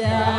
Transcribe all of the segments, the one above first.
哦。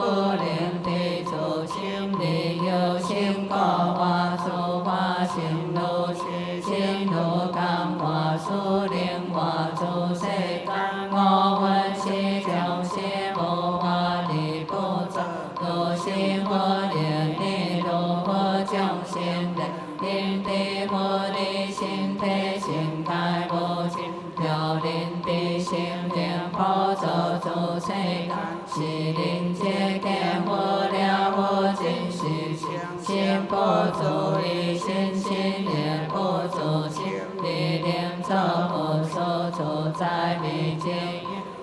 不灵地主心力有心过化出化心如是心如感化出灵化出世间我闻是将是无法力不足如是佛灵地如佛将心力灵地佛力心体心界无尽有灵地心灵普助诸世间是灵界见佛了无尽是心不足以心心也不足心力灵作佛所住在密境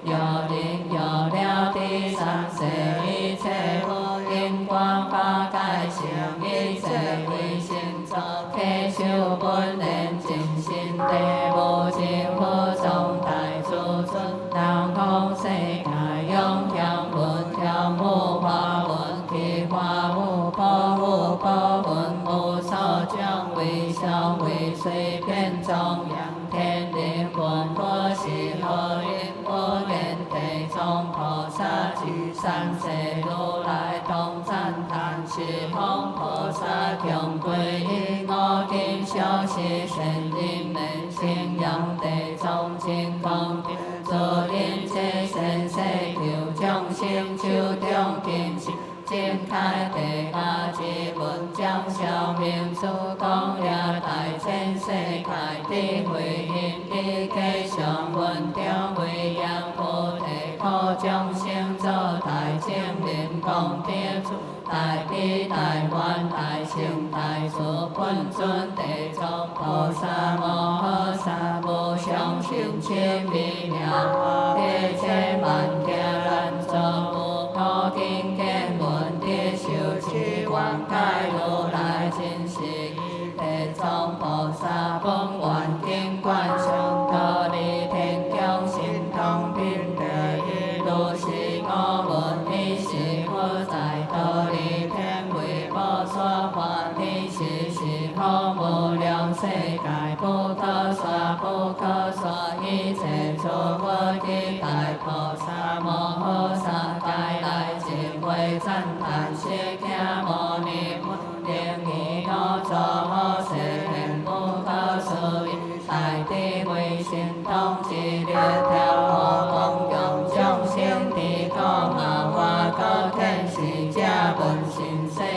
有灵有了第三世一切佛因光法界性一切为心作祈修本愿尽心地无尽佛众大诸尊当空世界永强文强无化文体化无波无波文无所将为小为随便中央天灵文佛是何因佛愿地中菩萨具三世如来同赞叹是方菩萨强归依我今修是神灵能信仰地中清光作灵界神世求众生手中金星展开地下之文将小明出公也大千世界的回应的吉祥文中为扬菩提可众生做大精灵光天出大悲大愿大乘大慈本尊地藏菩萨摩诃萨无上圣千微妙一切万劫难遭无可境见闻的修持愿解如来真实地藏菩萨本愿经观上陀利天降神通品地如是我闻你是佛在陀利天为无所法你是可无量世界不可说不可说一切诸佛的大菩萨摩诃萨该来智慧赞叹释迦牟尼佛灵仪可作好世现不可思议大智慧神通之力调和功用众生的果嘛花果天是假本心世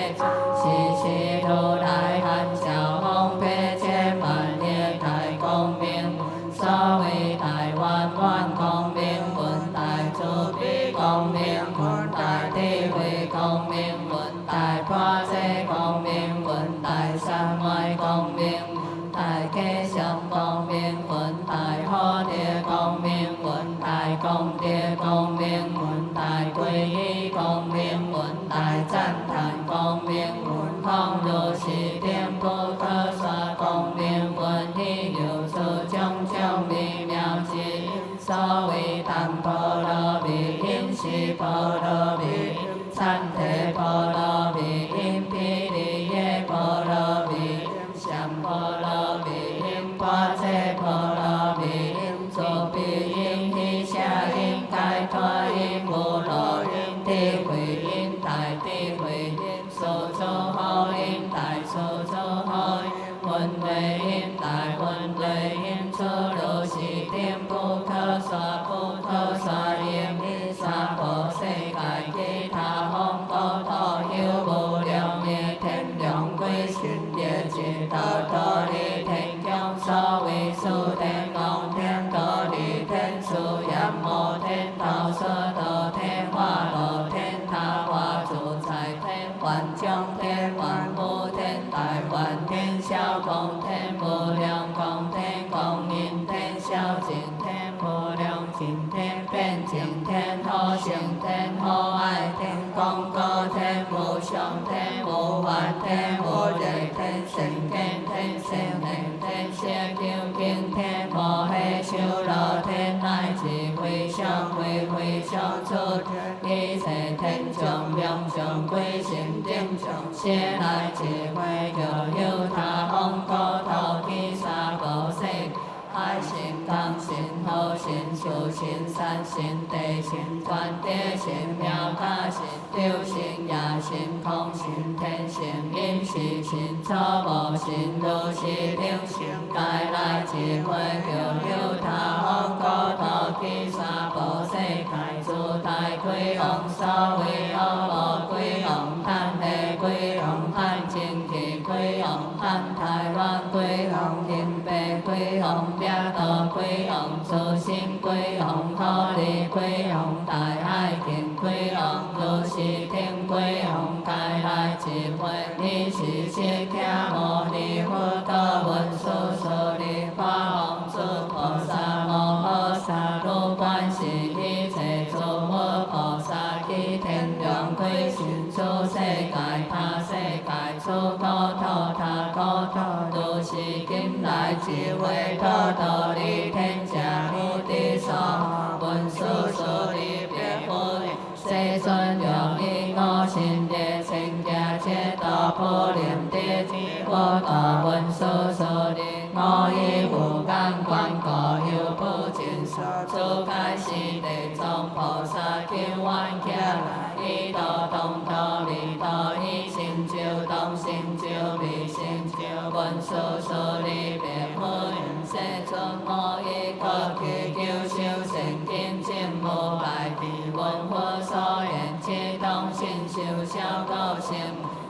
是如来含笑风悲千万业大光明所谓大愿愿光明文大慈悲光明文大智慧光明文大法界光明文大三昧光明文大吉祥光明文大好德光明文大功德光明文大皈依光明文大赞叹光明文空如是天不可说光明文亦有诸种种微妙之因所谓当波罗蜜因是波罗蜜参提波罗蜜因毗梨耶波罗蜜因相波罗蜜因般遮波罗蜜因作彼因依下因解脱因无漏因智慧因大智慧因所作好因大所作好因混对因大混对因出如是天不可说不可说因因三宝世界其他风高土有无量业天良归心业智道陀利天降所谓数天王天陀利天数阎摩天道舍多天化罗天塔化主宰天万将天万福天大万天小光天无量光天光阴天小净天无量净天变净天好行天好爱天光高天无上天无完天无瑞天圣天天圣灵天谢究竟天摩诃修罗天乃至会上会会上出天一切天众量众归心定众谢来智慧有他风高头地沙宝世爱心刚心好心修心善心地心团结心妙法心六心也心空心天心因是心错无心如是令心该来智慧有他方高道其三宝世界诸大鬼王所谓恶无鬼王贪地鬼王贪精气鬼王贪台湾鬼王林北鬼王掠夺鬼王初心鬼王土地鬼王大海见鬼王如是听鬼王该来智慧你是释迦牟尼佛道文殊舍利法王子菩萨摩诃萨如观世一切诸佛菩萨及天龙鬼神诸世界他世界诸国土他国土都是今来智慧土道理天下无敌所文殊舍利别佛世尊用以我心地清净解脱普贤地之佛道文殊舍利我以无间观果有不尽所诸界是地藏菩萨求愿起来以道东道离道以心就东心就离心就文殊舍利别佛世尊我以过去求修善根证无赖地闻佛所言皆当信修小高僧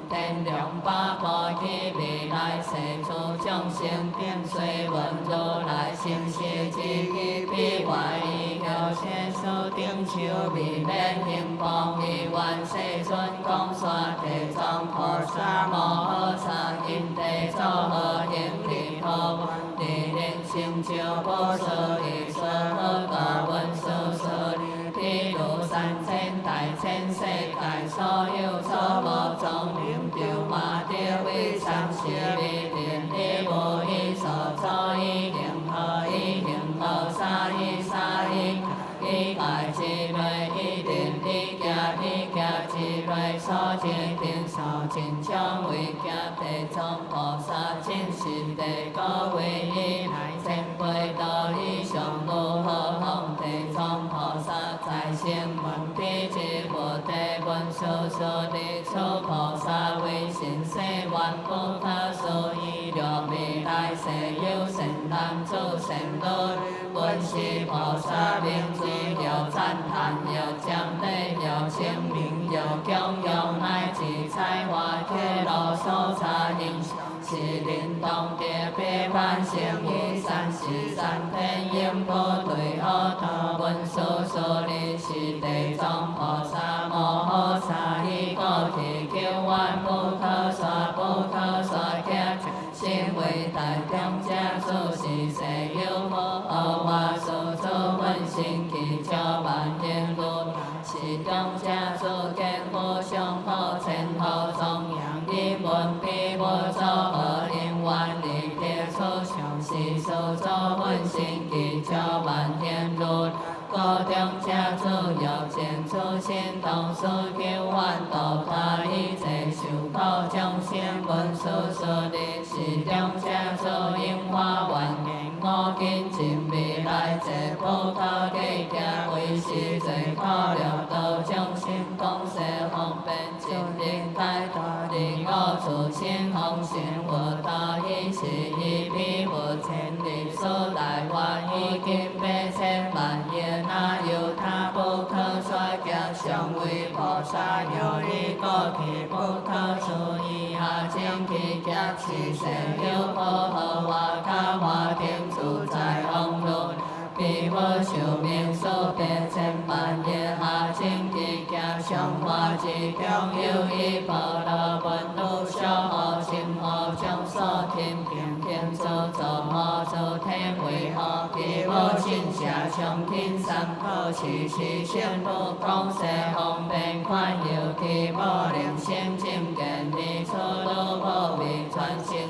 天龙八部及未来世诸众生并随闻如来心事之意彼外以后世所定修未免行方以愿世尊讲说地藏菩萨摩诃萨因地作何因利何闻利令成就不舍利所何个文殊舍利譬如三千大千世界所有所无众灵就马着为三世利令一无一所作一灵合一灵合三一三一一界之内一定一家一家之内所见定所尽将为家地藏菩萨真实地各位以来千倍道以上如何方地藏菩萨在先闻彼之佛地文殊舍利处菩萨为神世愿不可思议了未来世有神男子神女文殊菩萨名字有赞叹有奖励有清明有供养乃至彩花揭露所查应是灵动的悲欢成以三世三天应不对阿他文殊舍利是地藏菩萨摩诃萨以过去求愿不可说不可说假心为大众家属是世有无阿华所作本心其照万应路是众家属见佛上好前后中央以闻彼佛作何因愿力贴出上是所作本心其照万应路各众家属有见出心动所求愿度他一切受苦众生文殊舍利是众家属应化愿言我今尽未来者不可计价为是最可了道众生共世方便尽力解脱离我处心奉行我道以是一彼无千里所来愿以今百千万业那有他不可说假上为菩萨有一个其不可思议下正其假是世有不可话他话天主在往路彼佛寿命数百千万业下正其假上化之中有一波罗文路小河心河将所听听听所作何所听为何彼佛心下上天三可是是先不讲世方便宽有其无灵性精见你出路无为传心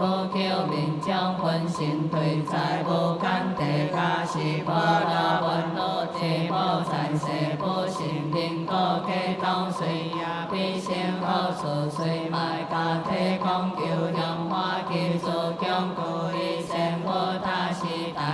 不求名将分身退在无间地下是波罗文路地无在世不信灵果给当随也必先好处随卖家体讲求向花基础强故以生佛他是大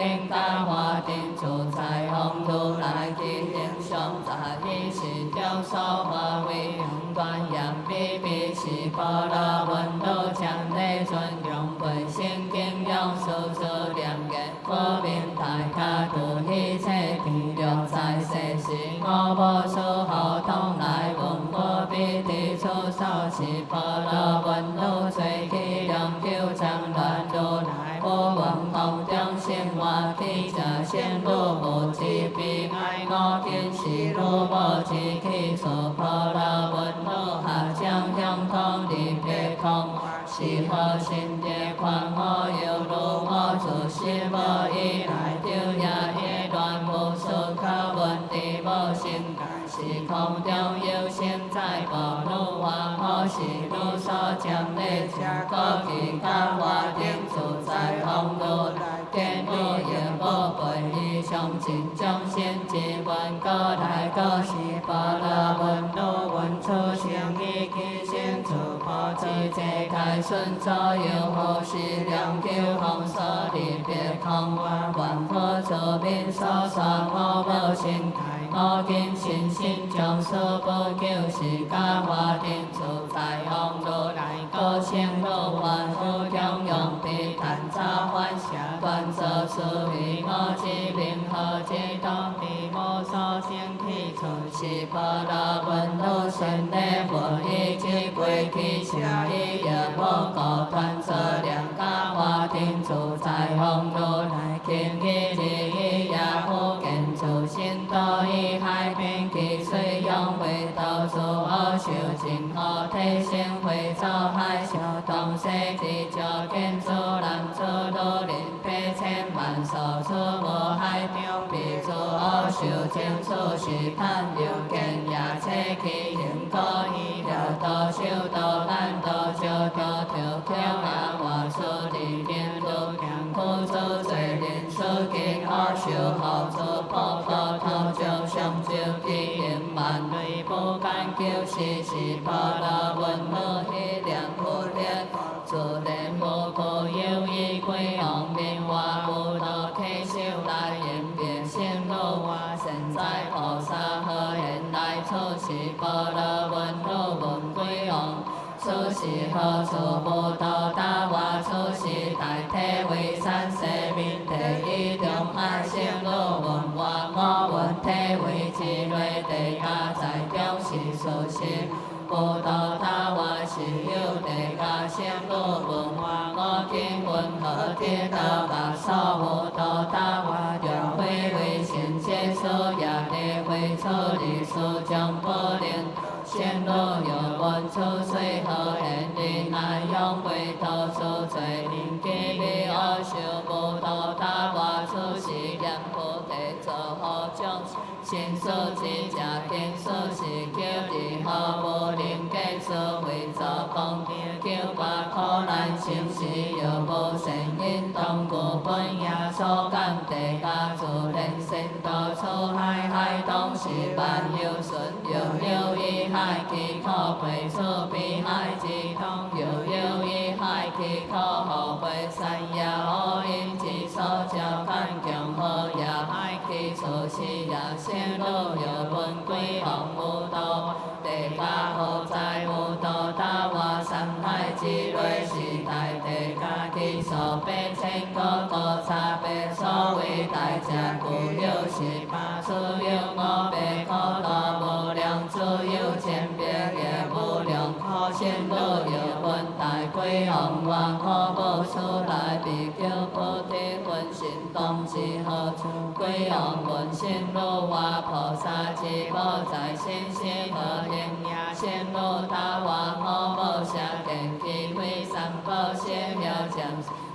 顶甲花顶自在风如来吉祥上在伊是中所化为永观严比比是波罗温度强力尊用背心经用数数念言佛名大家度一切地六在世时我无所好通来问我彼地出手是波罗温度随其量九长乱如来我闻空中生活地者先路无知悲哀我见是路无知气所波罗温度下将相通离别空是何心界宽我有路我自是无以来丢也也乱无所可问题无心是空中有心在无路化我是路所将的加个其他花顶自在风路来见路也无背以上真将先至问个来个是波罗温度问出生意其先自破自界开顺左右后是两九红所离别空我万佛作面所说我无心开我今心心将所不救是假花顶自在风路来个生路万夫中用彼谈早欢下断则是为我之名何之当地无所生起出是波罗温度顺利无一之归去下一也无高端则两假花顶自在风路来见一之一也无见出心多一海边其水用回到处恶修尽后体性会走海小东西地就见主男主路林百千万所出无海中彼主恶修清楚是盼流见也切其行可以了多修多难多修多条条也我出离边路强苦出罪人出经恶修后出破破头就上就地隐万类不敢救是波罗温度一量不列自然无故有意归往面话不多体修来言别先路话现在菩萨何言来出是波罗温度问归往出是何处不到大话出是大体为三世面第一中爱生路问话我问体为智类地下在中是属实不到大话是有地下生路问话我今问何天道把所无到大话就会为先接受也得会处理所将不能先路有问出水何言的难用回头出罪灵机比恶修不到大话出是言菩提做好将先所知家庭所是叫你何无灵界所为做公叫把苦难心事有无善因当故本也所感地下自然生道出海海东是万有顺有一海其可归出彼海之通有一海其可后归山也可因之所照看强好也海其出是也先路有问归往无道地下何在无道大话山海之类是大地下其所变千个个差别所谓大家故有是八处有我别可乐无量自有千别也无量可先路有问大归往往可无出来比丘菩提分心动是何处归往问先路话菩萨之宝在心是何应也先路大话可无下见机会三宝先了将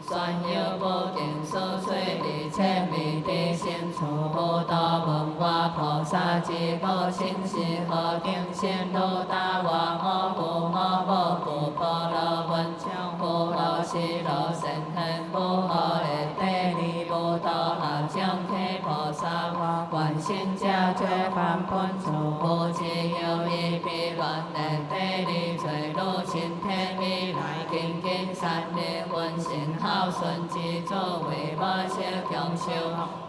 算有不见所随离千米地先处不到文化菩萨之个心是何定先路大话我不我无不波罗文将波罗是罗神恨不可的地理不无道下将替菩萨我愿心者罪犯本处，无自由意必乱念地理罪路身体未来精进善业温馨孝顺之作为我小强修，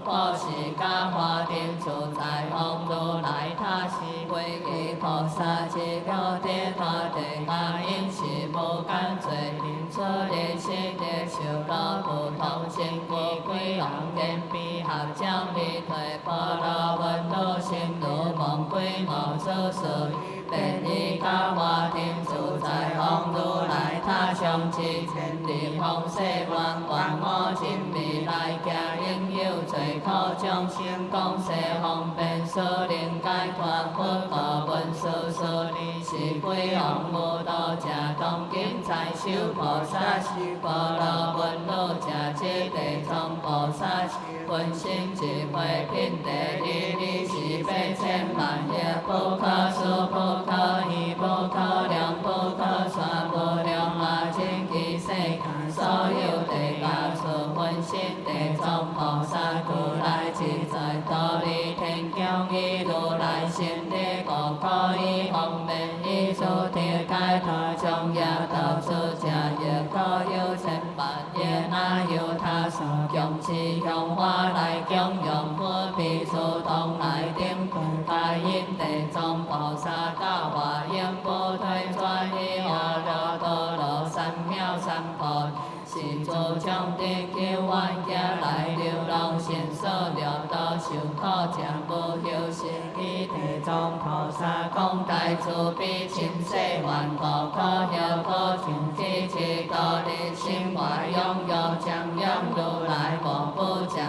我是假花定处在往如来他是为给菩萨之了地大地下因是无间罪人出的心的受到不同心故归行言必合将必退波罗温度心如梦归无所所便以假花定处在往如来他上之前地方世万万我今未来家应有罪苦众生讲世方便所能解脱不可问所所理是归往无道者当今在修菩萨是波罗温罗者即地藏菩萨是本心智慧品地理是八千万亿不可数不可议不可量不可算无量阿僧祇世界所有地下处分心地藏菩萨如来自在道理天降以如来心地故可以方便以诸天解脱众业道出家业可有千万业那有他所供持向花来供养不必主动来顶大因地藏菩萨教化应不退转以阿耨多罗三藐三菩是诸将的救万家来流浪现所了道受苦者无休息以地藏菩萨讲大慈悲亲世万国可了可尽知其道理心怀拥有将养如来无不将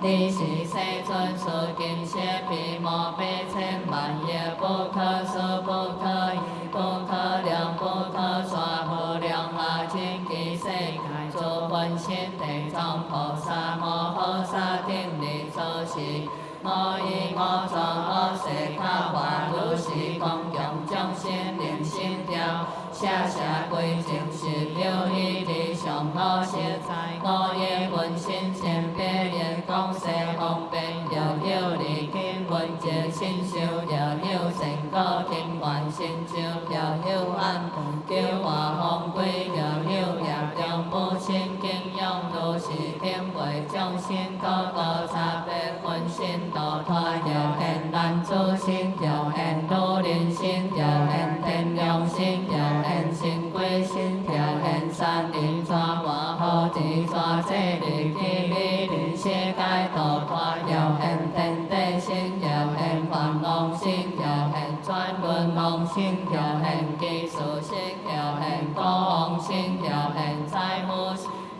你是世尊所今世彼摩八千万业不可数不可议不可量不可算无量阿僧祇世界诸分心地藏菩萨摩诃萨顶礼所是我以我作我世卡化如是供养众生灵心调下下归正是六义理上我实在我也本心千别业讲世方便了有利经文节心修了有成果经愿心修了有安救化方归了有业量不心经用如是定为众生各个差别分心道脱了现难诸心了现多人心了现天良心了现心归心了现善人抓我好自抓这里地理人世界道脱了现天地心了现烦恼心了现专论妄心了现技术心了现高昂心了现财富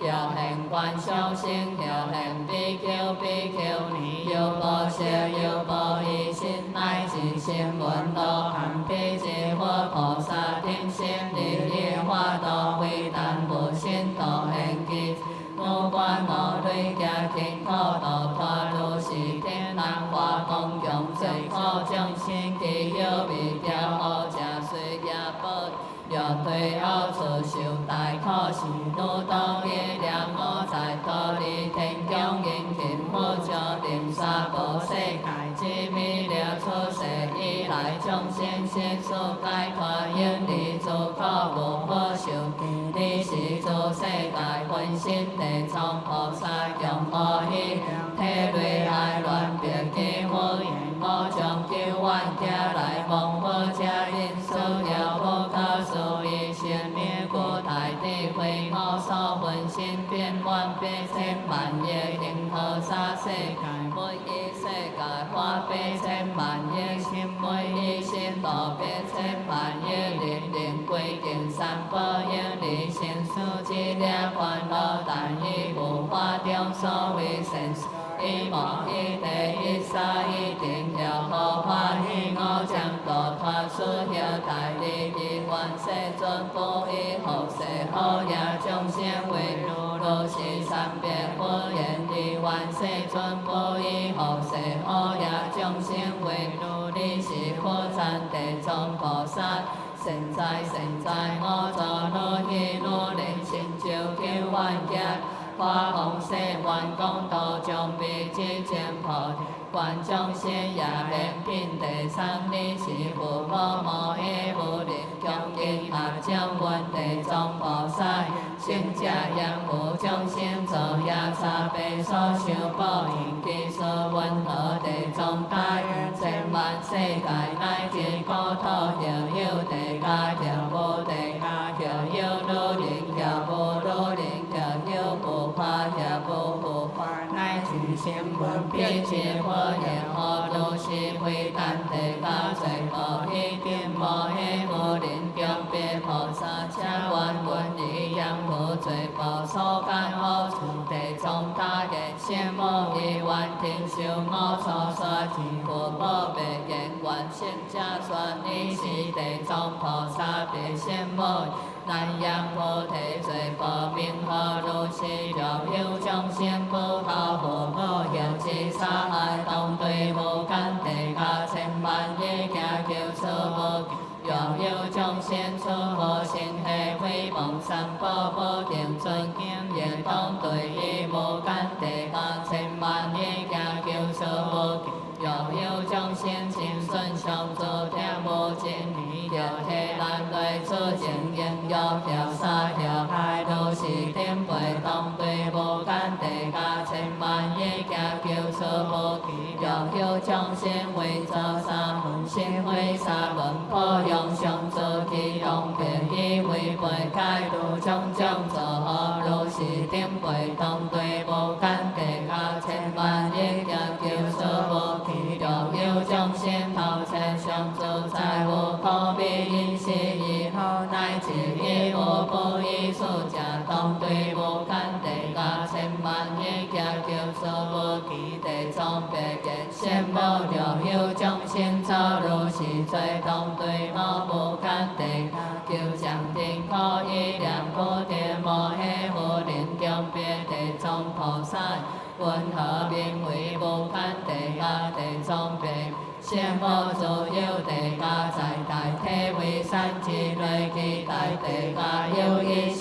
了现观修心了现比丘比丘尼有无舍有无疑心乃至心闻道含彼智佛菩萨听心利益化道为但无心道现记无关无类家庭苦道脱如是天人化供养最苦众生其有未调好者随业报若对后处受大苦是如道业量我在道理天降应尽佛教定沙婆世界之弥勒出世以来众生悉数解脱因离诸苦无可受你是诸世界分心地藏菩萨用我以体内爱乱别记佛言我将救万家来蒙佛家因所了不可数以显灭故大地为我所分心变幻八千万业因菩萨世界每一世界花八千万业心每一心道八千万业灵灵归敬三宝业离心数之了烦恼但以无法中所谓神一毛一地一沙一定了无法喜我将道脱出了大利益愿世尊不以后世后也众生为如是三别佛言利愿世尊不以后世后也众生为如你是佛赞地藏菩萨现在我作努力努力成就救万家法弘誓愿广度将未至前菩提，愿众生也免品地三利是父母摩耶无力，恭敬合掌问地藏菩萨，圣者言无众生作业三辈所受报应，其所云何地藏大愿，千万世界乃至国土，若有地家，若无地家，若有路人，若无路人，若有护法，若无护法，乃至声闻彼智火焰，何如是非但地家罪无一定，无希无人中别菩萨，且愿闻以言无罪报所干恶处地藏大愿，羡慕以愿听受我所说之父母白言，愿圣者说你是地藏菩萨，别羡慕。南阳菩提罪报名何如是？若有众生不孝父母，有志杀害当对无间地家，千万亿行求出无期。若有众生出无心下毁谤三宝不敬尊敬，也当对于无间地家，千万亿行求出无期。若有众生心顺上诸天无尽意，着体难对出情应欲着杀着害，如是顶背当对无间地家，千万亿行求出无期。若有众生为作三门心会三门破用上诸其用别以违背解如种种作何如是顶背当对无间地家，千万亿行求出无期。若有众生偷窃上诸财物，可比因是以后，乃至以无不以数者当对无间地家，千万亿行求出无期。地藏白言羡慕，若有众生作如是罪，当对无间地家，求上天可以量不定，摩诃无人中别地藏菩萨。云何名为无间地家？地藏白羡慕所有地家，在大体为三之类其大地家，有18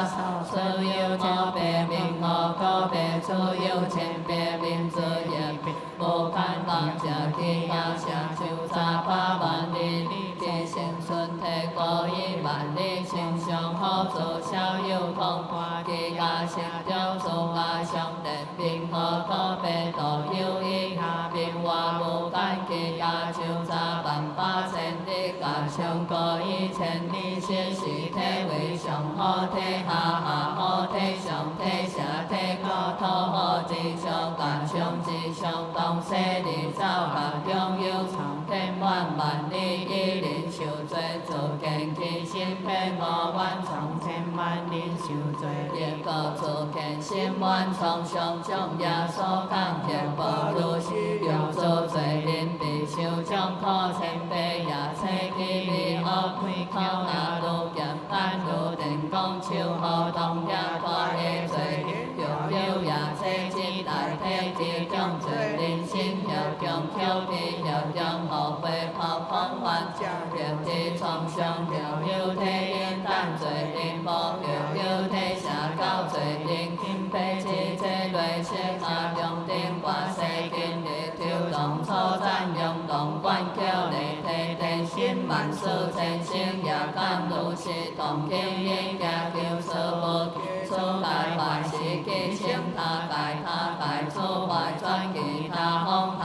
首，所有五百名五个别处，有千百名诸业别，无间万者地家，成就300万里，地心顺体过1万里，心上好做小有通化地家，成就诸外相连，并何个别都有以下并外无间地家，就38000地家，上过1000里，是体为上好体，下好体，上体下体，高土好之上，甲上之上，东西里走下中有长天万万里，一人受罪，自见其心遍5万从千万人受罪，一个自见心愿从上将也所感见，不如是用做罪人必受将苦千倍也切其利恶开口那如剑，但如电光手好当也大的罪人，若有也切之大体之种罪人心要中口地要将后悔跑方还者，若之创伤若有体因但罪人无，若有体下高罪人经被之这类色下中定挂世间日跳动所赞用动观叫你体天心万事千生也甘如是同经应家求所无出大坏是其生他界他界出坏转其他方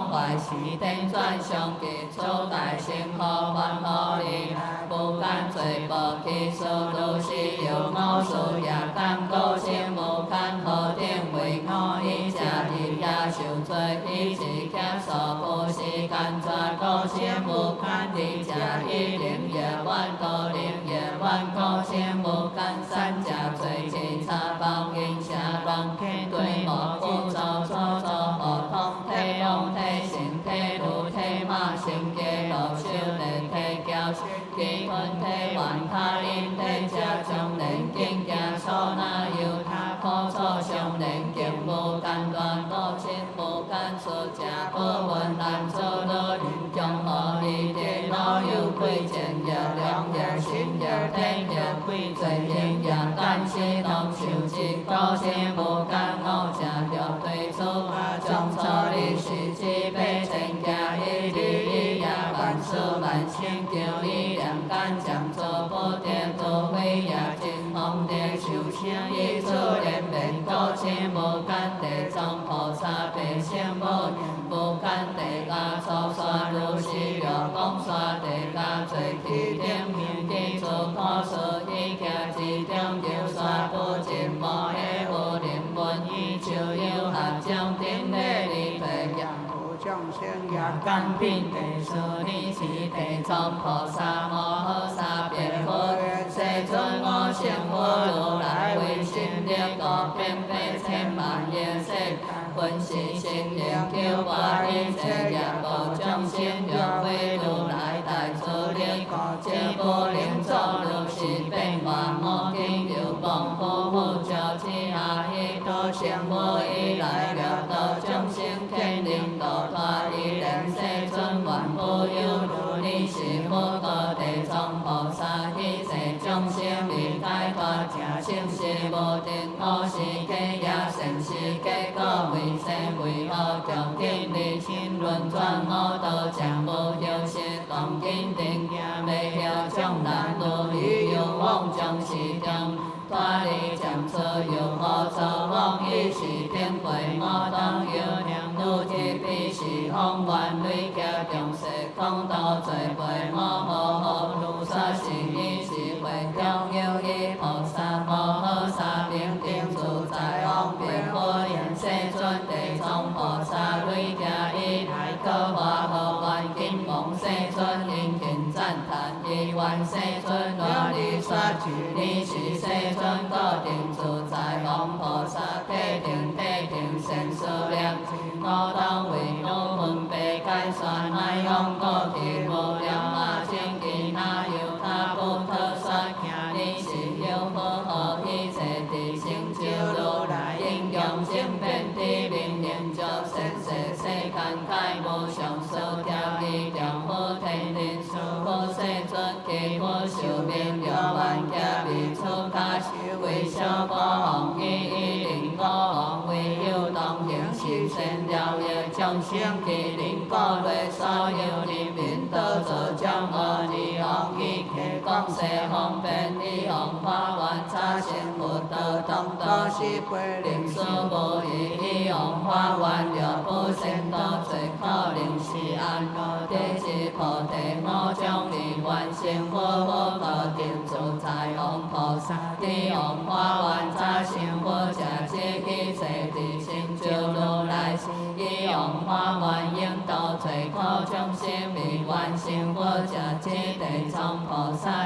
坏是天转上其出大成何万何利无间罪报其数如是有我数也甘高生无间何定为我以下日也受罪以是假所不是干抓高生无间日假一零夜晚多零夜晚高生无间三假罪其他报应下浪天对莫不造所作何通体用体性体如体马性皆乐修能体教其坤体万他因体家中能经家所那有他可所上能经无间断多亲无间出家不闻难做多人将何利地老有贵贱也良也心也天也贵罪人也甘心当受之高心万星叫伊两间将做不得多飞也真风得受声伊出连绵高清无间地藏菩萨白圣母无间地加粗沙如是若讲沙地加最起点面地做可说伊行一点叫沙不尽无迄无灵文伊就有合将顶礼礼培养。众生也甘品地说你是地藏菩萨摩诃萨别佛，世尊我成佛如来为心力度遍百千万亿世，分是心灵救拔一切业无众生若为如来大慈力，这无能作如是变化无尽有忘夫妇教子阿依陀成佛以来了度众生天灵度大依然世尊愿不有如你是佛个地藏菩萨一切众生离开大正生死无定我是皆也成是结果为生为恶强见离心轮转我道正无有是当今定行未了将难度已有妄将是中大力将错有何作妄意是定慧我当有念如即必是方愿累加重视讲道罪背我无好如说是伊是会中有伊菩萨摩诃萨名定自在方便佛言世尊地藏菩萨累加伊来个华和愿金王世尊殷勤赞叹伊愿世尊我你说取你是世尊个定自在王菩萨地定地定善数量我当为我分别解说乃用过去无量阿僧祇那由他不特说行你是有佛何以切地成就如来应用性遍地明念作善世世间皆无上所条义良佛天人殊佛世尊其佛寿命若万家未出家修为小波王一零五王为有当行是善了业众生其灵过类所有人民都做将我利王以其讲世方便利王花愿差生佛道当都是归灵所无异王花愿若不成道最可能是安乐地是菩提我将你愿成佛佛道定自在王菩萨地王花愿差生佛者即一切地成就如来是以王花愿应度最可众生未愿成佛者即地藏菩萨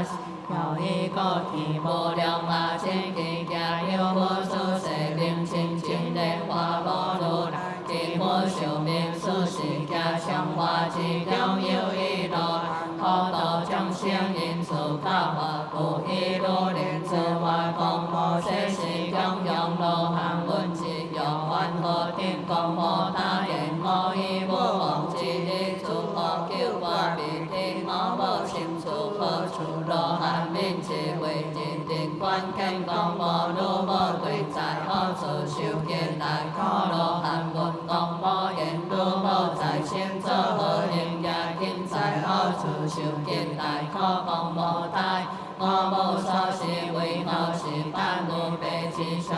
有一个体无量阿僧祇家有佛所世名清净莲花无如来其佛寿命数世家相化之中有一罗可度众生因此教化故一罗莲之外共无世事中用罗汉文字有愿佛天公无他言无依无王之力诸佛救我彼地我无清楚何处罗汉面智慧智定观见讲无如无对在何处修见大可罗汉文讲无言如无在先作何应也今在何处修见大可讲无大我无所是为何是但无白之所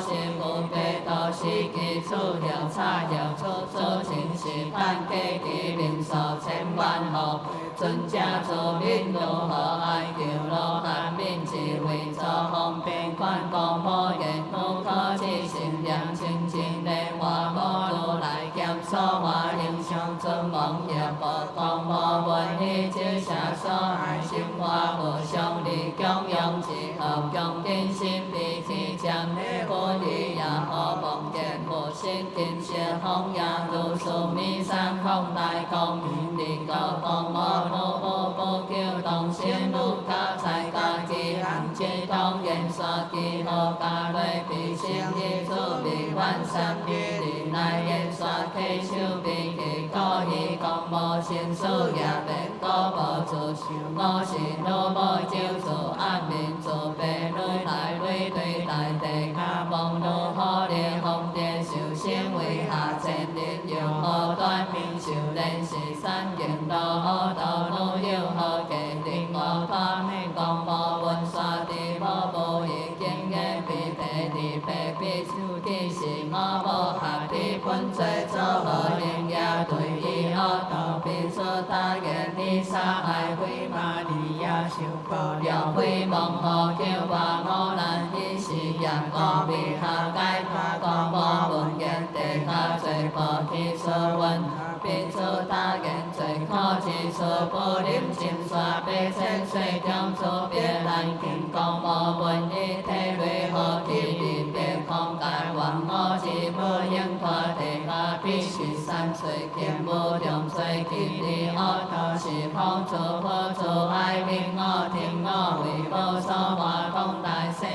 是无白道是其处了差了处处情是但计其名所千万号尊家作民如何爱求罗汉面智慧作方便观光无言无可知性量清净莲花无如来减所化应上尊王业无讲无问你之下所爱生活无相离供养之合供定心必其将你佛利也可望见无心定邪空也如数弥山空大光明力高光无如无不救动心如家财家己行之当言说其何家内必生一处未完三地理乃言说其手必其高以讲无心数也别高无自受我是罗无救助安民自悲累来累对大地下望如何烈风电受生为下千日有无断明寿连是三境道，好道路有好家庭无断命讲无文刷地无易经验必地地白必手机是我无下地本罪做无应也对伊恶道必所打言你杀害非马利亚受报了非梦后叫我我难以是也我必下解脱讲无文言地下罪报其所问必所打言罪可之所不临心刷被千水中所别难经讲无文以体类何其离别空界万我之无应拖地下必须三岁见无中岁见你恶道是风做火做爱命我听我为无所话讲大声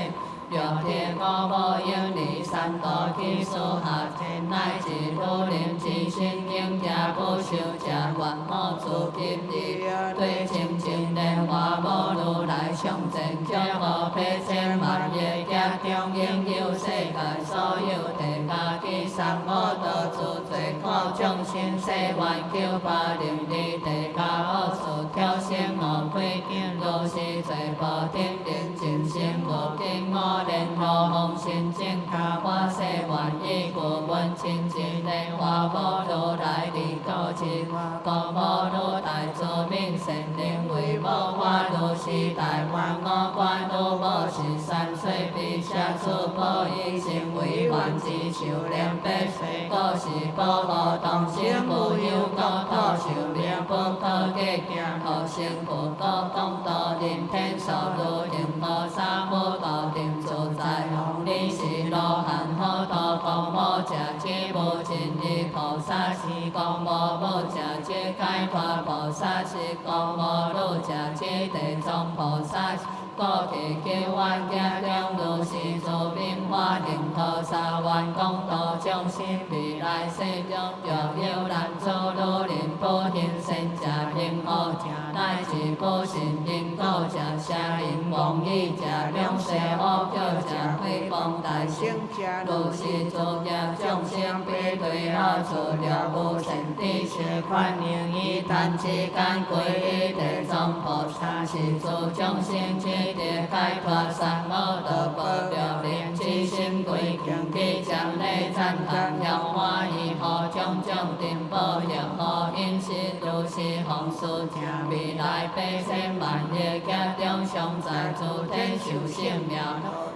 若天我无应你三道基础下天乃至如临之心应者不修者愿我自今日对清净的话无如来上正叫我百千万亿家中应有世界所有地下基三恶道自罪苦众生世愿求八零二地下恶事挑衅无规定若是罪报定定真心无经我连何风心正卡我世愿以故问亲近的话无如来离道之讲无如大作命善灵为无我如是大愿我观如无是三岁必下出报以成为愿之受连百岁果是保护同生无有高土受连不可计行后生不可讲道人天受如应菩萨无道定自在你是罗汉好道讲无者皆无尽意菩萨是讲无无者皆解脱菩萨是讲无如者皆地藏菩萨各其求愿家中如是诸名法令菩萨愿讲道众生未来世中若有难处如临不现身者平恶者乃至不信因果者下临妄语者两世恶教者诽谤大圣者如是诸业众生必对恶处了无善知是宽容以但之间归依地藏菩萨是诸众生之地解脱三恶道保了灵之心归敬其将内赞叹扬欢喜何种种定保佑何因是如是弘誓者未来百千万亿家中常在诸天受圣命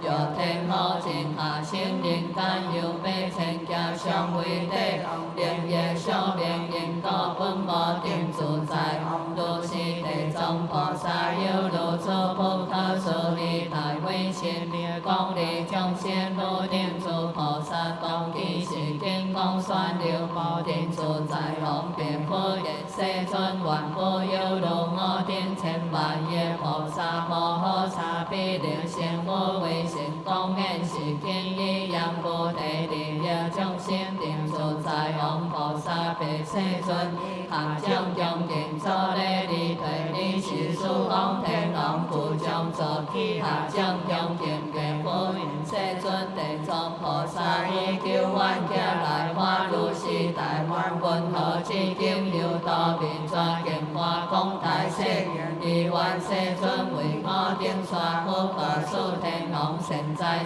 若天后前下生人间有百千家相为地灵业小明因果本无定自在如是地藏菩萨有如此不可思议大威神力光力众生不定诸菩萨当其是经光宣流无定自在方便普贤世尊愿不有如我定千万亿菩萨摩诃萨必了成无为神光眼是见一样不地利业众生定自在王菩萨彼世尊下将将见作礼礼对你是属王天王不将作起下将将见给普贤世尊地藏菩萨以求愿家来花如是大愿云何之经有道便转见花讲大誓愿以愿世尊为我定刷不可数天王神在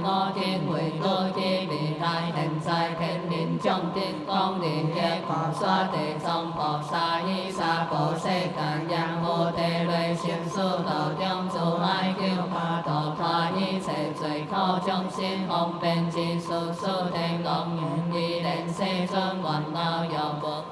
我定为多之未来现在天人众定光灵业可刷地藏菩萨以三宝世界让无地类成数道中自爱求法度脱一切罪苦众生方便之事数天王愿以莲世尊愿我有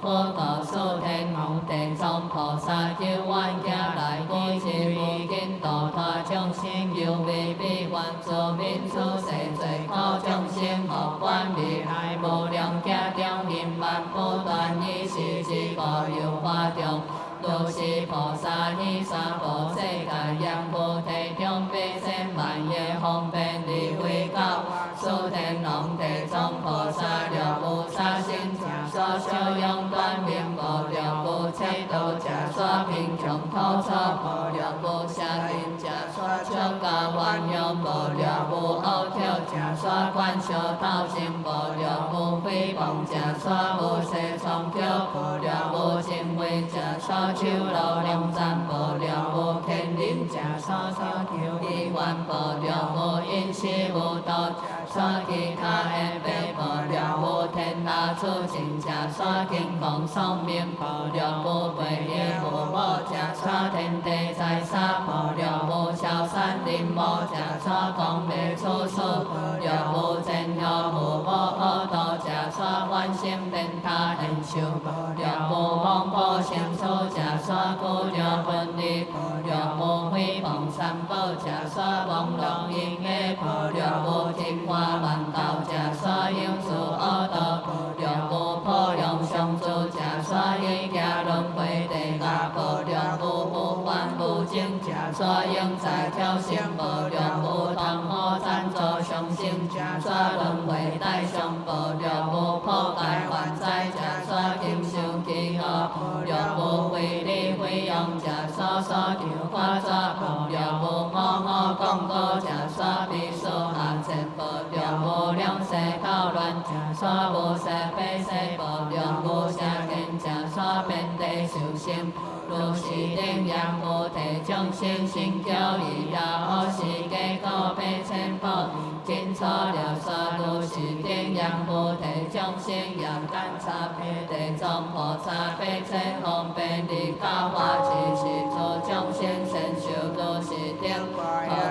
不可数天王地藏菩萨求愿家来依之无尽度脱众生有未必愿做民出世罪苦众生何关未来无量家中因万不断以是之果有化中如是菩萨以三宝世界让菩提中百千万亿方便利为教数天龙地藏菩萨了无杀生者所修用断明无了无切度者所贫穷土错无了无下临者所修教化用无了无恶跳正煞观小道心无了无诽谤正煞无世创叫无了无行为正煞手路良善无了无天人正煞所求意愿无了无因事无道正煞其他的悲无了无天下出境正煞健康寿命无了无背业无无正煞天地财煞无了无小山林无正煞光明处处无了无真有无无恶道正煞万心变他人修无了无妄报心处正煞故了分离无了无诽谤三宝正煞妄long因业无了无净化万道正煞有诸恶道无了无破量上主正煞一家轮回地下无了无无幻无净正煞应在挑衅无了无当火赞助上性正煞轮回大上无了无破解万灾正煞金修其恶无了无非礼非用正煞所求法煞无了无我我讲过正煞必所下贱无了无两世讨乱正煞无世非世无了无邪见正煞遍地受心如是定阳无体众生心教义也好是结果被千宝今错了煞如是定阳无体众生也干察别地藏菩萨被千方便利教化只是做众生身受如是定可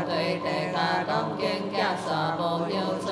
对地下当经结煞无有出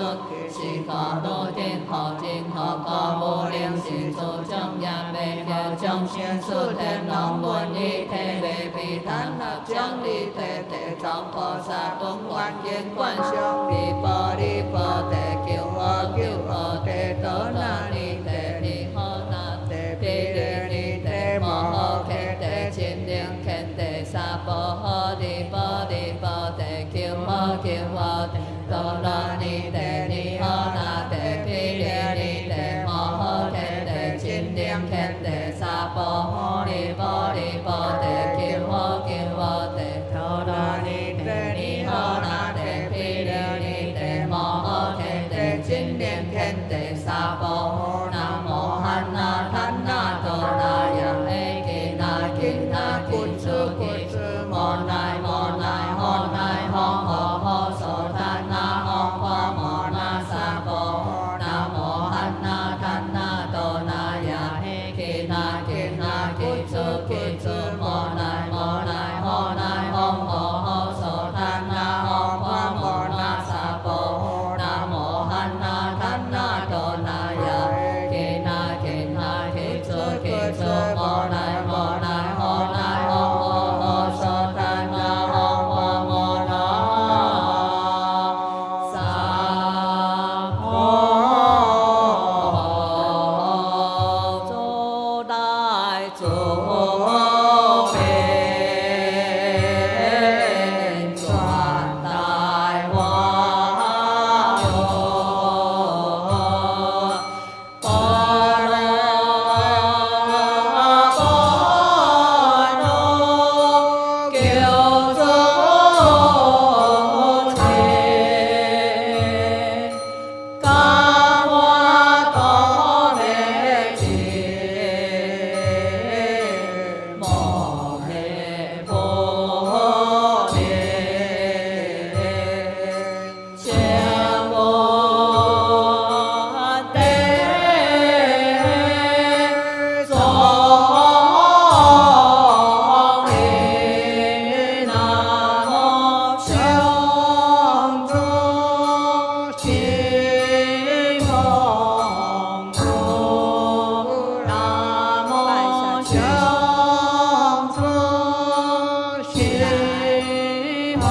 是可路天可真可果无灵是做众也未了众生出天龙文理体未必贪乐将理体地藏菩萨本愿见观想离波离波地求阿求阿地多那离地离好那地毗离离地摩诃揭地清净天地萨婆诃离波离波地求阿求阿地多那离地离好那地毗离离地摩诃揭地清净天地萨婆诃离波离波地求阿求阿地多那离地离好那地毗离离地摩诃揭地清净天地萨婆诃南无汉那贪那多那呀嘿吉那吉那กุศกุศโมนายโมนายโมนายโมโหโหโสทานาโหโหโมนาสาโพนะโมหันนาทันนาโตนายะเฮกินากินากิสุกิสุโมนายโมนายโมนายโมโหโหโสทานาโหโหโมนาสาโพนะโมหันนาทันนาโตนายะกินากินากิสุกิสุโมนายโมนายโมนายโมโหโหโสทานาโหโหโมนาสาโพโจได้โจเป็นจวนตายวายโยปะระปะโนเกียวโจเทกาวะตอเมจิโมเมโพเมเชียโมเตสองเอนะโมชังโจชิโมโกนะโมชังโจชิโม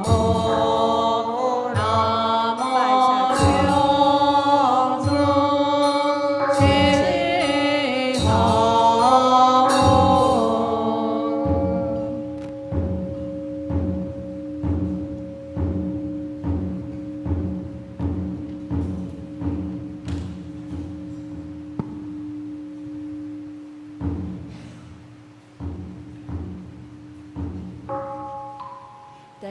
โกนะโมชังโจชิโมเต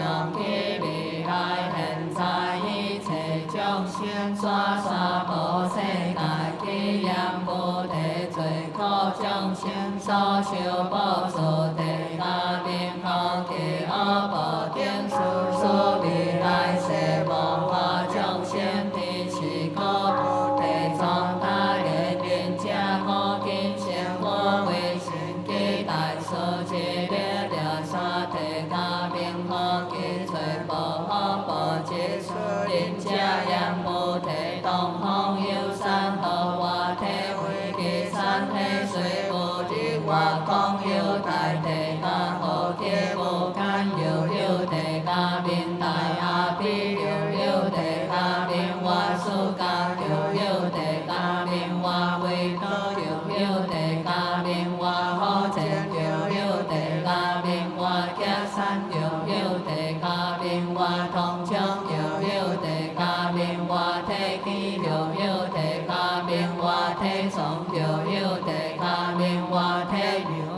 上去未来现在一切众生，娑娑婆世界起念菩提，罪苦众生所修补助地下名号其阿婆天书所未来世无法众生天是苦菩提庄他人人者可见生活为神期待所知列了三地下名号其罪不可不接受人者言菩提东方有山河我体为其山体水无日我光有大地下好铁无间有有地下面大阿毗有有地下面我苏家有有地下面我为多有有地下面我好前有有地下面我家山有有地下面我通江有有地下面我体基有有地下面我体从有有地下面我体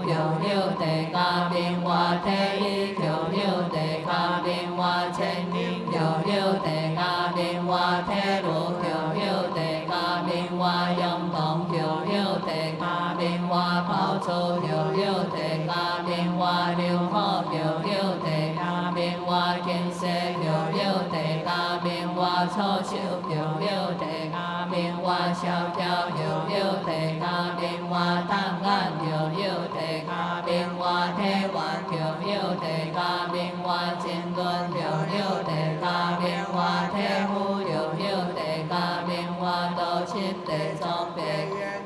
有有地下面我体一有有地下面我千年有有地下面我体路有有地下面我用功有有地下面我跑出有有地下面我流好有有地下面我建设有有地下面我操守有有地下面我消掉有有地下面我档案有有地下面我体完有有地下面我经论有有地下面我体悟有有地下面我道七地总别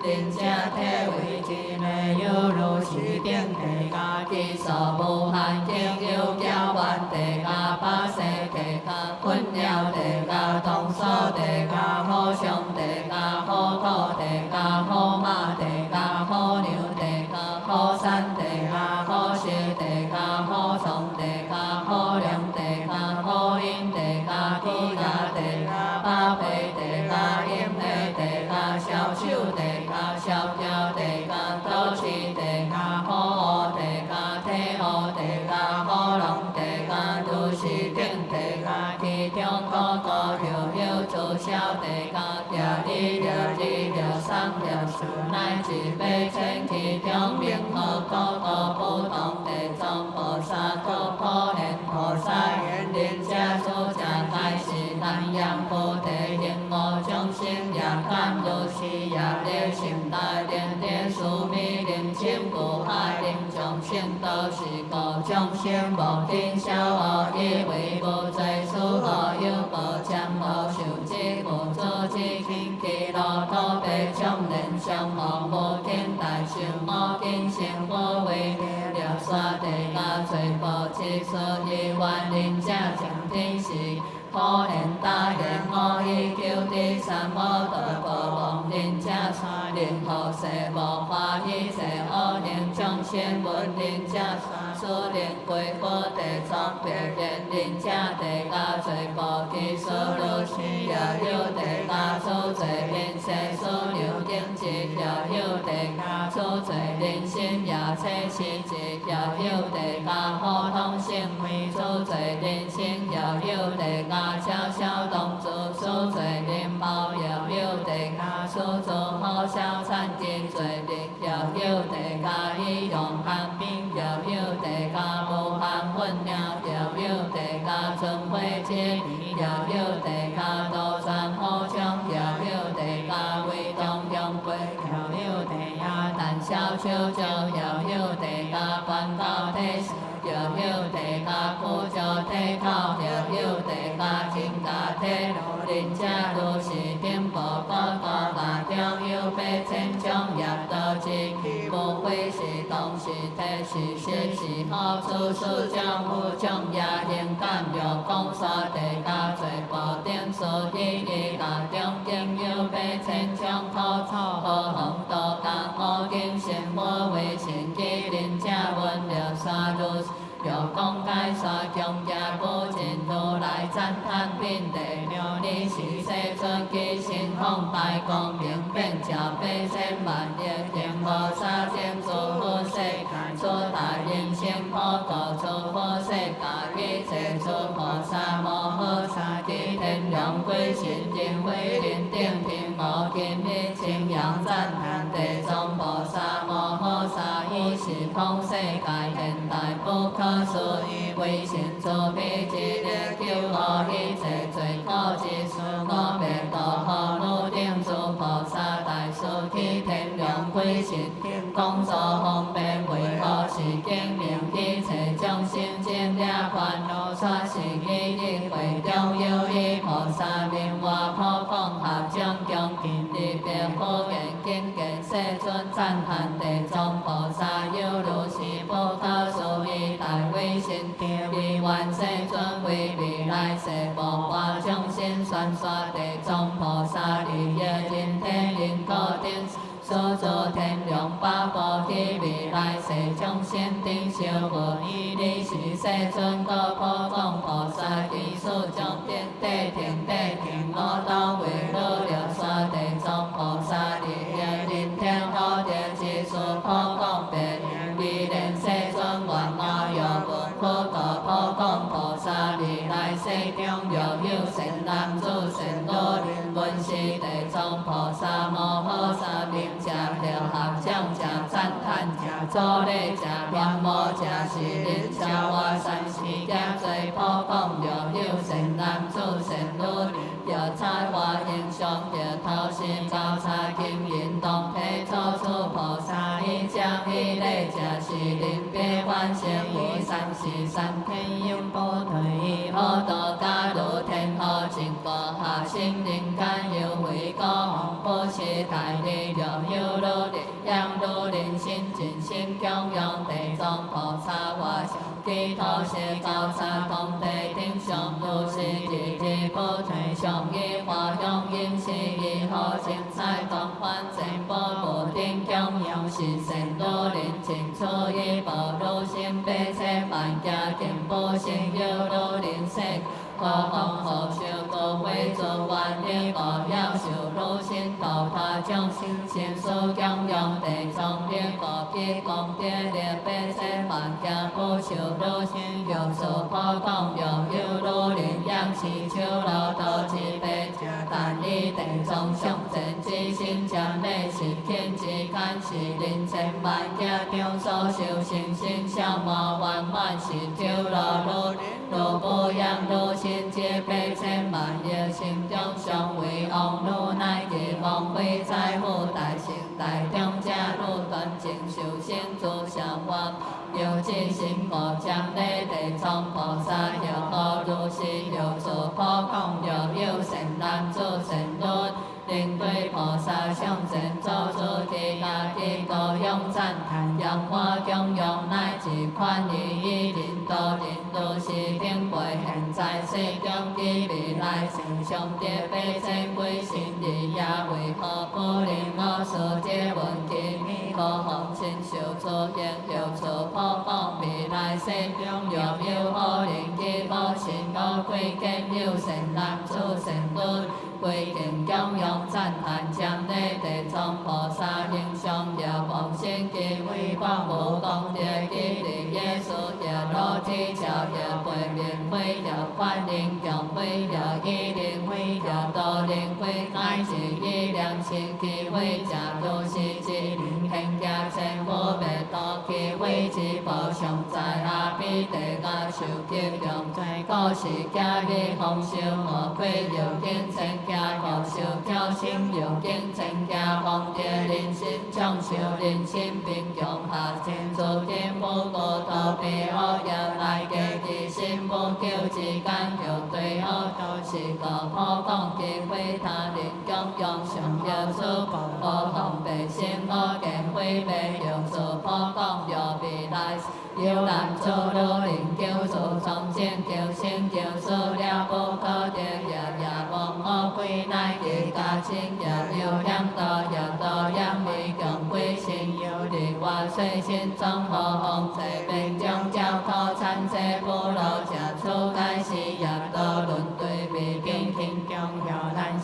人者体为一内有如是定地下基础无限经有教完地下八世地下困了地下动手地下好上地下好土地下好马地下好牛地下好山地下好石地下好松地下好梁地下好阴地下起价地下八倍地下阴内地下小手地下小雕地下斗气地下好地下体好地下好龙地下都是定地下其中个个有有做小地下了一了二了三了四乃至百千其中名号个个不同地藏菩萨各普贤菩萨愿人家出家开始南阳菩提因我众生也甘如是也列心大莲莲殊弥灵清不害灵众生都是个众生无尽消恶以为无罪数恶有无强无受之无作之轻其罗土白众人相无无天大寿无见生活为了沙地下最不知所以万人者将天时可怜大人我以求第三摩多波王人者三人后世无法以世恶人众生闻人者三所人归佛地藏别人人者地下最不知所如是也有地下出罪人世所有定值也有地下出罪人心也切是值也有地下普通性命出罪人心也有地下小小动作所罪人报也有地下所做好小产经罪人也有地下以用寒冰也有地下无限分了也有地下春晖节也有地下多山好将也有地下为东向北也有地下但小手就也有地下关高体也有地下苦就体靠也有地下金大体路人者如是颠簸个个大中有百千种也都知无非是当时体是实是好处是将有种也应感了讲说地下最宝典所以伊大中经有百千种好处好恒多加我今生活为神机人者闻了沙如有讲解说强者不尽如来藏赞叹遍地妙理是世尊其身放大光明遍照百千万亿天菩萨正诸佛世界诸大人生普度诸佛世界一切诸菩萨摩诃萨及天龙鬼神人非人顶天无尽一清扬赞叹地藏菩萨摩诃萨以是空世界现代不可思议为神助彼一力救护一切罪过之事我灭度护汝等诸菩萨大士去天龙鬼神讲所方便为何是经明一切众生尽了烦恼所是一力会中有一菩萨名外普讲合掌恭敬立别普愿敬敬世尊赞叹地藏菩萨有如是不可思议大威神为愿世尊为未来世无化众生宣说地藏菩萨利益人天人果等所作天龙八部的未来世众生顶修无依理是世尊各普讲菩萨其所将天地天地天我当为乐了说地藏菩萨利益人天好的之所普讲别为人世尊愿我有闻可各普讲菩萨未来世中若有善男子善女人闻是地藏菩萨摩诃萨名者了合掌者赞叹者作礼者念摩者是人者我三世者最普讲若有善男子善女人若彩我应上着头身高叉金银铜皮做出菩萨以将以礼者是人别万成以三世三天永不退以阿多加如天后净国下生人间有为高王不是大利若有如力让如人心尽心供养地藏菩萨我其头是高叉同地顶上如是日日不退上以华用因是以后精彩同欢全部无定供养是善多人情出以保如心悲切万家敬不生有如人生何况何修各会做万力无要受如心投他众生心所供养地藏力各必功德力悲切万家不受如心有所普讲若有如人养持手劳多之悲但以地藏上真之心将内是天之间是人千万家中所修行心消磨完满是救劳如若不养如心皆悲千万业心中上为王如乃其王为在乎大成大中加入断净修行诸相王有智心无将内地藏菩萨有何如是有所普讲若有善男子善女令对菩萨上前做出其他的高用赞叹扬我供养乃至宽以人道人都是顶辈现在世中的未来世上的悲惨归心力也为何不令我所皆闻见你何方亲受作业有所普讲未来世中若有好人及无信我归见有善男子善女归敬供养赞叹将内地藏菩萨形象了往生机为光无功德基利耶稣了罗智教了慧明慧了观灵强慧了一灵慧了多灵慧乃是一良心机慧假如是之灵行家千佛灭多机慧之宝上在阿毗地阿受激量最高是假的红烧魔鬼有见成家高修挑心有见成家皇帝人心长修人心并用下千足天不过道别恶也来给之心不求之间有对恶都是个普讲机会他人供养上有所不讲百姓我见会被有所普讲有未来有难做罗人救助从前救生救赎了不可得也忘我归乃其家亲也有两道也道两米更归心有力瓦水心中何风水并将教头参世不老家出该是也道轮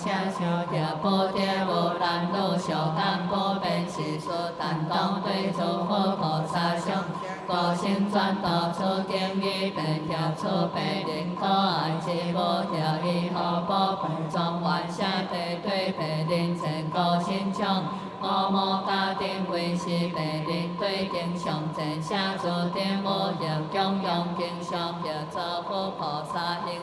小条波贴无难路，小干波变是说但当对诸佛菩萨相，高心转导出经义白条出白灵可爱之无条以后波白庄万下地对白灵前高心唱。我无家庭为是白灵对经上前下注定无要供养经上要造福菩萨行。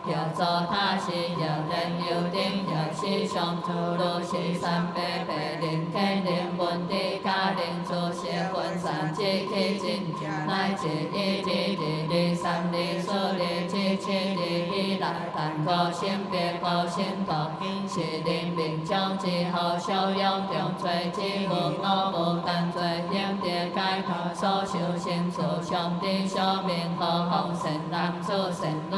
要做他是要人有定，要是上出路是三百白灵天灵文的家灵出是分三节起进，乃至一日二日三日四日七七日以来，但个性别个性道，是人民将之后修养中最之无我无但最应的解脱所修行诸上的修明和红尘男子神女。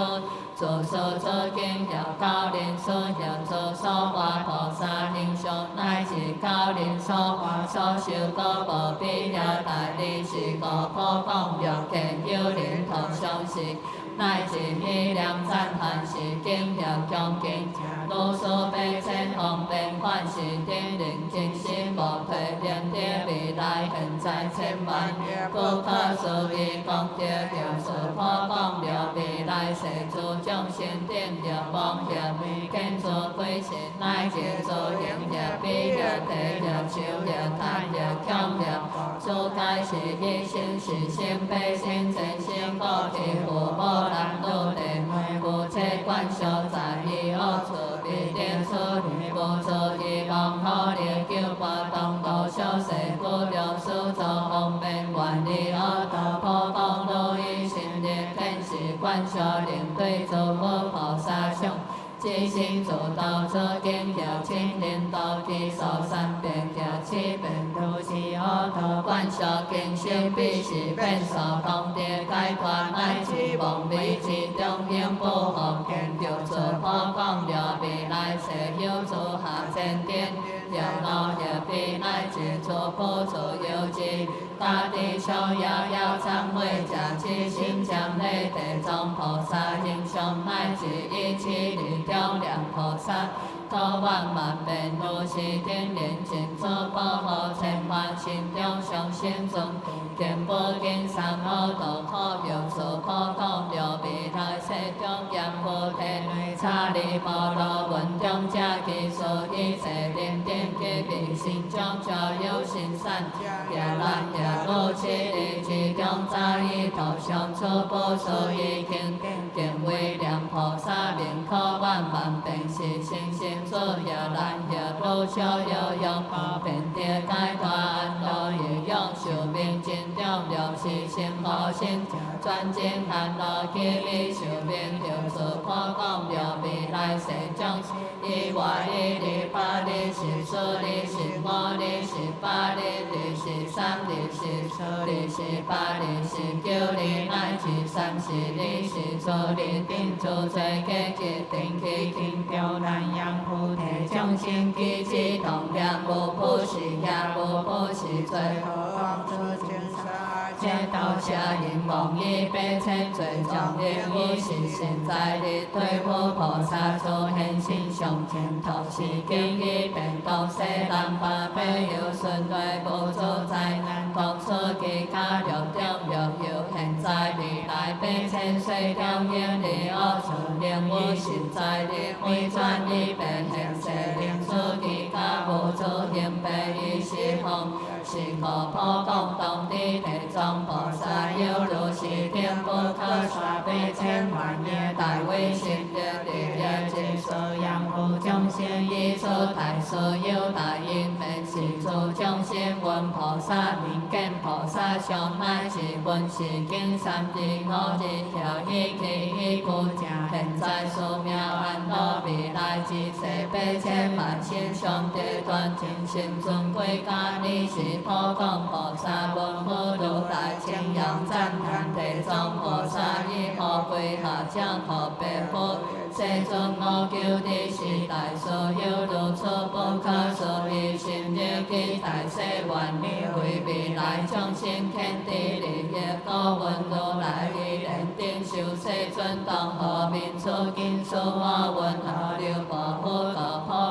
做所做经要教人所要做所化菩萨形象，乃至教人所化所修果无必要大理是个普讲若见有人同相识。乃至力量赞叹是经要强经，如所被千方便反是定人真心无退连的未来现在千万不可思议功德，要是普讲了未来世诸众生定了妄业未见做鬼神，乃至做因业必了地了手了贪了强了，诸界是一心是心悲心真心各体父母。南路地门不切观修在意恶处必定出离不出一望可力九八东道小世不了苏州方便管理恶道普讲路以心力天是观修领对诸佛菩萨相。即心做道出经要亲临道地受三遍要七遍都是恶道观修经修必是变受功德解脱乃至妄迷之中应不好见着诸佛讲了未来世有诸下千典了老也必乃至诸佛诸有之大地修要忏悔假其心将内地藏菩萨形象乃至一切力雕梁菩萨，多万万遍如是定连尽诸保护千万心中上心中，见不见三恶道可有诸可讲了未来世中言菩提，查理波罗文中加其所以切定定结彼心中就有心善，也难也无七力之中在意头上初步所以经见为良菩萨名可万万遍是心心所也难也无小有用可遍地解脱安乐也用寿命尽了了是心无心专精安乐其理寿命就此可讲了未来世中以外一日八日是四日是五日是八日日是三日是四日是八日是九日乃至30日是初日定诸罪结结定其经标南阳菩提众生机智同量无不是也无不是罪何诸经杀皆道下因妄以悲嗔罪状应以是现在日对佛菩萨出现心上前头是经义变动西南八辈有顺对不助灾难当出其家六中若有现在未来悲嗔水中应离恶处令以现在日为转以变现世令出其家无助应被以是风是可普讲当地地藏菩萨有如是天不可说悲千万业大威信的地业之所养护众生以出大所有大因缘是诸众生闻菩萨名见菩萨相乃是闻是经三之五日条以其一故正现在数妙安乐未来之世悲千万心上地断尽心尊贵家理是普讲菩萨闻佛如来称扬赞叹地藏菩萨以何归下降何别佛世尊无求的是大所有如此不可思议心力其大世愿力为未来众生天地利业高闻如来以人定修世尊当何民出经所我闻何流婆佛可破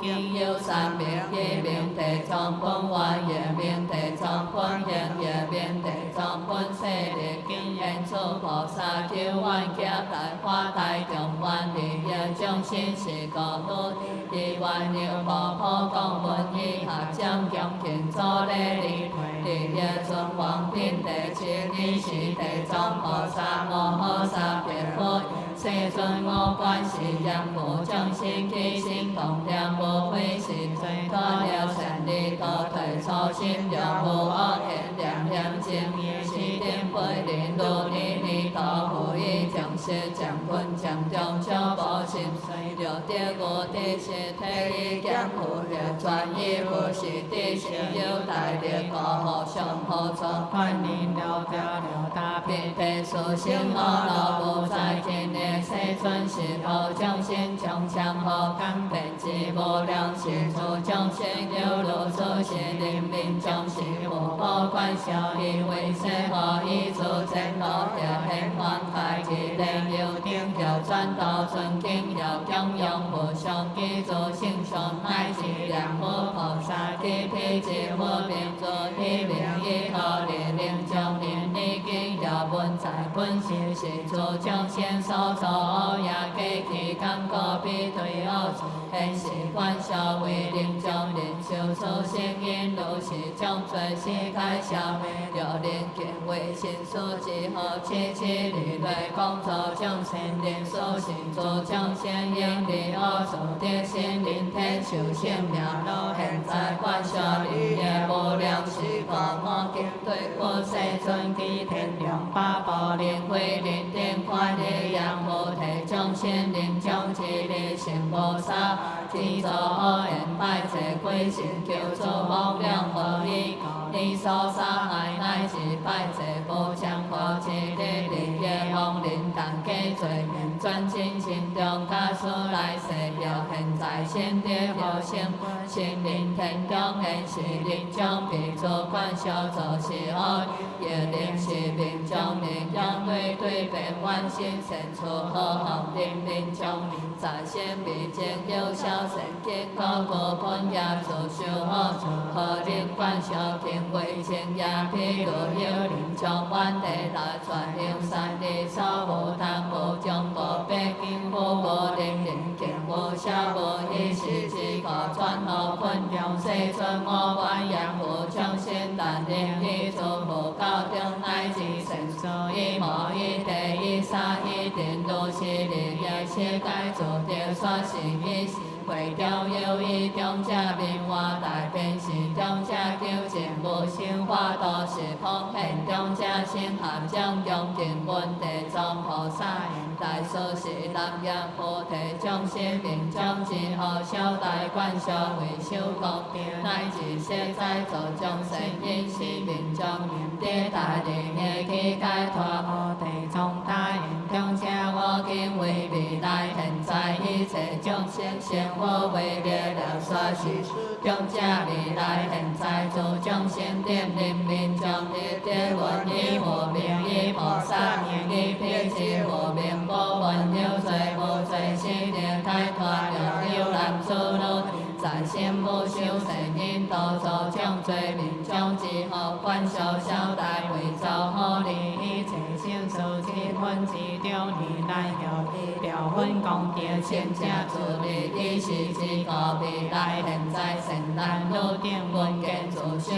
经有三明一明地藏本愿业明地藏本行业明地藏本势力经现出菩萨求愿劫来化大众愿利益众生是故土以愿有无普讲文以下将强勤助力利益存亡品地七二是地藏菩萨摩诃萨别佛世尊我观世音无众生起心动念无非是最多了善利多退初心用无恶现念念正义是定非人如你多护以将士将军将中小保心随六德五地是体以减负业专一护是地是有大力高护上护助观念了调了大变地属性阿罗无在天的世尊是无众生众相好感变之无量是诸众生有如此是人民众是无保管小以为世何以助真罗的显幻开其灵有定有转道尊敬有供养无上基础性上乃至良无菩萨地披智无病作一名以后力令将年已经有本在本性是诸众生所作也给其感觉比对恶现是观小为令将人修出声音如是将罪世界消灭了人见为心所之后七七里类工作众生人所行诸众生应离恶所得心灵天修性命路现在观小里也无量时光我经对佛世尊其天良八宝灵慧灵天快乐扬无体众生灵将之力成菩萨知作恶言拜谢归心求助无量无依你所杀害乃至拜谢无将无智力利益亡灵但给罪名专精心中假使来世了现在先得无生心灵天中现是灵将彼作观小作是恶业灵是命中灵将对变万心神出好行灵灵将灵在先必见有小神经高过本也做修好和灵观小天为情也譬如有灵将万地来传流三地所无贪无将无北京无无灵灵见无小无一时之个转好分量世尊我观扬无众生但灵一诸无高中乃至神所以无一地一沙一点如是力也世界做着所行一为调有一中者名话大变是中者究竟无生化都是普遍中者心合将用尽本地藏菩萨大所是南业菩提众生命中之后小大观小为修功乃至世在做众生因是命中念地大灵的去解脱菩提从大因中者我今为未来现在一切众生生活为了了所是众者未来现在诸众生点人民众的地文以无明以菩萨名以辟支无明无闻有罪无罪是的解脱了有难出路在心不修成因道作将罪命中之后观小小大为造好利一切心所之分之中你来有了分功德千家助力一时之个未来现在成难路定文见助修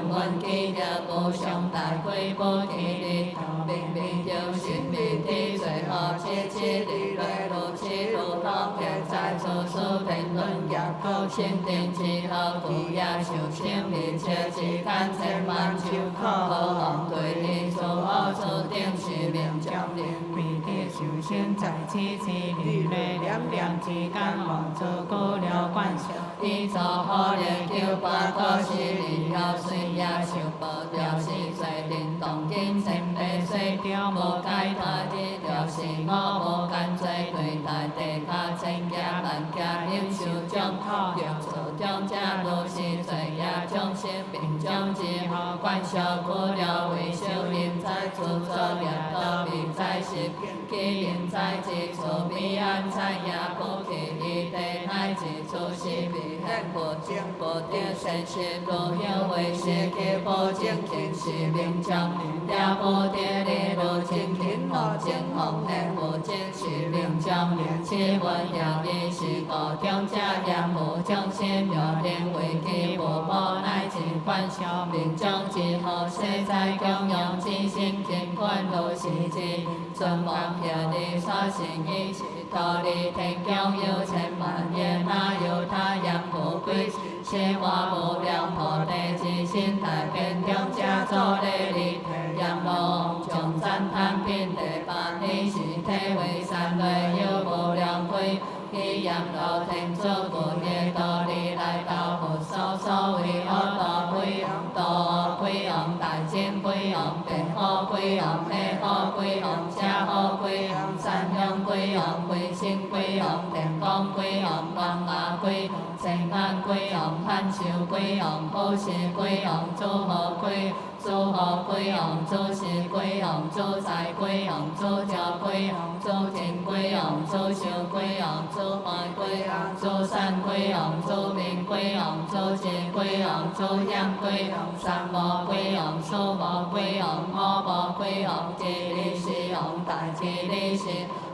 文记的无上大规模体力明明有心明的最后切切力来如此如当天在做书评论也高心定之后故也修心明切之干千万就可望对你所恶处定是命将灵必的修心在此之力内两两之间望出故了观想你做好了求八个是你要随也修不了是最灵动经前辈随掉无解脱的了是我无干脆对待地下正家万家应受将要做中者如是罪业众生命中之后观小不了为修因在主作业都必在是其因在之处彼岸在也不起一地乃至出是未现佛正佛的善事，如有为是其保证天是明将，了菩提利路清天佛正佛的佛正是明将，是闻了义是高中者言无众生妙灵为其无无乃至观小明将之后世在供养之心天观如是之，尊王下地所成义是道理天降有千万业，那有他言无归是我无量菩提之心大变中者作利利阎罗将赞叹遍地万利是体为三类有无量归。以阎罗天主不业道理来到佛所所谓阿道归唵道归唵大精归唵地好归唵地好归唵家好归唵善良归唵归心归唵电光归唵光雅归唵正安归唵汉修归唵好事归唵诸好归诸好归唵诸事归唵诸财归唵诸教归唵诸天归唵诸修归唵诸法归唵诸善归唵诸名归唵诸智归唵诸养归唵三无归唵诸无归唵无无归唵吉利是唵大吉利是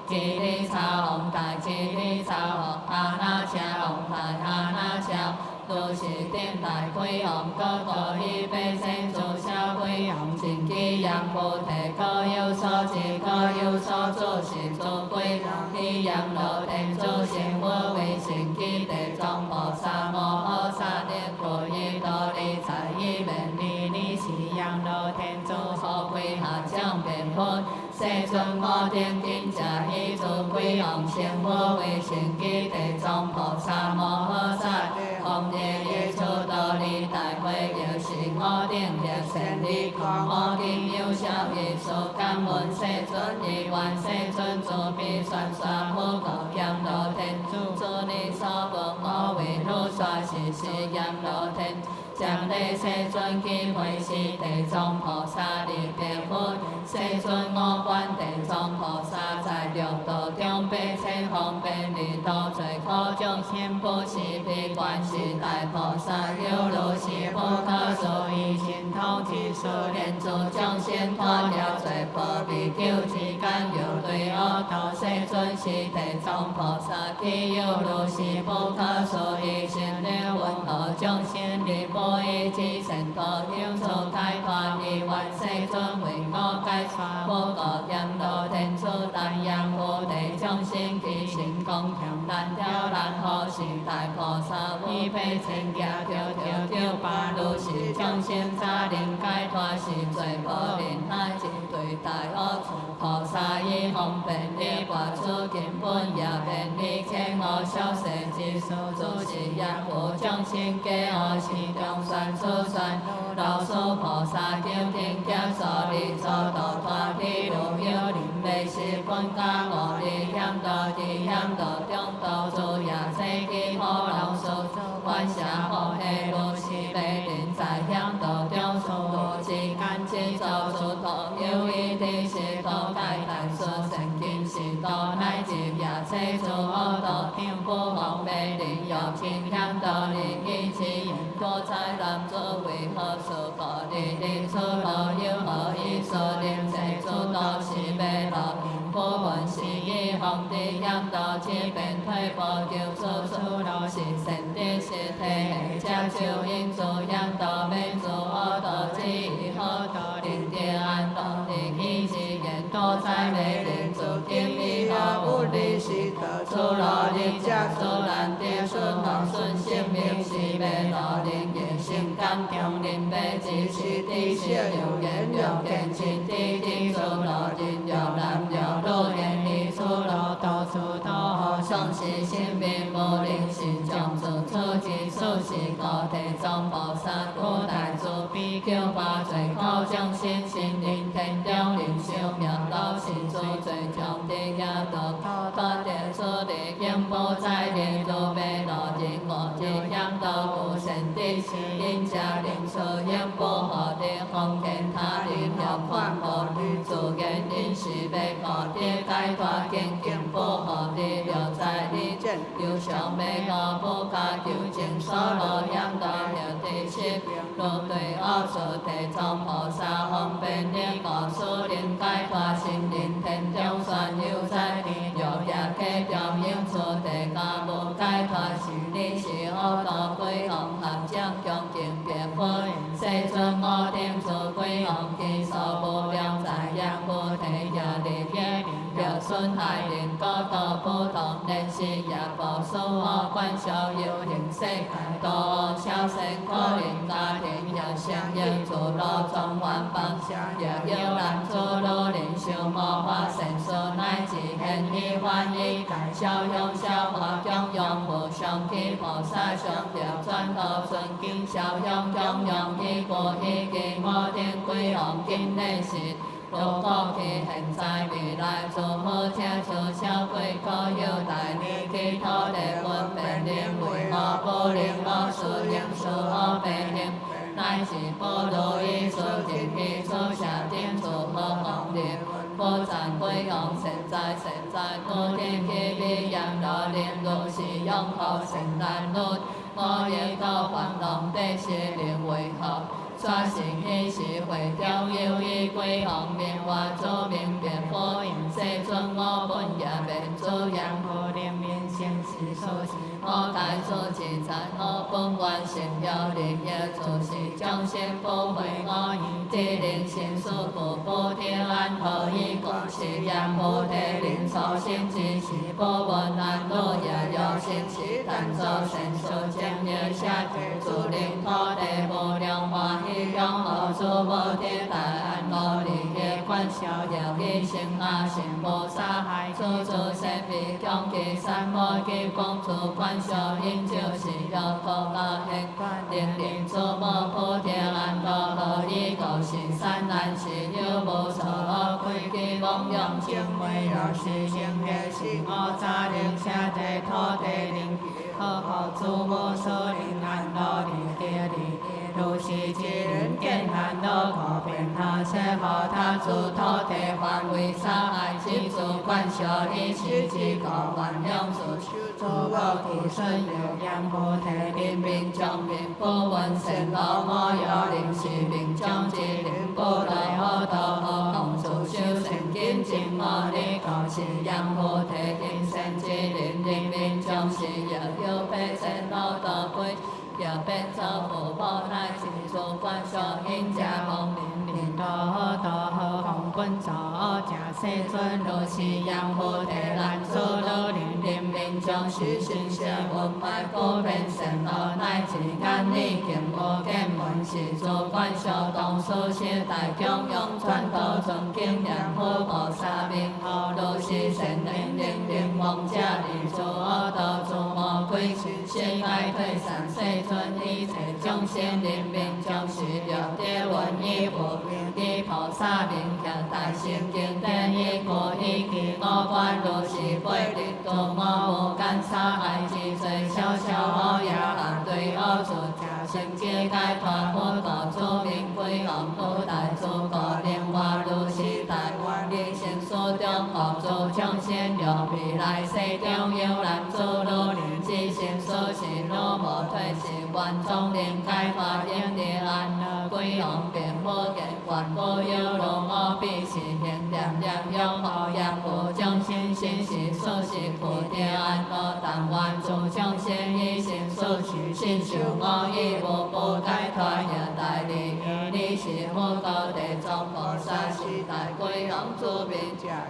吉利差唵大吉利差唵阿那恰唵大阿那恰都是天台归唵各个一辈生诸小归唵净基扬菩提各有所知各有所作是诸归唵以阎罗天主成我为成基地藏菩萨摩诃萨的果依道理在一面利利是阎罗天主所归下降变分世尊我定定假一诸归唵成我为成基地藏菩萨摩诃萨唵耶出道理大会又是我定的胜利狂我定有效耶稣感恩世尊以愿世尊主必宣说普告阎罗天主主你所闻我为如说是阎罗天将来世尊机会是地藏菩萨利别佛世尊我观地藏菩萨在六道中被千方便利度最可众生不是悲观是大菩萨有如是不可思议神通之数连诸众生脱了罪破必救之间有对恶道世尊是地藏菩萨其有如是不可思议神力云何众生离不依之神道应所开发以愿世尊为我解说不告阎罗天主但让菩提众生其心共强难调难好是大菩萨以被千家条条条把如是众生差灵解脱是最可怜乃至对大恶菩萨以方便利拔出根本也便利千恶小世之数诸是也无众生皆恶是中算出算老苏菩萨究竟教所利所道脱去如有灵未是本家我利险道之险道中道诸也世机好老苏观下好黑如是被人在险道中所之间之造出头有一定是头盖但所成经是道乃至也世诸恶道天不方被人有情险道灵以之言多在男主为何所告利利出道有何以所念世诸道是被道不闻是以方的险道之变退步救出路是神的是体下就应诸险道免诸恶道之好道灵的安道灵以之言多在美人诸天以后无理是道出路灵家出难的顺道顺性命是被道灵也心感中灵被知识的是有言有见情的的出路灵有男有女言理出路到处都好上是性命无灵是将诸出之数是高地藏菩萨古代诸比丘把最高将心心灵天中灵修妙道是诸最终的亚道多点出力应不在灵度被道经我之养道无神的是因家灵出应不好的空间他灵有宽博律主言因是被高的解脱经经不好的留在的有上美我不加求情所罗严道了地势，若对恶处地藏菩萨方便力我所能解脱心灵天中旋有在地，若也客中应处地家无解脱是你是恶道归王合掌恭敬别佛，世尊我定处归王其所无量在yang菩提也利耶，若损害人各道不同，人是也无所我观小有形世界多小生可怜家庭也相应助罗中万邦也有难助罗人修魔法神术乃至现义翻译消用消化供用无上期菩萨上了转头尊敬消用供用依过依经我定归王经内是。如过去现在未来诸好听出小贵可有大利其土地分别灵为我不灵我属灵属我被行乃至波罗夷出定义出下定出好行列不赞归王现在不定其利养乐灵路是永后现在路我亦个烦恼地是灵为何抓成一时会中有一归王面化做明别佛言世尊我本也免做养护灵面先是所是我该做自在我本愿成了灵也做是众生不会我以地灵心所故不听安可以共是养护地灵所心之时不闻安乐也有心是但作神所将也下界主灵土地无量欢喜永后诸无天大安乐利业观逍遥一生阿行菩萨海处处神秘供给三摩给公主观修因就是有佛阿现灵灵诸无菩提安乐何以告是善难是有无所规矩妄用情为若是行业是我扎灵下地土地灵好好诸无所灵安乐利业利如是之人见烦恼可变他舍何他诸土地范围沙海之诸观修一时之个万用诸诸我其顺有言菩提灵明将明不闻神道我有灵是明将之灵不来何道何空诸修成见证我的告是言菩提灵神之灵灵明将是有有被神道道归又变作佛宝乃至诸观修因家蒙灵灵多好红本座假世尊如是样菩提难诸罗灵灵明将是心性闻脉不变神道乃至眼力见无见闻是诸观修当所写大供养传道尊敬良好菩萨名号如是神灵灵灵王家里诸恶道诸魔鬼世界退散世尊一切众生灵明将是了地闻一无一菩萨名向大圣经典一过一记我观如是非力度我无干杀害之罪小小我也反对恶处假圣界解脱佛道诸名归王不大诸国莲花如是大愿力成所中学诸众生了未来世中有难诸罗灵之心所是罗无退是愿众灵解脱应力安乐归王变佛见愿不有罗我必是现念念永无言无众生心是所是菩提安乐但愿诸众生一心所取心受我亦无不解脱也大利益你是佛告地藏菩萨是大归王诸名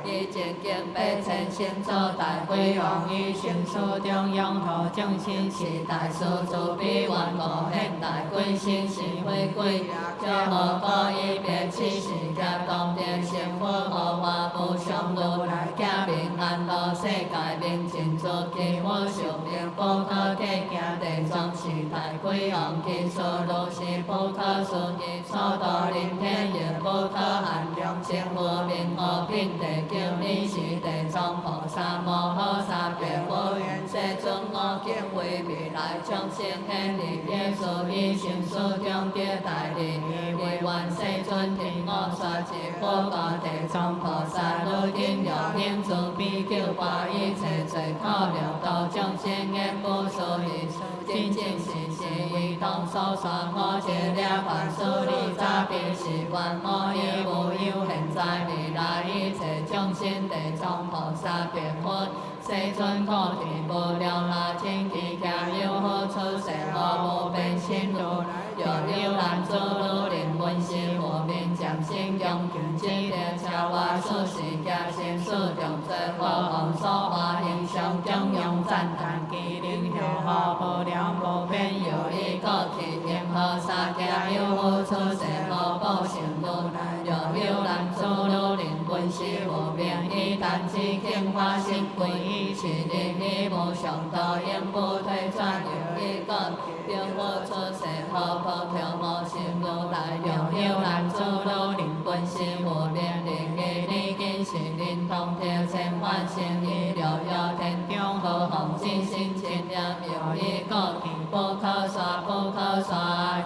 以见见被称心作大归王于心所中永后众生是大数诸比愿无现大归心是回归这何故以别此世界当地成佛何话无上如来家平安乐世界明净诸其我寿命不可计行地藏是大归王其所如是不可思议所道灵天也不可限量成佛名和品地救你是地藏菩萨摩诃萨别佛愿世尊我敬为未来众生显利，耶稣以心所中结大利，为愿世尊天我刷一波高地藏菩萨，如今又应自悲救拔一切罪苦六道众生的无所依，真正是为当所说我这了凡所理早必是愿我以无有现在未来一切众生地藏菩萨别佛。世尊苦地无量那清奇家有好处世无无变心如来，若有难做如灵闻是无明渐生用尽智的超我所是家先所中最佛王所化形象中用赞叹其灵效好无量无边有一个去因何三家有好处世无报成如来，若有难做如灵闻是无明一旦之境发生归依是灵以无上道因不退转有一个因好处世好报成无成如来，若有难做如灵闻是无明灵以你今是灵通调千万生意六有天中好风之心清念有一个不可说不可说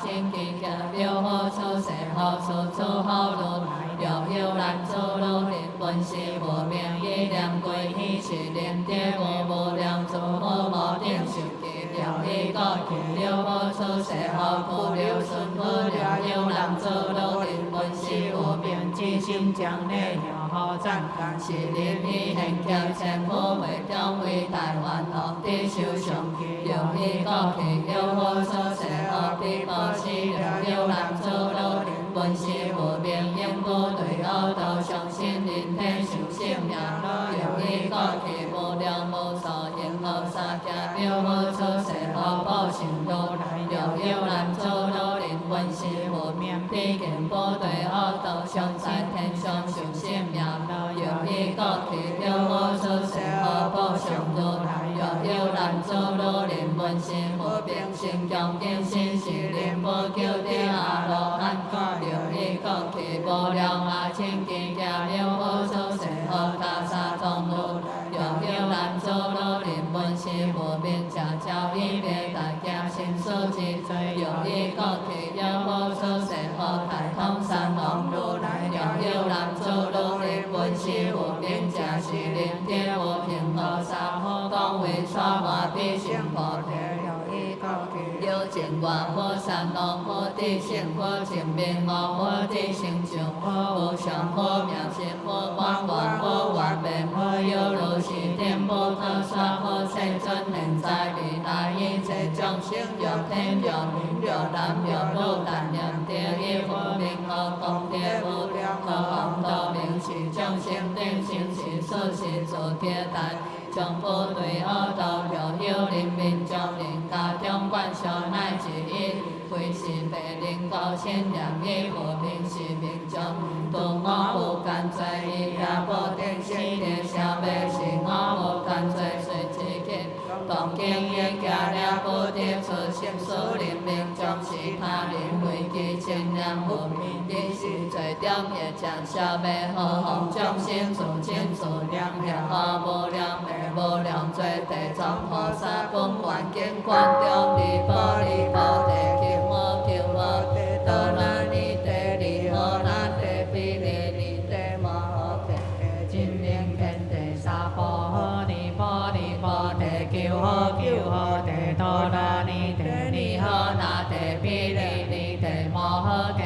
真奇妙有好处世好处处好如来，若有难做如灵闻是无明一念归依是灵跌无量诸无无定受记了一个去了好处世好不了顺不了有难做如灵闻是无明之心将内了好赞叹是灵以现教千夫为中为台湾皇帝受上去了一个去了好处世好必保持了有难做如灵闻是无明因不对恶道上心灵体受性命了一个去无量无数因何三家了好处世好报成如来，了有难做如灵闻是无明毕竟不对恶道上在天上受性命了一个去了好处世好报成如来，了有难做如灵闻是无明心强定心是灵不求的阿罗汉了一个去无量阿清净家了好处世好大沙藏如来，了有难做如灵闻是无明家教一别大家心所之罪，了一个去了好处世好太通三王如来，了有难做如灵闻是无明家是灵跌无平和沙好讲为沙华必成菩提，了一个去有情愿佛三王佛地性佛清明无佛地成就佛无上佛妙心佛光光佛完美佛有如是天不可说佛世尊现在未来一切众生若天若灵若男若女但愿得一佛名号功德无量无方道明是众生定生是所是诸天台将不对恶道了有灵民众灵家中观小乃至一非是白灵高仙良一无名是命中度我无干罪一也不定是的消灭是我无干罪随之见当经验加了不得出心所灵命中是他人为其千年无名因是最重也将消灭何况众生自尽自量了何无量无量罪地藏菩萨本愿经观中离波离波地求我求我多那尼地离何那地毗离离地摩诃地真灵天地萨婆尼波尼波地求我求我地多那尼地离何那地毗离离地摩诃地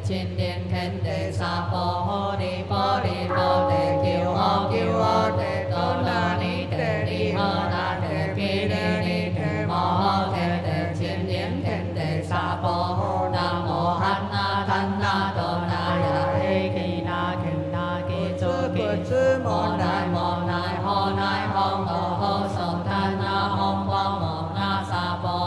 真灵天地萨婆尼波尼波地求我求我地多那尼地离何那地毗离离地摩诃地真灵天地萨婆南无汉那檀那多那呀嘿基那肯那基诸基摩奈摩奈诃奈诃摩诃娑檀那吽波摩那萨婆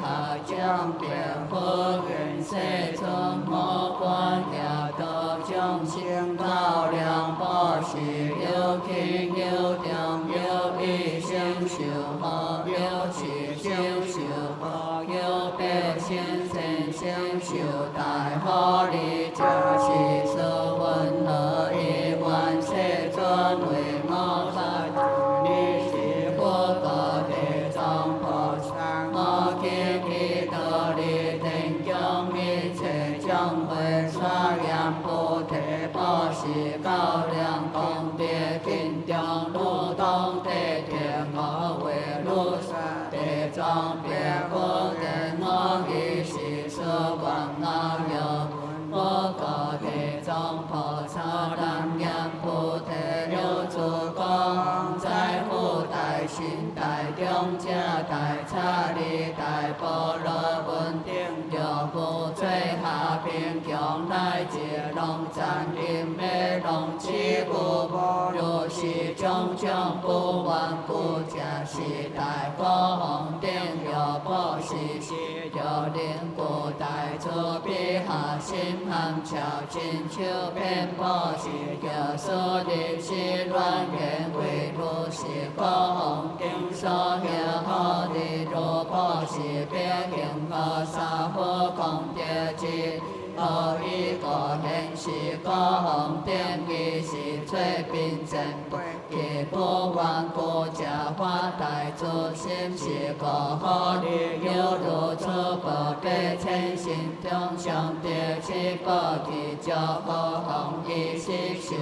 下将别佛愿世尊无关也道众生高粱报喜有轻有重有益生受福有持生受福有百姓生生受大福利这是所闻何以愿世尊为我法你是佛告地藏菩萨我今以道理定将一切将会刷严菩提报喜高粱功德金中路东地天我为如是地藏别佛跟我一时所望阿有我告地藏菩萨南言菩提有诸功在乎大心大中者大刹利大波罗文定有无最下平强乃至龙赞音美龙起无无如是种种不完故者是大果红定有报是有灵故大慈悲下心含巧真手遍报是有所立是乱言为如是果红定所有好利如报是别行和沙佛功德之何以果现是果红定义是最平正其不完故者发大自心是果好利有如初宝贝千心中上帝七宝其教果红一息受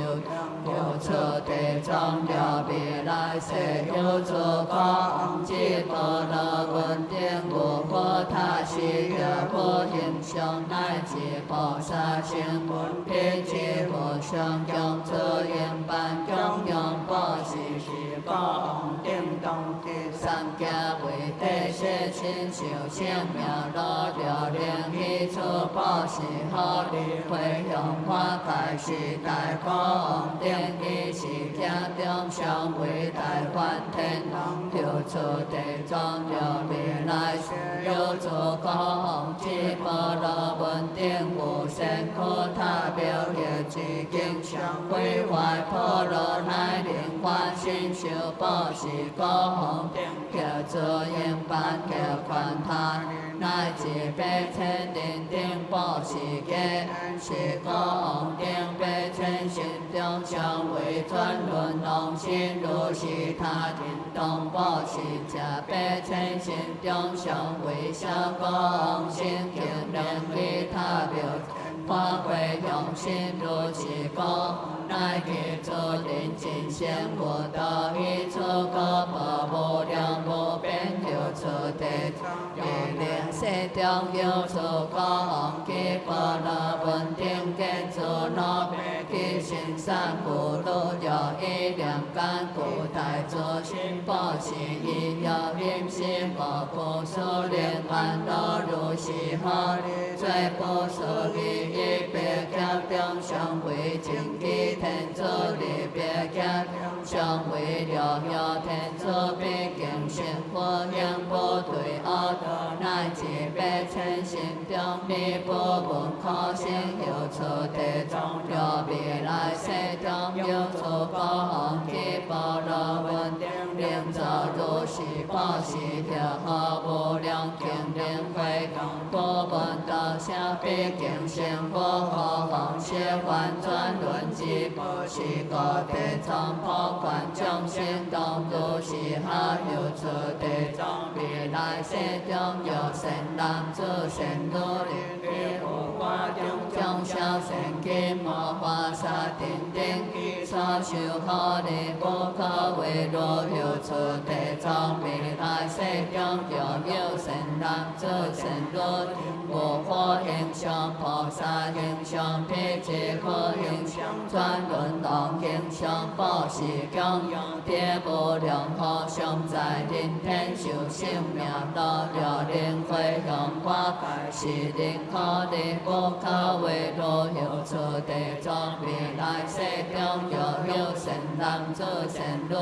有出地藏了未来世有诸果红之波罗文定无佛他是有佛形象乃至菩萨行闻遍知佛上将诸因般供养报喜是果红定当地三家为地世亲受性命乐了灵一处报喜好利回向花开是大果红定一是家中上为大梵天堂有出地藏了未来世有诸果红之波罗文定无生可他表业之经常毁坏波罗乃灵欢心受报是果红定叫做因般叫观他乃至百千定定报是皆是果红定百千心中常为专论龙心如是他定动报是假百千心中常为小果红心经能力他表发挥用心如是果乃其诸人尽现我道一处果报无量无边有处地一灵世中有处果红基波罗文定见诸罗其行善故路有一两干故大诸心报是一有因心无故所灵安乐如是好最不所利一别家中上为净基天主利别家中上为了有天主毕竟成佛因不对恶道乃至百千心中弥不闻可心有出地藏了未来世中有诸果红基波罗文定灵造如是报是调和无量经灵会同不闻道下毕竟成佛何况是hoàn转轮之不是个地藏破观众生动如是下有出地藏未来世中有神男子神女灵无花中众小神经魔化沙定定所受好利不可为若有出地藏未来世中有神男子神女无佛形象菩萨形象辟支佛形象转轮王形象报是供养别无量好相在人天受性命乐了灵慧向花开是灵可利不可为若有出地藏未来世中有神男子神女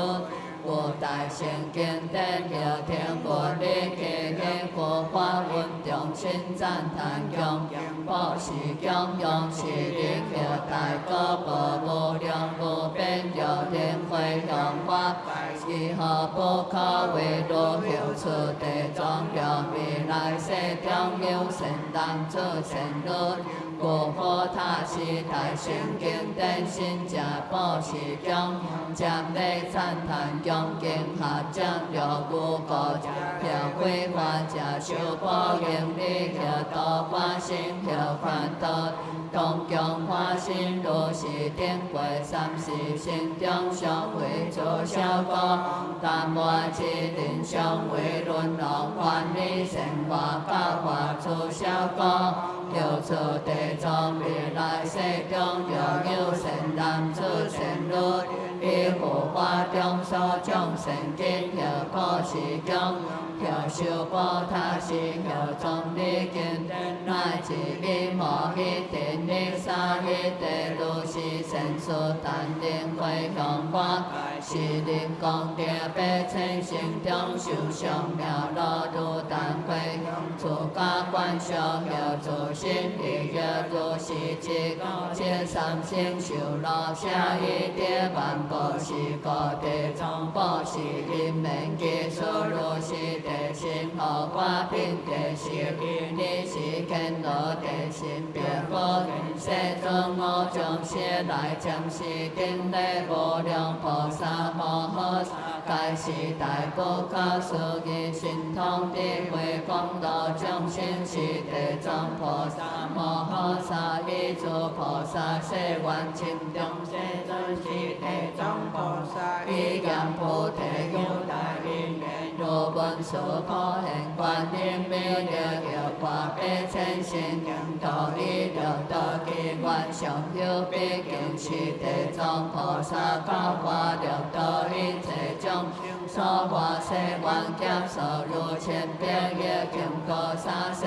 无大乘经典有听无理记起佛法运众生赞叹供报是供养是力有大果报无量无边有灵回向法是何不可为罗有出地庄了未来世中有神当作神律故佛塔是大乘经典心正报是供将来赞叹恭敬合掌了无过了规划假修报应力了道法心了烦恼共供花心如是顶过三世心中相为做效果但我之人相为轮流观理生活教化做效果有出地藏未来世中又有神男子神女以护法中所众生经有可是供有修报他是有众力经乃至于无一定力三一地如是神速但灵回向法是灵光地白清心中修上妙乐如但回出家观修有助心力有如是之这三星修乐下一地万国是各地藏宝是因明基础如是地心后花品地是于你是见到地心别佛世尊我将世来将是顶礼无量菩萨摩诃萨该是大不可思议神通的慧光道众生是地藏菩萨摩诃萨一诸菩萨世愿清中世尊是地藏菩萨一言菩提有大因缘如文殊普贤观音妙力有化悲称心道一六道机关上有毕竟是地藏菩萨教化六道一切众所化世愿劫所如千遍业经过三世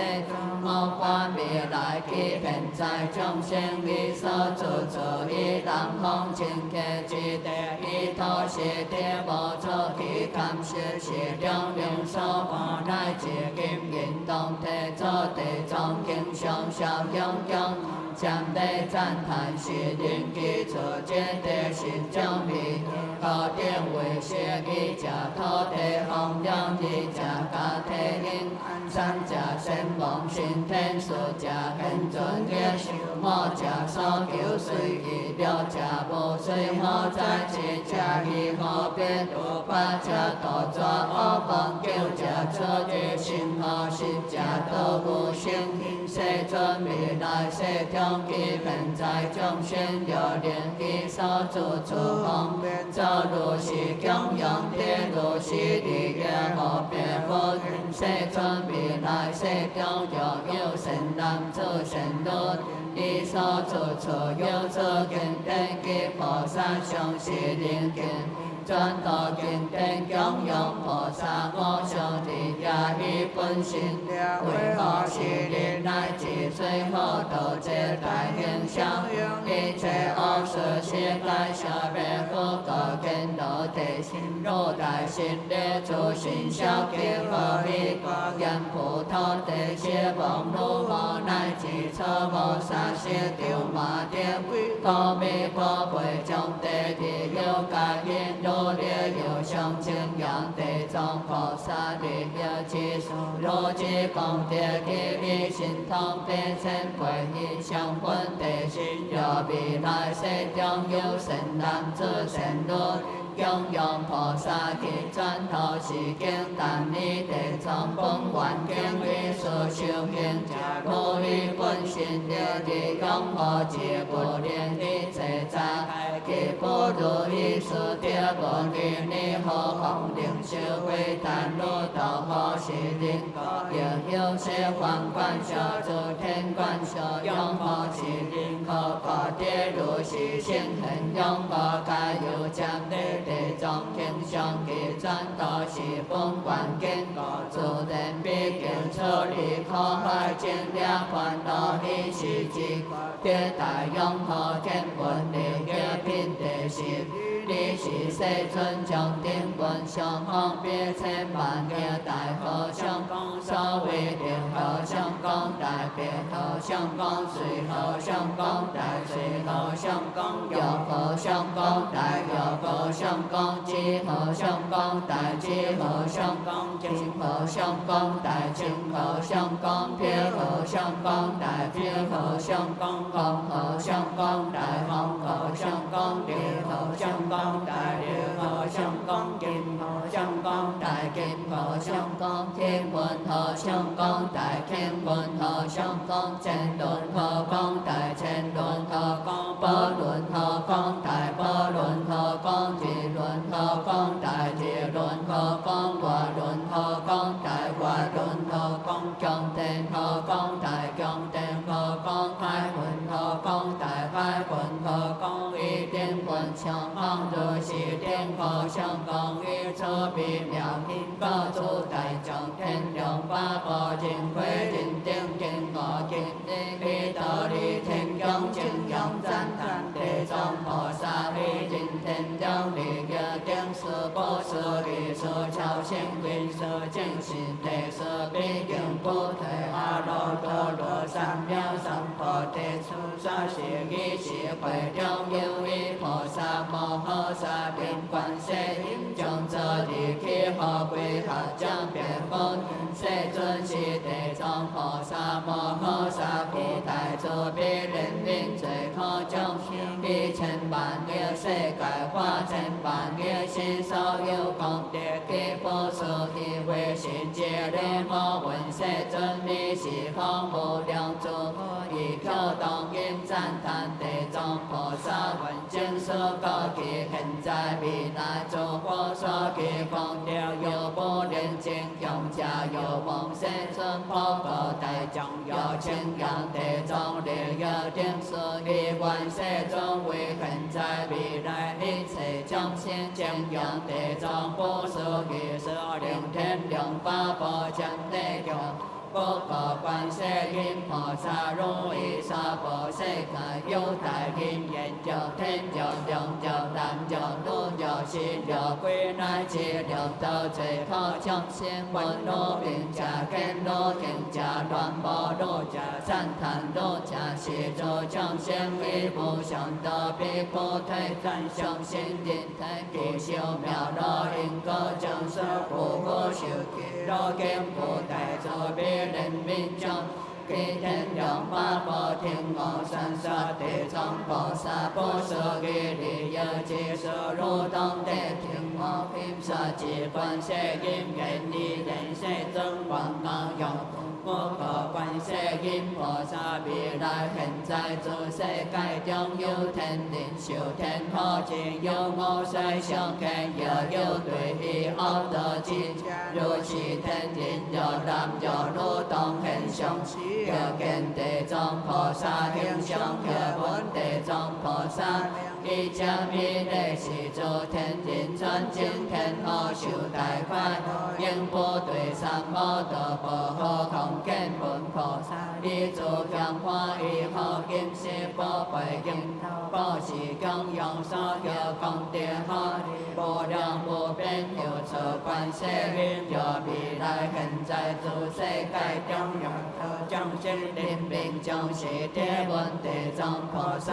我化未来期现在众生以所住处以南方清洁之地以土是地无错其感受是两两所化乃至金银当地做地藏经上小拥拥将地赞叹是灵基础见地心中迷高殿为学一家土地弘扬一家家体因三家神王神天数家很尊业我家所求随意六家无随我在一家以后变八家多抓恶棒九家出于心后十家都无心世尊未来世中基本在众生有灵机所住处方便走如是供养天如是利益无别佛世尊未来世中有神男子神女以所住处有诸经典及菩萨上是灵经专道经典供养菩萨我上地也以本心为何是力乃至最后道这大行相一切恶事世界下别佛告见道地心如大心力诸心小结合一个言菩萨地些王如何乃至错无萨些丢马点高弥佛会将地地有感应如烈有上清扬地藏菩萨力有其数如之功德给予心通变成归依相分地心有未来世中有神男子神女供养菩萨及转头是经但你地藏本愿经为所修行如于本心利用无自无念的制裁其不如意事得无念你何况灵修为但路道何是灵又有些皇冠小诸天冠小用何是灵可各地如是心恒用何该有将地藏经上其转道是本愿经自然必经处理苦海尽了烦恼一时之地大用何天文利业品地是你是世尊将顶本上方别千万劫大和尚讲，所谓定和尚讲，大别和尚讲，随和尚讲，大随和尚讲，有和尚讲，大有和尚讲，知和尚讲，大知和尚讲，净和尚讲，大净和尚讲，偏和尚讲，大偏和尚讲，空和尚讲，大空和尚讲，地和尚讲，大地和尚讲，金和尚讲，大金和尚讲，天文和尚讲，大天文和尚讲，千轮和讲，大千轮和讲，波轮和讲，大波轮和讲，地轮和讲，大地轮和讲，外轮和讲，大外轮和讲，强电和讲，大强电和讲，开运和讲，大开运和讲，一点运上行就是点和尚讲，一错别妙音高出大将天良八宝金辉金顶金河金地道理天降净阳赞叹地藏菩萨力尽天将力业定是波斯利是超性运是净心地是毕竟不退阿耨多罗三藐三菩提出沙是一是会中有一菩萨摩诃萨变观世音将这地气合归合将变分世尊是地藏菩萨摩诃萨菩提慈悲怜悯最可将一千万亿世界化千万亿心所有功德给佛所以为心界连我闻世尊你是空无量诸佛以跳动音赞叹地藏菩萨闻经所告其现在未来诸佛所记功德有不能尽用家有望世尊普告大将有清扬地藏力有定所以观世尊为现在未来一切众生敬仰地藏菩萨于所令天良八宝将地教不可观世音菩萨如意娑婆世界有大因缘有天有量有男有女有心有鬼乃至六道最可众生闻罗并加见罗听加乱波罗加赞叹罗加是诸众生一无上道彼不退转相心灵太极修妙罗因果正说不可修罗见不待作别人民众，给天良八宝天王三沙地藏菩萨不舍给利有接受如当地天王并萨即观世音愿力人世尊王刚用。不可观世音菩萨未来现在诸世界中有天人修天好境有五世上天有对彼恶道之如是天人有男有女当现象有见地藏菩萨形象有闻地藏菩萨一家弥勒是诸天人专精天后修大快应不对三摩多波诃空见闻菩萨你诸香花以后今世宝贵应报是供养所有功德好无量无边有处观世音有未来现在诸世界中有众生临命将是地闻地藏菩萨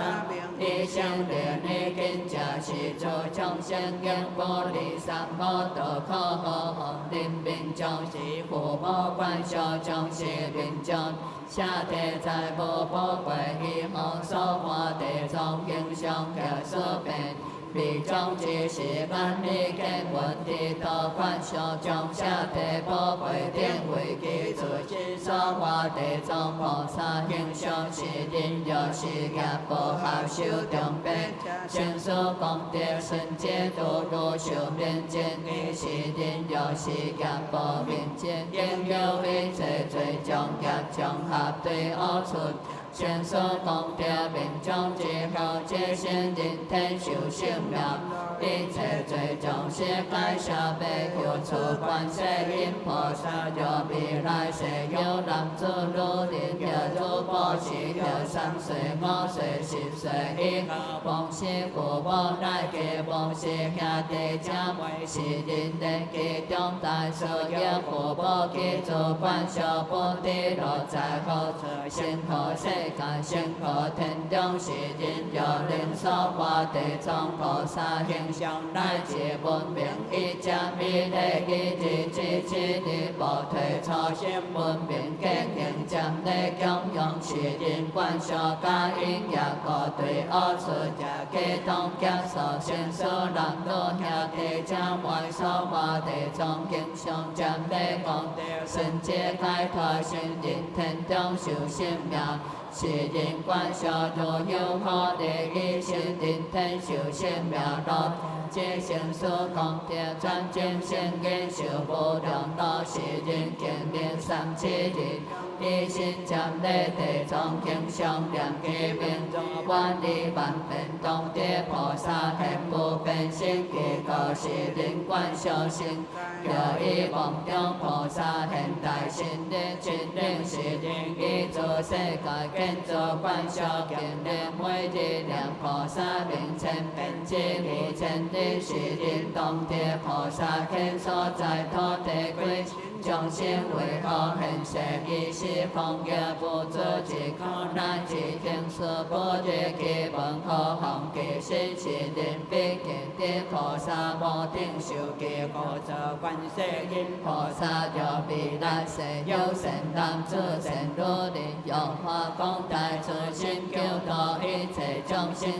你相连你今者是诸众生应不离三摩多可呵临命将是父母观小将是临将下地在无宝贵以后所化地藏形象可所变彼中之时安利见闻地道观小将下地宝贵天为其主之所化地藏菩萨形象是因有是业不合修中变成所功德顺解度如修面见于是因有是业不明见应有一切罪将业将合对恶出全所功德命中之后皆现人天修性妙一切罪众世界下辈有处观世音菩萨有未来世有男子如林有如波是有3岁5岁10岁以后，王师父母乃至王师兄弟姐妹是人年纪中大事业父母基主管小本地落在好处，幸福世界幸福天中是人有人所化地藏菩萨形象乃至文明以正美丽以至支持你无退初心文明经营占力供养是人观小加因也各对恶出家给通结束先所人多兄弟姐妹所化地藏形象占力功德神界解脱心人天中受生命。是人观小如有好利益，是人天受生命乐。这成所功德转正圣言受无量多，是人见面37日。一心占力地藏形象良机明中万里万遍东地菩萨现不变性结果是人观小心，有以梦中菩萨现大心力真灵是人以诸世界建造观小经历每日念菩萨名称遍知2000日是人东地菩萨现所在土地归。众生为何现世以是方业不足之苦难之天数不日基本可行其身是人必见的菩萨无定受记故作观世音菩萨有未来世有善男子善女人有法光大慈心救度一切众生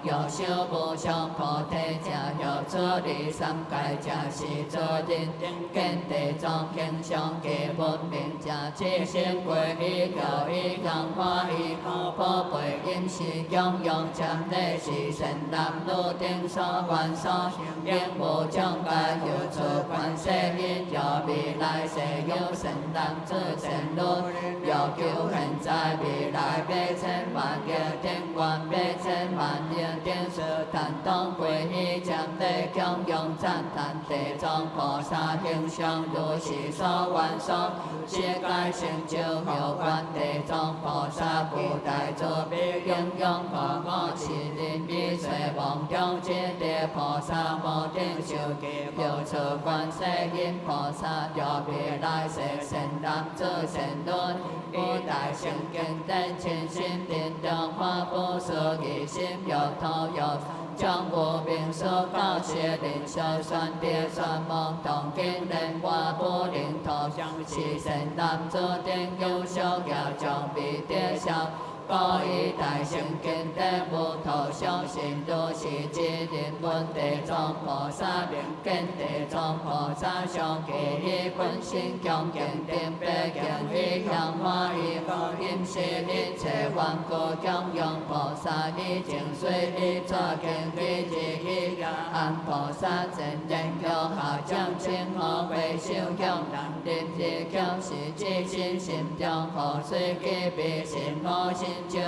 有修无上菩提者有出离三界者是诸人见地藏形象嘅文明者，知性归依教义强化依靠宝贝因是供养占力是善男女顶所愿所应无障碍有出观世音有未来世有善男子善女有求现在未来8000万嘅天官8000万嘅天使坦当归依占力供养赞叹地藏菩萨形象如是所愿所世界成就有关地藏菩萨不大作别应用可我是人必随梦中之地菩萨无定受记有出观世音菩萨有未来世善男子善女以大圣经等亲心定中发布所义心有头有将无名所告谢灵修宣别宣梦同经人话不灵头相是善男子定有修要将必跌消故以大圣经典无头相信都是智人问地藏菩萨名见地藏菩萨相继以本心恭敬定悲敬以向化以高音是一切万故供养菩萨以净水以作经以智以安菩萨真人有下将清河为修向南临之强是自心心中河水基必心可心就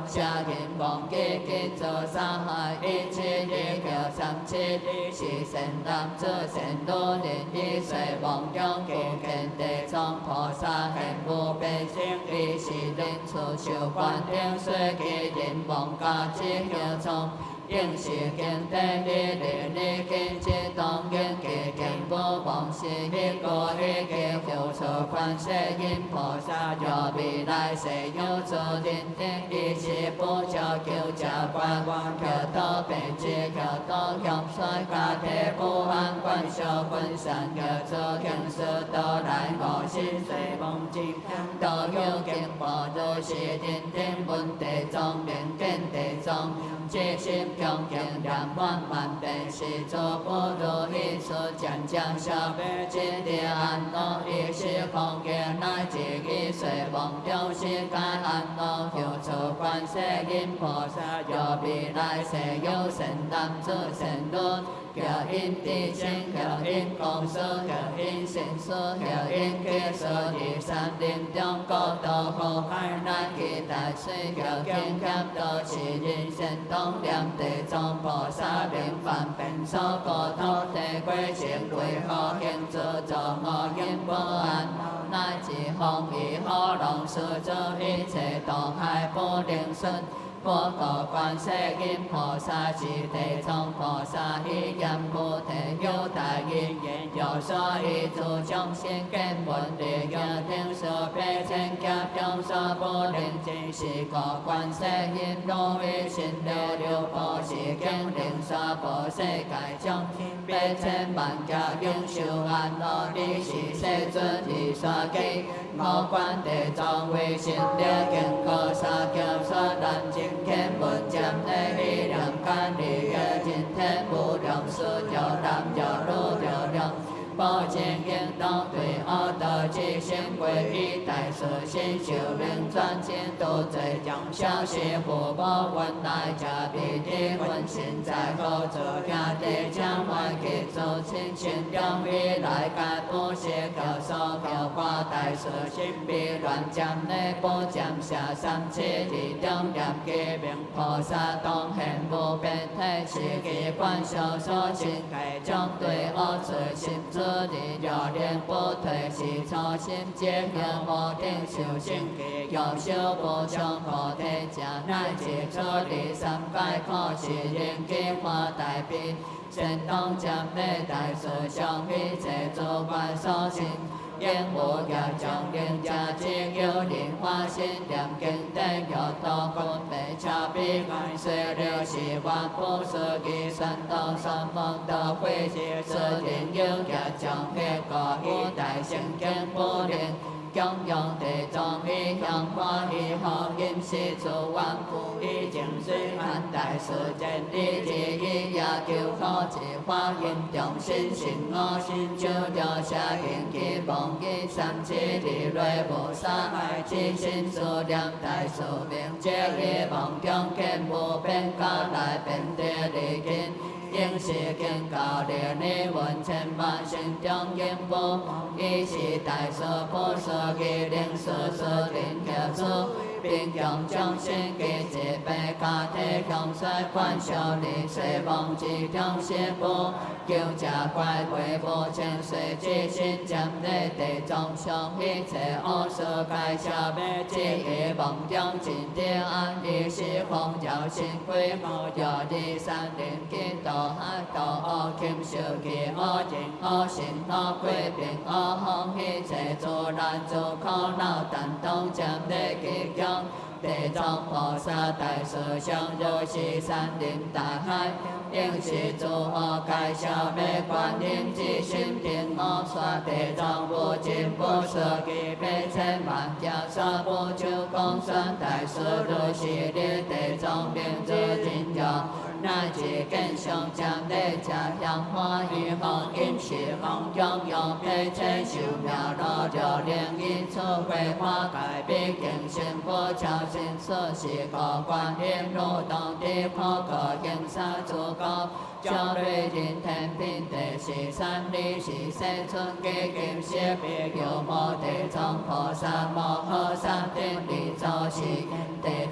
下天王基金做三害一切一条37是善男子善女人以随梦中不见地藏菩萨现无变性以是人处受观定随其人梦家之hiệu從应是经典的历历经之当应其经不忘是一个一个有出观世音菩萨有未来世有助人定一是不求求家观求多变之求多向衰家体不安观修观善求助行事都来我心随梦境都有经报如是人定问地藏明见地藏即心恭敬念万万遍是作不如意事渐渐消灭今日安乐一时空间乃至一随梦中世界安乐有出观世音菩萨有未来世有善男子善女求因地心求因公事求因善事求因结事第三林中国度苦海难其大水求经验都是人尽神通念地藏菩萨名梵遍娑婆土地归成为何行诸作恶因不安，乃至风雨火龙世诸一切毒害不能顺。我告观世音菩萨是地藏菩萨，依言菩提有大因缘，有所依诸众生根本利益，听说悲请甲中所不能尽，是告观世音如意心流流波是经令娑婆世界众悲千万甲永受安乐，你是世尊是所记，我观地藏为心流经过三劫所难尽。天文占内力量干利业今天无量寿有男有女有量保健应当对恶道之心归依大慈心修灵专精度罪将消息福报文来加彼地文心在后做家地将外给做亲亲两位来改不邪教所教化大慈心必乱占内不占下三七力量念记名菩萨当现无变体是机关小所请开将对恶罪心之力了连不退是初心结缘无定修行有修不将菩提家乃至出离三界可是灵机化大悲神通将内大慈相一切诸观所行因无业将灵家之有灵花心念经等有多分美差别感随流习惯不是计算到三方的会是灵有业将结果一代性经不灵供养地藏以香花以后因是诸万苦以净水含大世间以至以也求可自花因众心心我心就了下因其梦以三七力类无三害之心数量大寿命皆以梦中见无变假来变地利根应是经教练你闻千万心中应无以是大寿不寿其灵寿寿灵教主并将众生其自悲家体向衰观小离随梦之中邪不求假怪鬼不清水之心将内地众生一切恶事改消灭之以梦中尽地安利是风教心归无有第三灵见道海道恶kim受其恶尽恶心恶归并恶风一切诸难诸苦恼但当将内其中地藏菩萨大慈相如是山林大海应是诸恶改消灭观音之心定恶刷地藏无尽不舍其悲千万家所不求公算大慈如是列地藏名之尽有乃至根上将内家香花与红因是红中有悲切修妙乐流灵因处桂花改必经心不巧心所是可观音如动地可可应杀诸高教瑞人天平地是三里是世尊基金舍别有摩地藏菩萨摩诃萨天理造是地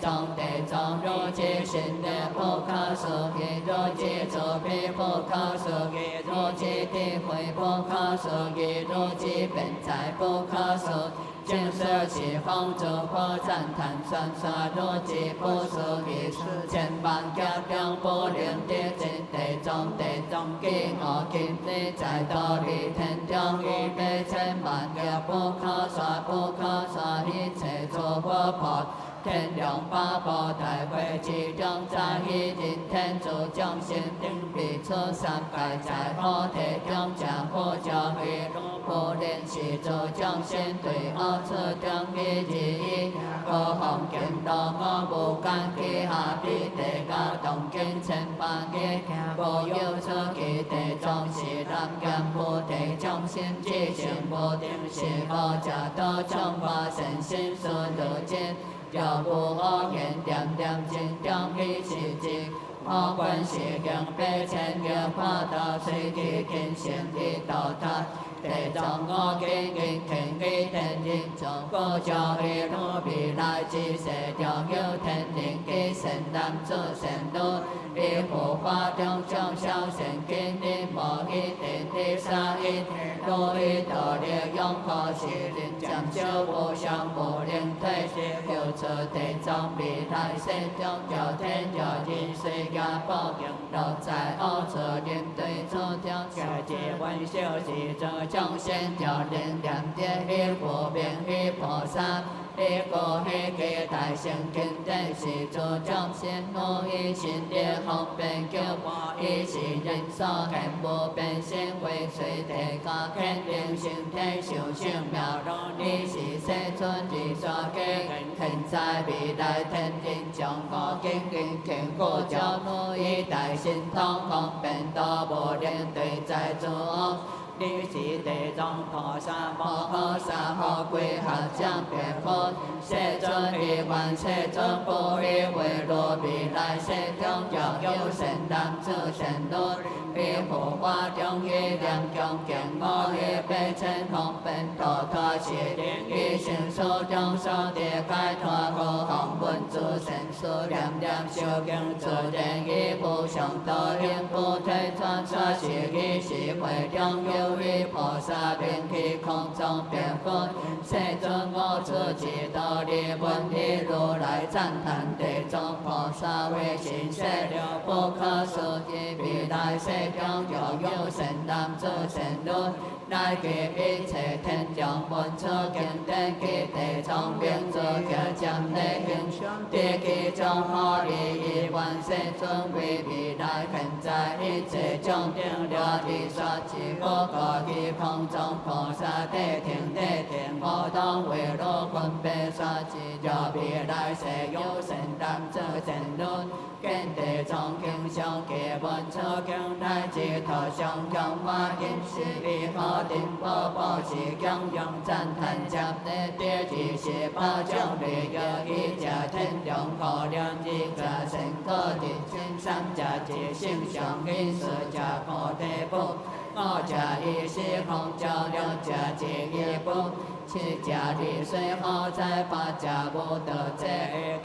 藏如其心的不可思议如其作品不可思议如其体会不可思议如其本在不可思净色其风诸佛赞叹算说如其不思议千万家中不灵地尽地藏经我今日在道理天中一百千万个不可说一切诸佛佛天龙八部大会其中在一人天主众生定必出三界在菩提中将佛教义不灵是诸众生对恶处中一之一各行见到我无间其下必地教动经千万亿无有出其地藏是南无菩提众生之心不定是佛教多众化身心所得见有无我言念念经中一时之我观是行悲千月化道随其天性一道他地藏我经应天地天人众不教一路未来之世中有天灵之世善男子善女，以护法中众小善根力无一定的三一体，如意道力永可是人暂少无相无能退失，有此地藏未来世中有天有人世界报应，落在恶处人对处中，家己万小时做众生有能念着彼无明彼菩萨。彼故彼家大圣经典是诸众生无以心力方便救我，以是人所见无变身为随地高肯定身体受性妙容，你是世尊之所给，现在未来天人将可经营天故教母以大神通方便多无能对在诸恶。你是地藏菩萨摩诃萨可归合将别佛，世尊以愿世尊不以为罗未来世中有善男子善女，以护法中以念恭敬我以悲称方便度脱是灵，以成所中所地解脱故行文殊善事念念修行自然以无上道应不退转所是以是会中有。菩萨名气空中变佛，世尊我自己道理问题如来赞叹地藏菩萨为神世了不可思议，未来世中有善男子善女，乃具一切天将文殊经典及地藏名字皆将内应地基中好利益愿世尊为未来现在一切众定了理说之不可其空中菩萨地停，我当为罗分别说之了未来世有善男子善女，见地藏经上记文殊经乃至头上强化因是为何定宝宝是强用赞叹接内第二是八将利益一家天良可量一家成果的真三家之性上因四家菩提部，五家一时空照亮家之一部。七家利水好在八家无得这，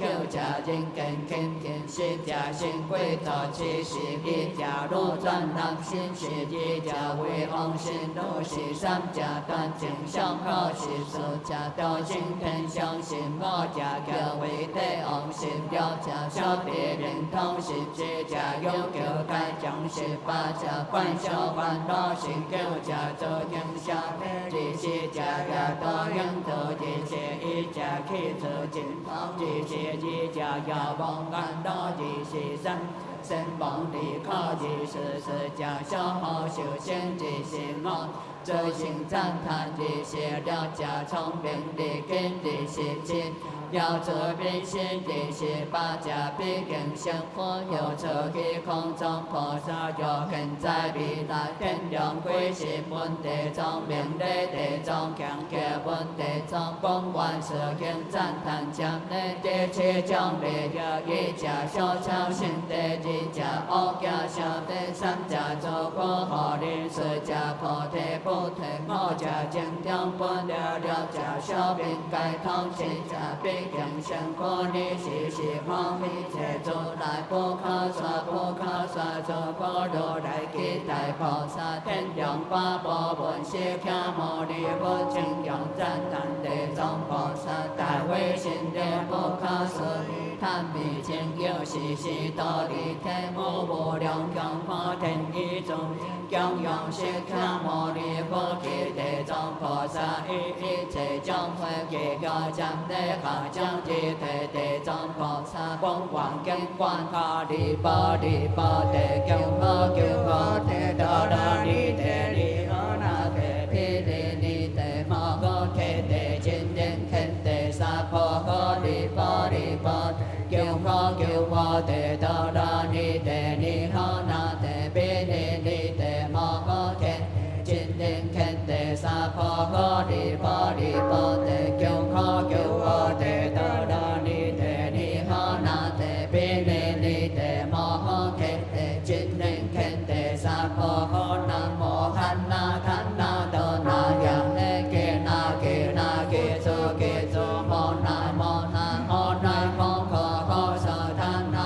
九家人间kind天，十家新贵造七十一家路转南新十一家为王新路是三家断正相好是四家道心天相信五家叫为地王是六家小别人通是七家有九开将是八家观小烦恼是九家做天下第十家呀多应得一切一家起自尽头，一切一家要忘安乐一是三。身亡离考二十四家消耗修仙之心我，这行赞叹一些了家聪明的根的心情。要做变心的是八家毕竟生活有这个空中菩萨有现在未来天良归是本地藏明的地藏强结本地藏本愿是经赞叹将内第七种利益一家小巧心地二家恶家小地三家做过好人四家菩提不退五家正中本了六家小兵改通七家兵养生活你是方一切如来不可说不可说做过如来期待菩萨天良八宝本是迦牟尼佛清用赞叹地藏菩萨大威神力不可思议贪迷情有是道理天无无量强化天意中强用是迦牟尼佛及地藏菩萨一切将会给个将内下将地地藏菩萨光光经观哈利巴利巴地救哈救哈地达达利地利哈那地毗利利地摩诃地地真人肯地萨婆诃利巴利巴救哈救哈地达达利地利哈那地毗利利地摩诃地真人肯地萨婆诃利巴利巴地救哈救哈地达达利地利哈那地毗利利地摩诃地真人肯地萨婆诃南无汉那堪那多那扬那给那给那给做给做摩那摩那摩那摩诃诃萨他那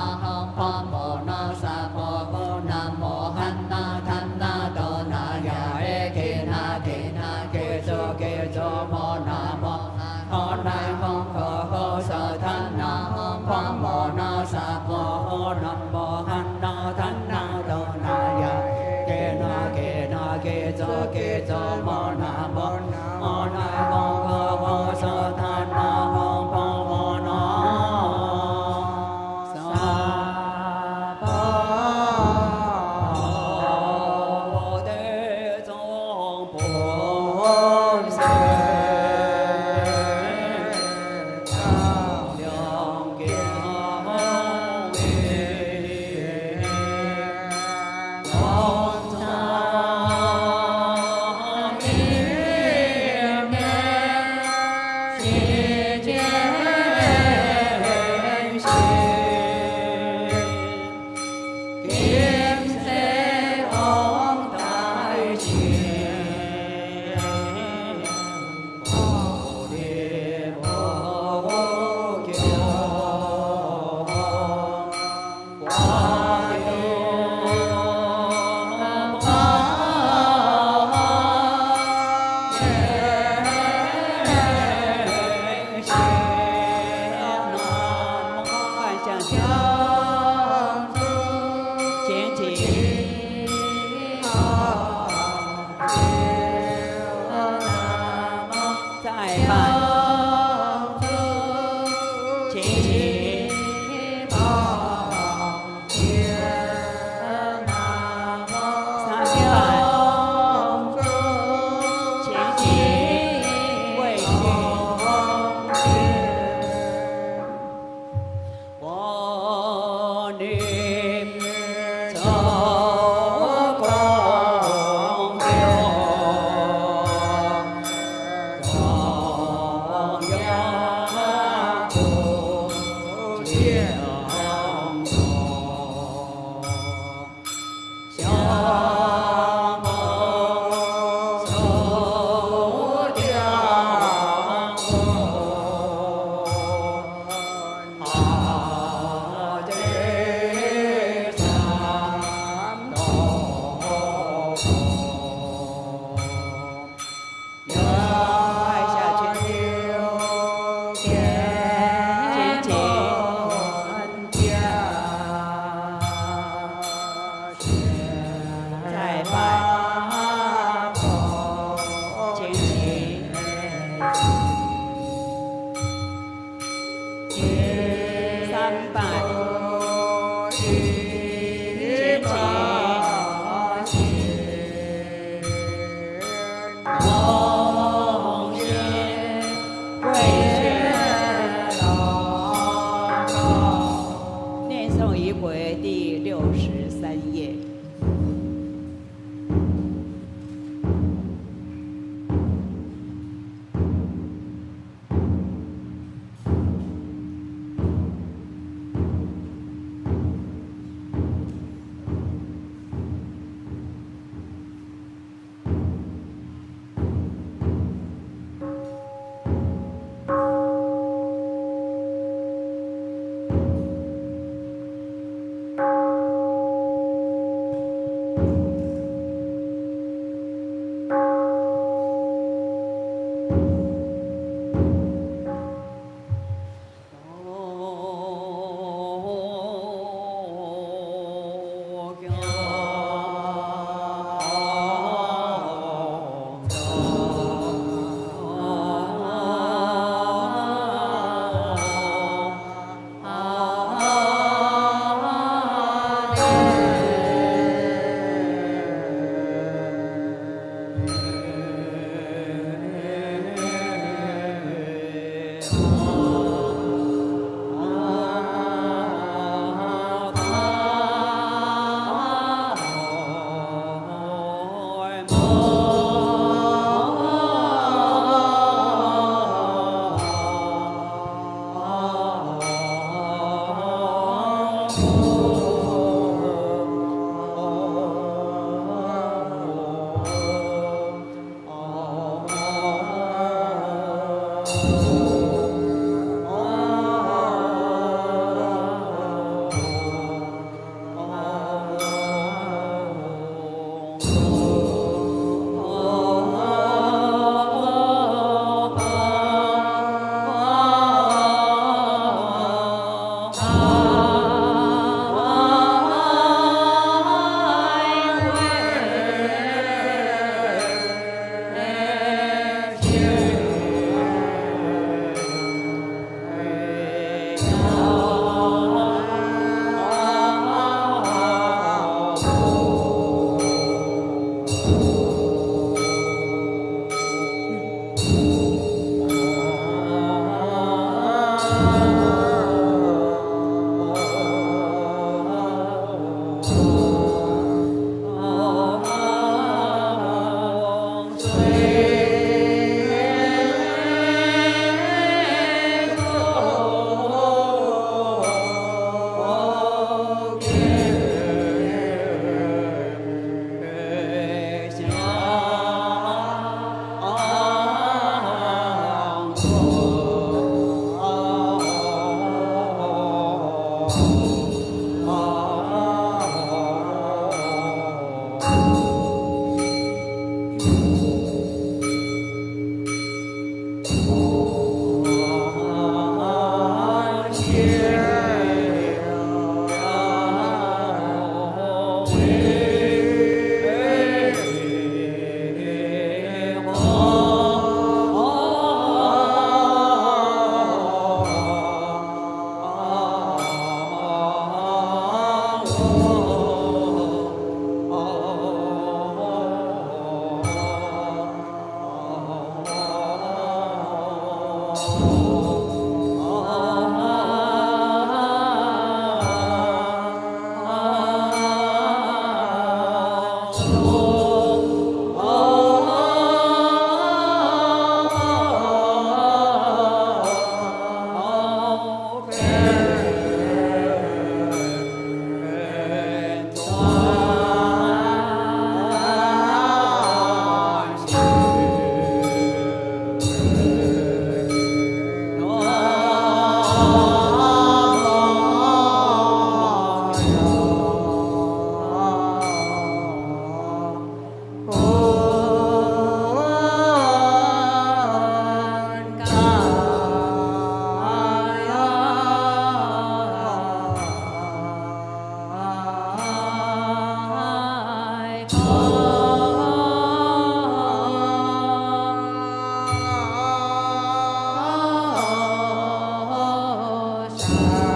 啊。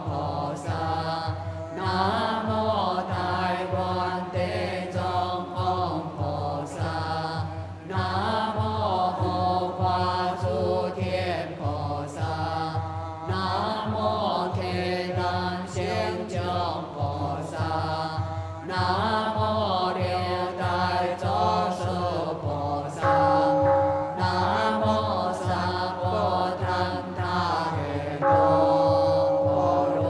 菩萨，南无台湾地藏王菩萨，南无护法诸天菩萨，南无天南星众菩萨，南无六代祖师菩萨，南无萨婆檀他耶多婆罗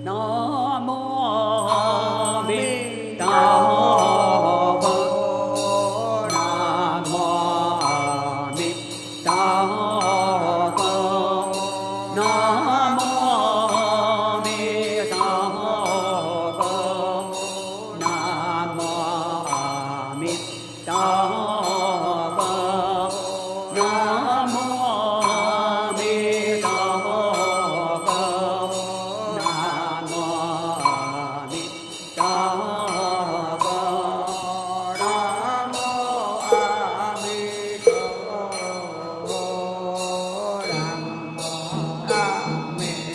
Nam mô A Di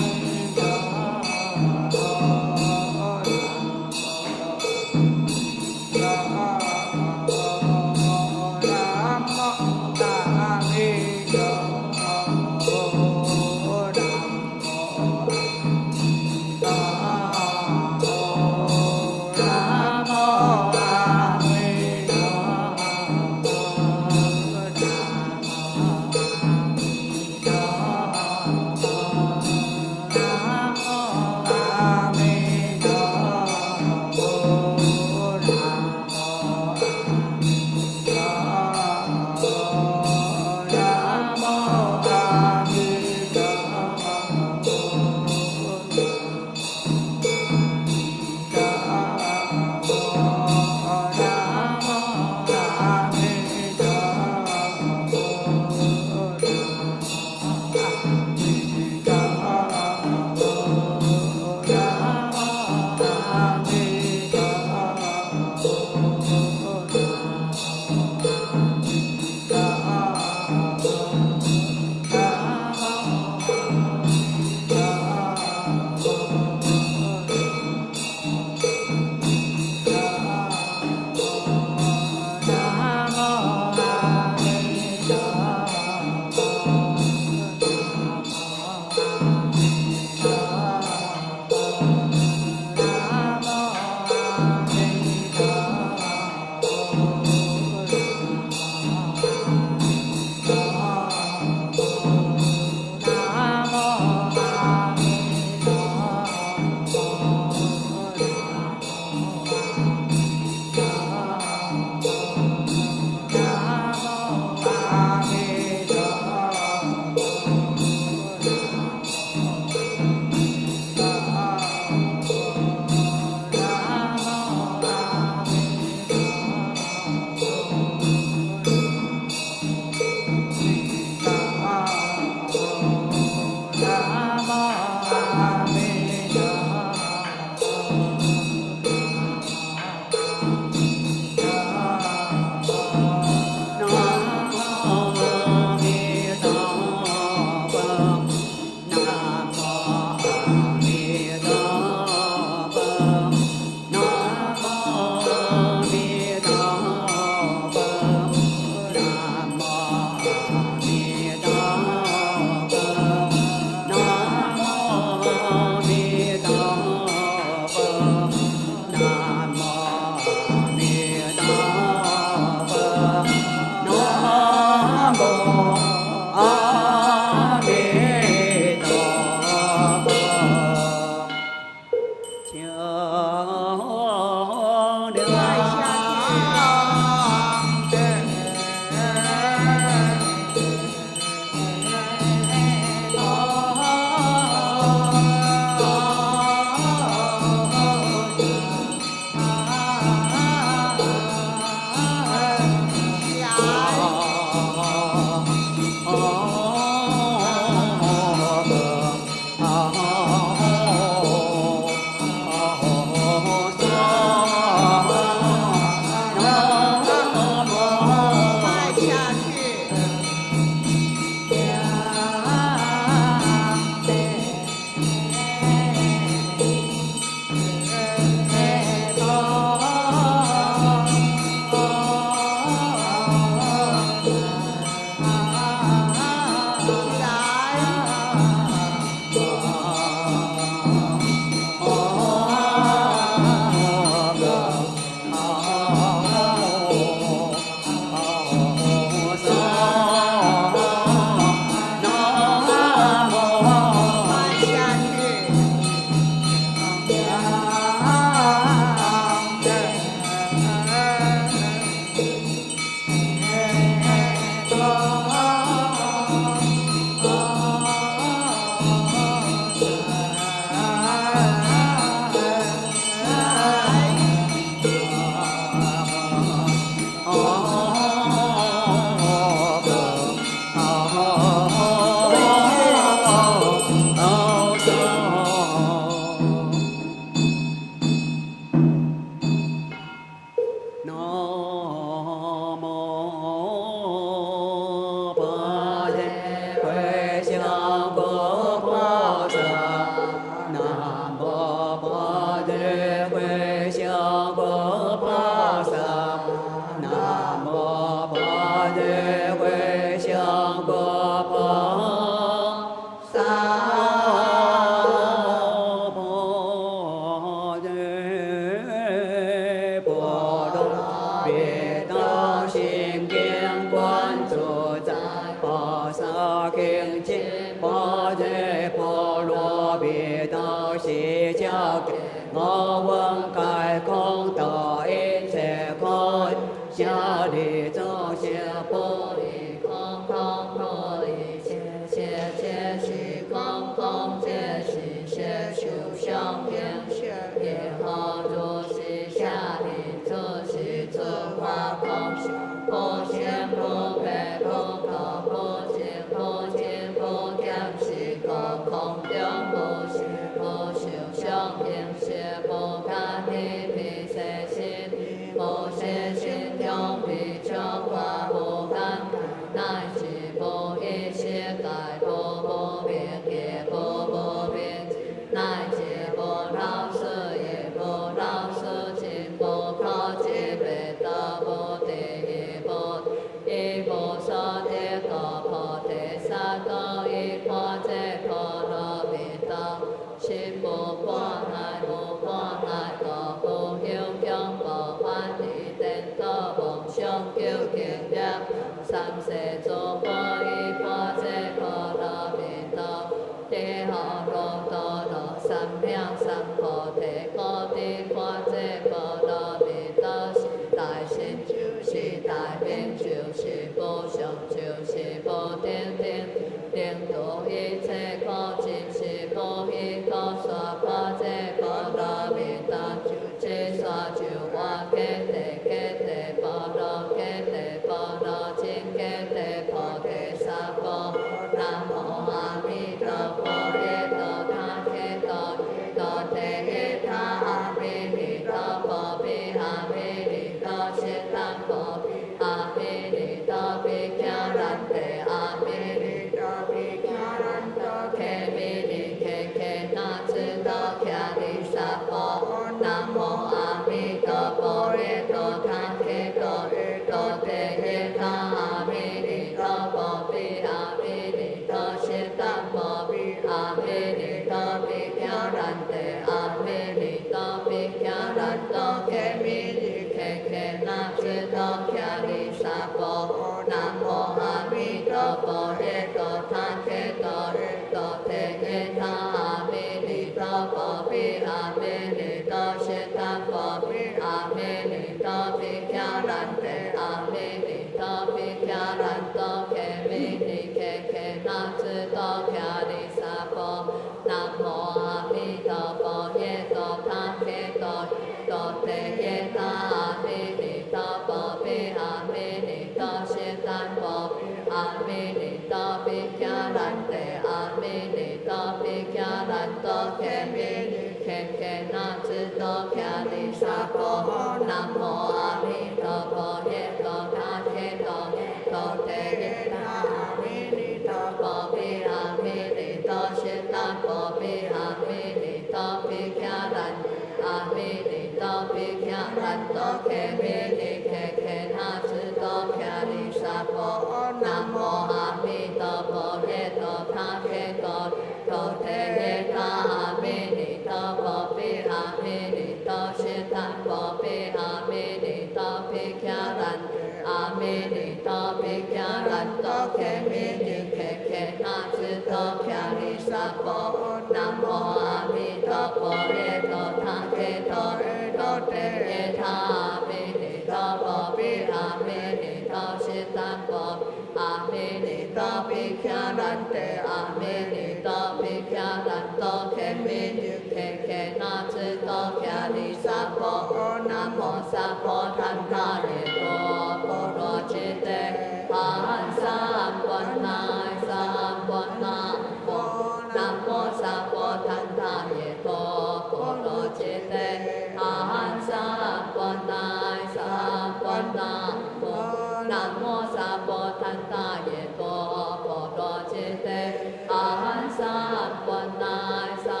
Sa Phật Nam Mô Nam Mô Sa Bồ Tát Ta Ye To Phật Đô Chê Tê A Hán Sa Phật Nai Sa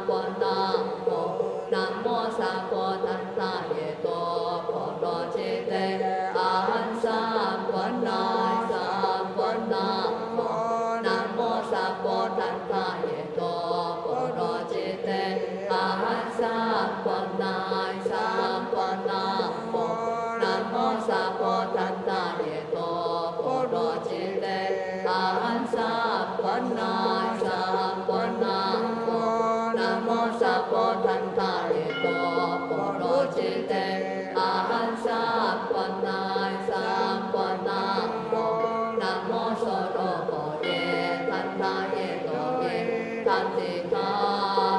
Phật Nam Mô Nam Mô Sa Bồ Tát Ta Ye To Phật Đô Chê Tê A Hán Sa Phật Nai Sa Phật Nam Mô Nam Mô Sa Bồ Tát Ta Ye To Phật Đô Chê Tê A Hán Sa Phật Nai Sa Phật Nam Mô Nam Mô Sa Bồ Tát Ta Ye To Phật Đô Chê Tê A Hán Sa Phật Nai Sa Phật Nam Mô Nam Mô Sa Bồ Tát Ta Ye To Phật Đô Chê Tê A Hán Sa Phật Nai Sa Phật Nam Mô Nam Mô Sa Đô Phật Ye Tát Ta Ye To Ye Tát Ti Tha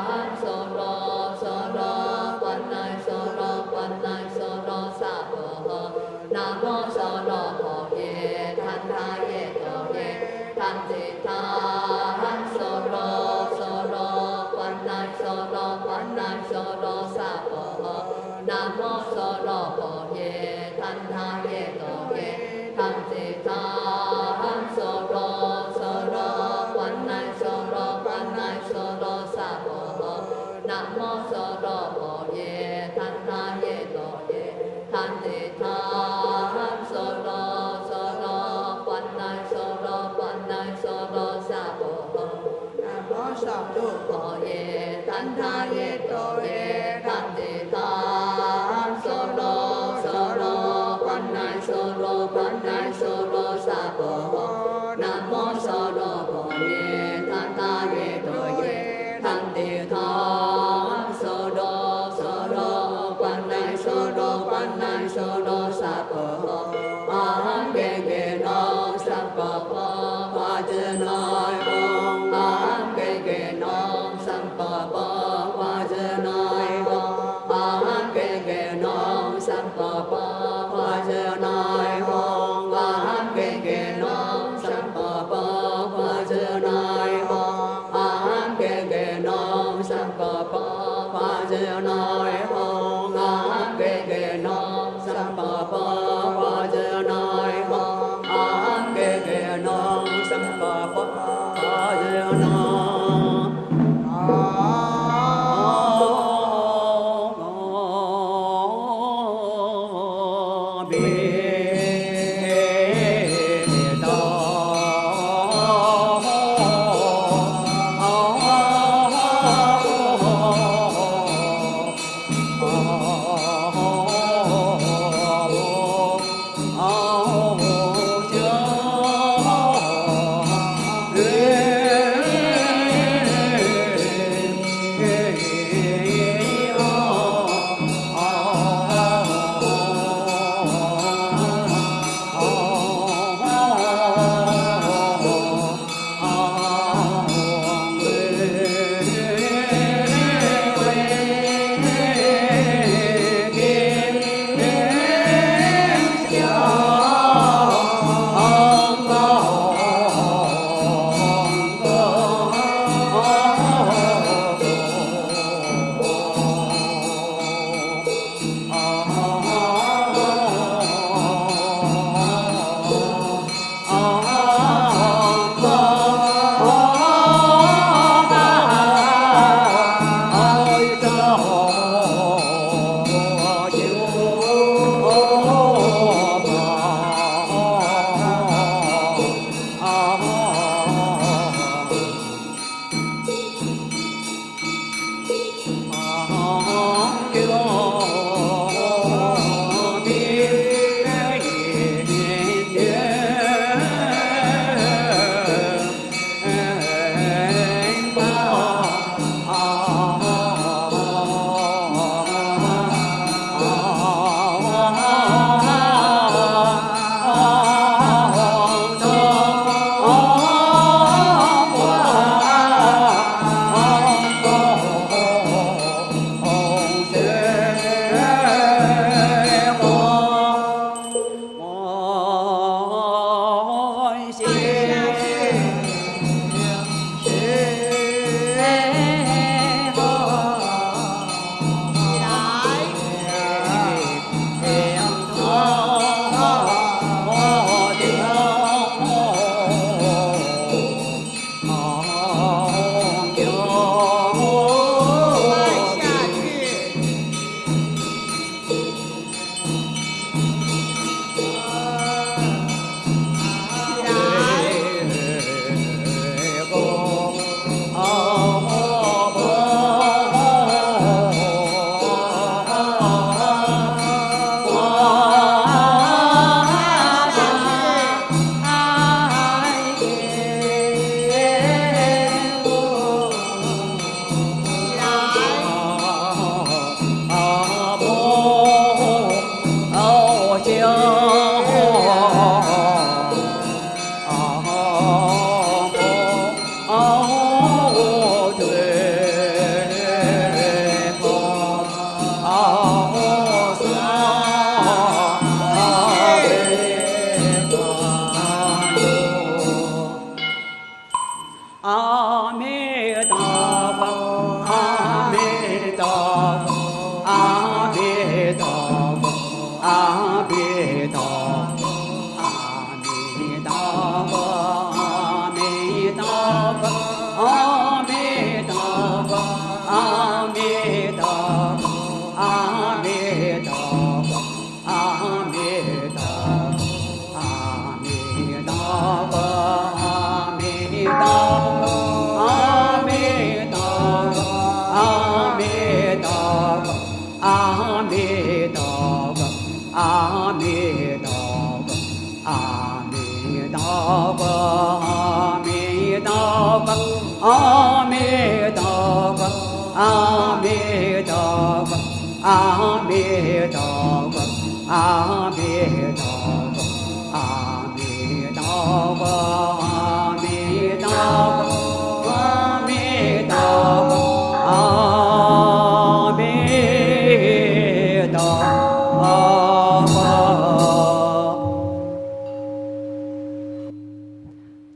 Hán Sa Đô Phật Nai Phật Nai Sa Phật Nam Mô Sa Đô Phật Ye Tát Ta Ye To Ye Tát Ti Tha Hán Sa Đô Phật Nai Phật Nai Sa Phật Nam Mô Sa Đô Phật Ye Tát Ta Ye To Ye Tát Ti Tha Hán Sa Đô Phật Nai Phật Nai Sa Phật Nam Mô Sa Đô Phật Ye Tát Ta Ye To Ye Tát Ti Tha Hán Sa Đô Phật Nai Phật Nai Sa Phật Nam Mô Sa Đô Phật Ye Tát Ta Ye To Ye Tát Ti Tha Hán Sa Đô Phật Nai Phật Nai Sa Phật Nam Mô Sa Đô Phật Ye Tát Ta Ye To Ye Tát Ti Tha Hán Sa Đô Phật Nai Phật Nai Sa Phật A Hán Kê Kê Nông Sam Phật Hoa Chư Nói Hông A Hán Kê Kê Nông Sam Phật Hoa Chư Nói Hông A Hán Kê Kê Nông Sam Phật Hoa Chư Nói Hông A Hán Kê Kê Nông Sam Phật Hoa Chư Nói Hông A Hán Kê Kê Nông Sam Phật Hoa Chư Nói Hông A Hán Kê Kê Nông Sam Phật Hoa Chư Nói Hông A Hán Kê Kê Nông Sam Phật Hoa Chư Nói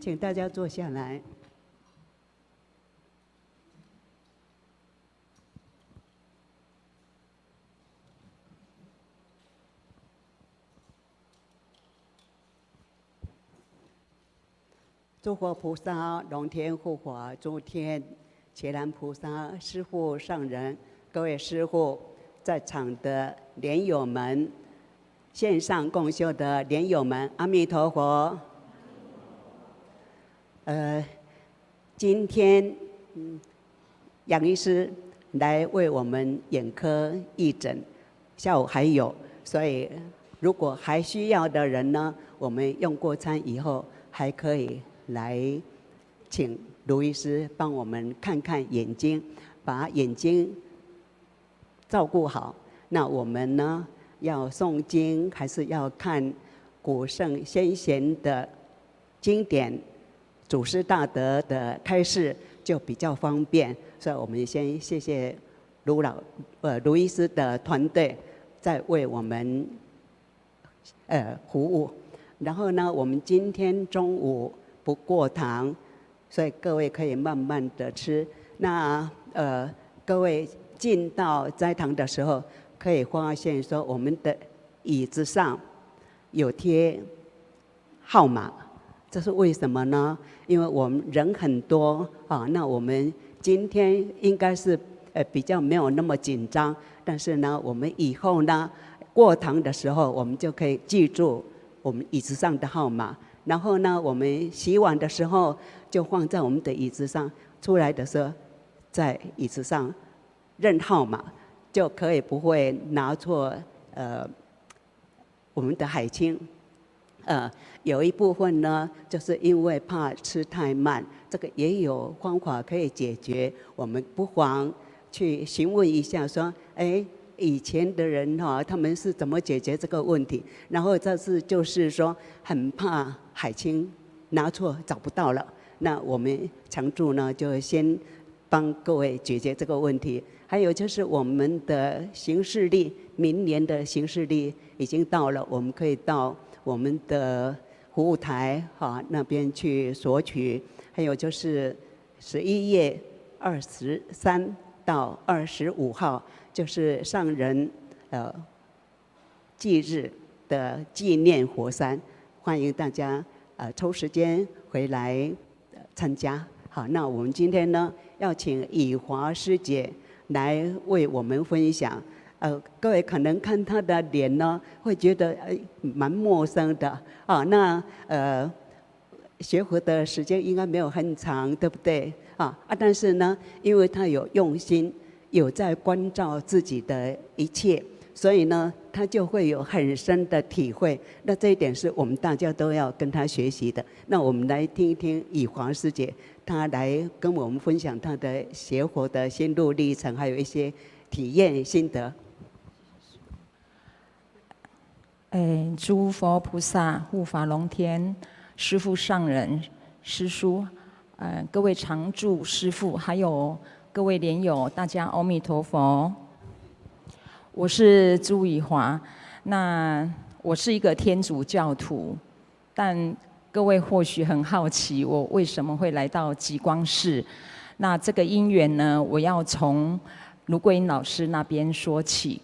请大家坐下来。诸佛菩萨、龙天护法、诸天伽蓝菩萨、师父上人、各位师父，在场的莲友们，线上共修的莲友们，阿弥陀佛。今天杨医师来为我们眼科义诊，下午还有，所以如果还需要的人呢，我们用过餐以后还可以来请卢医师帮我们看看眼睛，把眼睛照顾好。那我们呢，要诵经还是要看古圣先贤的经典，祖师大德的开示就比较方便。所以我们先谢谢卢医师的团队在为我们服务。然后呢，我们今天中午不过堂，所以各位可以慢慢的吃。那各位进到斋堂的时候，可以发现说我们的椅子上有贴号码，这是为什么呢？因为我们人很多啊，那我们今天应该是比较没有那么紧张，但是呢，我们以后呢过堂的时候，我们就可以记住我们椅子上的号码。然后呢，我们洗碗的时候就放在我们的椅子上，出来的时候在椅子上认号码，就可以不会拿错我们的海青。有一部分呢，就是因为怕吃太慢，这个也有方法可以解决。我们不妨去询问一下，说，以前的人他们是怎么解决这个问题？然后这次就是说，很怕海青拿错找不到了，那我们常住呢就先帮各位解决这个问题。还有就是我们的行事历，明年的行事历已经到了，我们可以到我们的服务台那边去索取。还有就是11月23到25号，就是上人忌日的纪念佛山，欢迎大家抽时间回来参加。好，那我们今天呢，要请以华师姐来为我们分享。各位可能看她的脸呢，会觉得蛮陌生的啊。那学佛的时间应该没有很长，对不对但是呢，因为她有用心，有在关照自己的一切，所以呢，她就会有很深的体会。那这一点是我们大家都要跟她学习的。那我们来听一听以华师姐，她来跟我们分享她的学佛的心路历程，还有一些体验心得。诸佛菩萨、护法龙天、师父上人、师叔，各位常住师父，还有各位莲友，大家阿弥陀佛。我是朱以华，那我是一个天主教徒，但各位或许很好奇，我为什么会来到极光寺？那这个因缘呢，我要从卢桂英老师那边说起。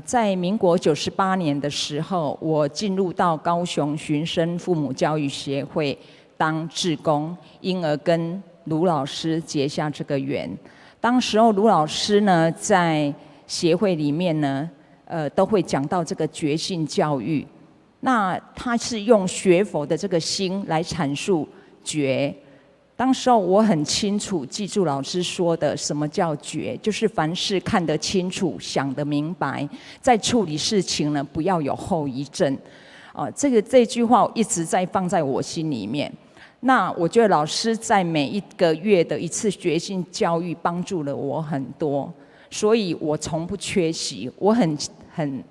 在民国98年的时候，我进入到高雄寻声父母教育协会当志工，因而跟卢老师结下这个缘。当时候卢老师呢，在协会里面呢，都会讲到这个觉性教育。那他是用学佛的这个心来阐述觉。当时候我很清楚记住老师说的，什么叫觉，就是凡事看得清楚，想得明白，在处理事情呢，不要有后遗症。这句话我一直在放在我心里面。那我觉得老师在每一个月的一次觉性教育，帮助了我很多，所以我从不缺席。我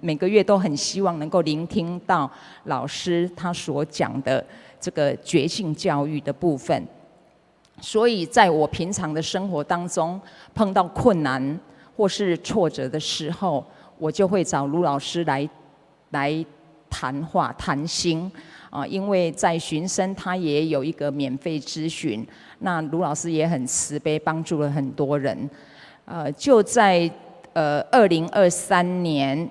每个月都很希望能够聆听到老师他所讲的这个觉性教育的部分。所以在我平常的生活当中，碰到困难或是挫折的时候，我就会找卢老师来谈话谈心因为在寻声他也有一个免费咨询，那卢老师也很慈悲，帮助了很多人。就在2023年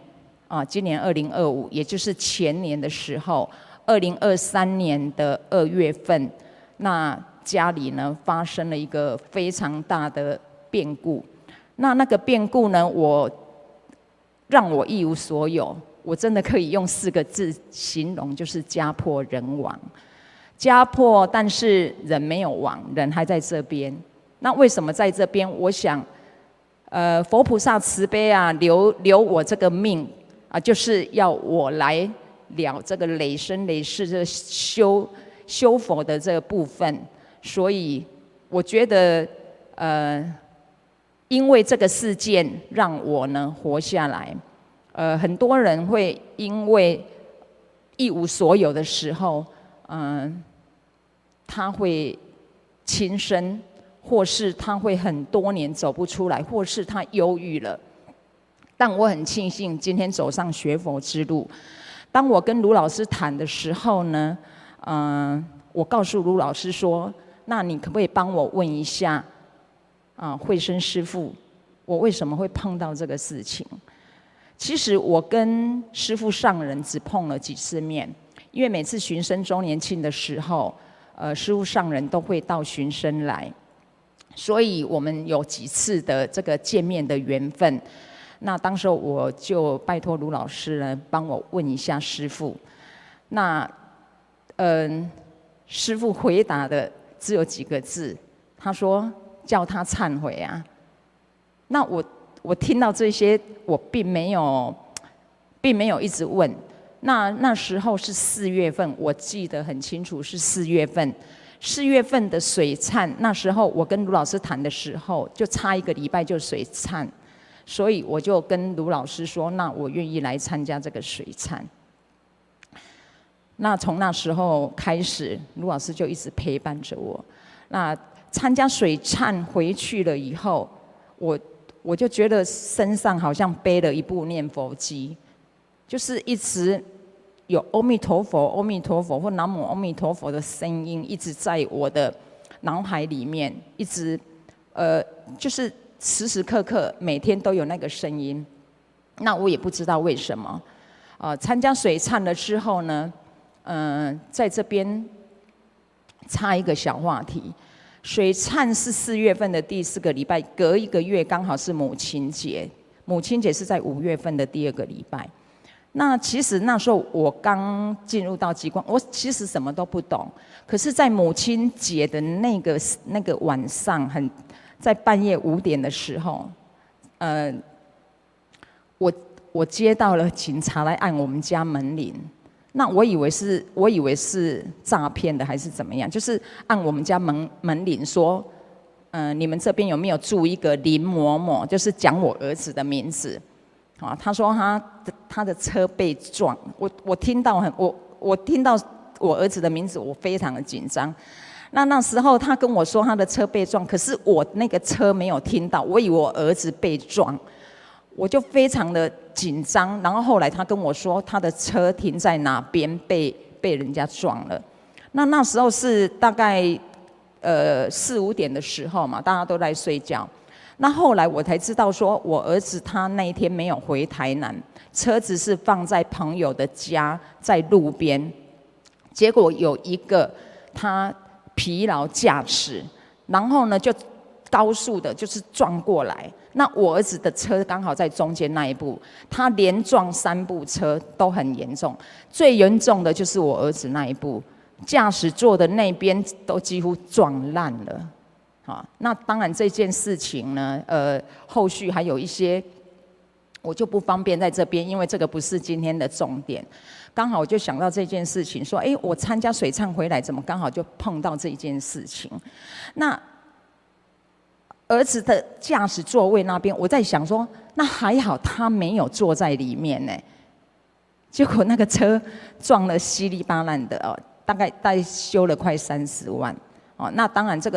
今年2025，也就是前年的时候，2023年的2月份，那家里呢发生了一个非常大的变故。那个变故呢，让我一无所有。我真的可以用4个字形容，就是家破人亡。家破，但是人没有亡，人还在这边。那为什么在这边？我想，佛菩萨慈悲留我这个命就是要我来了这个累生累世这修佛的这个部分。所以我觉得，因为这个事件让我呢活下来。很多人会因为一无所有的时候，他会轻生，或是他会很多年走不出来，或是他忧郁了。但我很庆幸今天走上学佛之路。当我跟卢老师谈的时候呢，我告诉卢老师说，那你可不可以帮我问一下慧生师父，我为什么会碰到这个事情？其实我跟师父上人只碰了几次面，因为每次寻声周年庆的时候，师父上人都会到寻声来，所以我们有几次的这个见面的缘分。那当时我就拜托卢老师呢，帮我问一下师父。那师父回答的只有几个字，他说叫他忏悔啊。那我听到这些，我并没有一直问。那时候是4月份，我记得很清楚，是4月份。4月份的水忏，那时候我跟卢老师谈的时候，就差1个礼拜就水忏，所以我就跟卢老师说，那我愿意来参加这个水忏。那从那时候开始，卢老师就一直陪伴着我。那参加水忏回去了以后，我就觉得身上好像背了一部念佛机，就是一直有阿弥陀佛、阿弥陀佛或南无阿弥陀佛的声音，一直在我的脑海里面，一直就是时时刻刻每天都有那个声音。那我也不知道为什么。参加水忏了之后呢，在这边插一个小话题。水忏是4月份的第4个礼拜，隔1个月刚好是母亲节。母亲节是在5月份的第2个礼拜。那其实那时候我刚进入到极光，我其实什么都不懂。可是，在母亲节的那个晚上，在半夜5点的时候，我接到了警察来按我们家门铃。那我以为是诈骗的还是怎么样，就是按我们家门铃说，你们这边有没有住一个林某某，就是讲我儿子的名字。他说他的车被撞，我听到我儿子的名字，我非常的紧张。那时候他跟我说他的车被撞，可是我那个车没有听到，我以为我儿子被撞，我就非常的紧张。然后后来他跟我说他的车停在哪边被人家撞了。那时候是大概4、5点的时候嘛，大家都在睡觉。那后来我才知道说，我儿子他那一天没有回台南，车子是放在朋友的家，在路边。结果有一个他疲劳驾驶，然后呢就高速的就是撞过来。那我儿子的车刚好在中间那一部，他连撞3部车都很严重，最严重的就是我儿子那一部，驾驶座的那边都几乎撞烂了。好，那当然这件事情呢，后续还有一些，我就不方便在这边，因为这个不是今天的重点。刚好我就想到这件事情，说，我参加水忏回来，怎么刚好就碰到这件事情？那儿子的驾驶座位那边，我在想说，那还好他没有坐在里面呢。结果那个车撞了稀里巴烂的哦，大概修了快30万哦。那当然这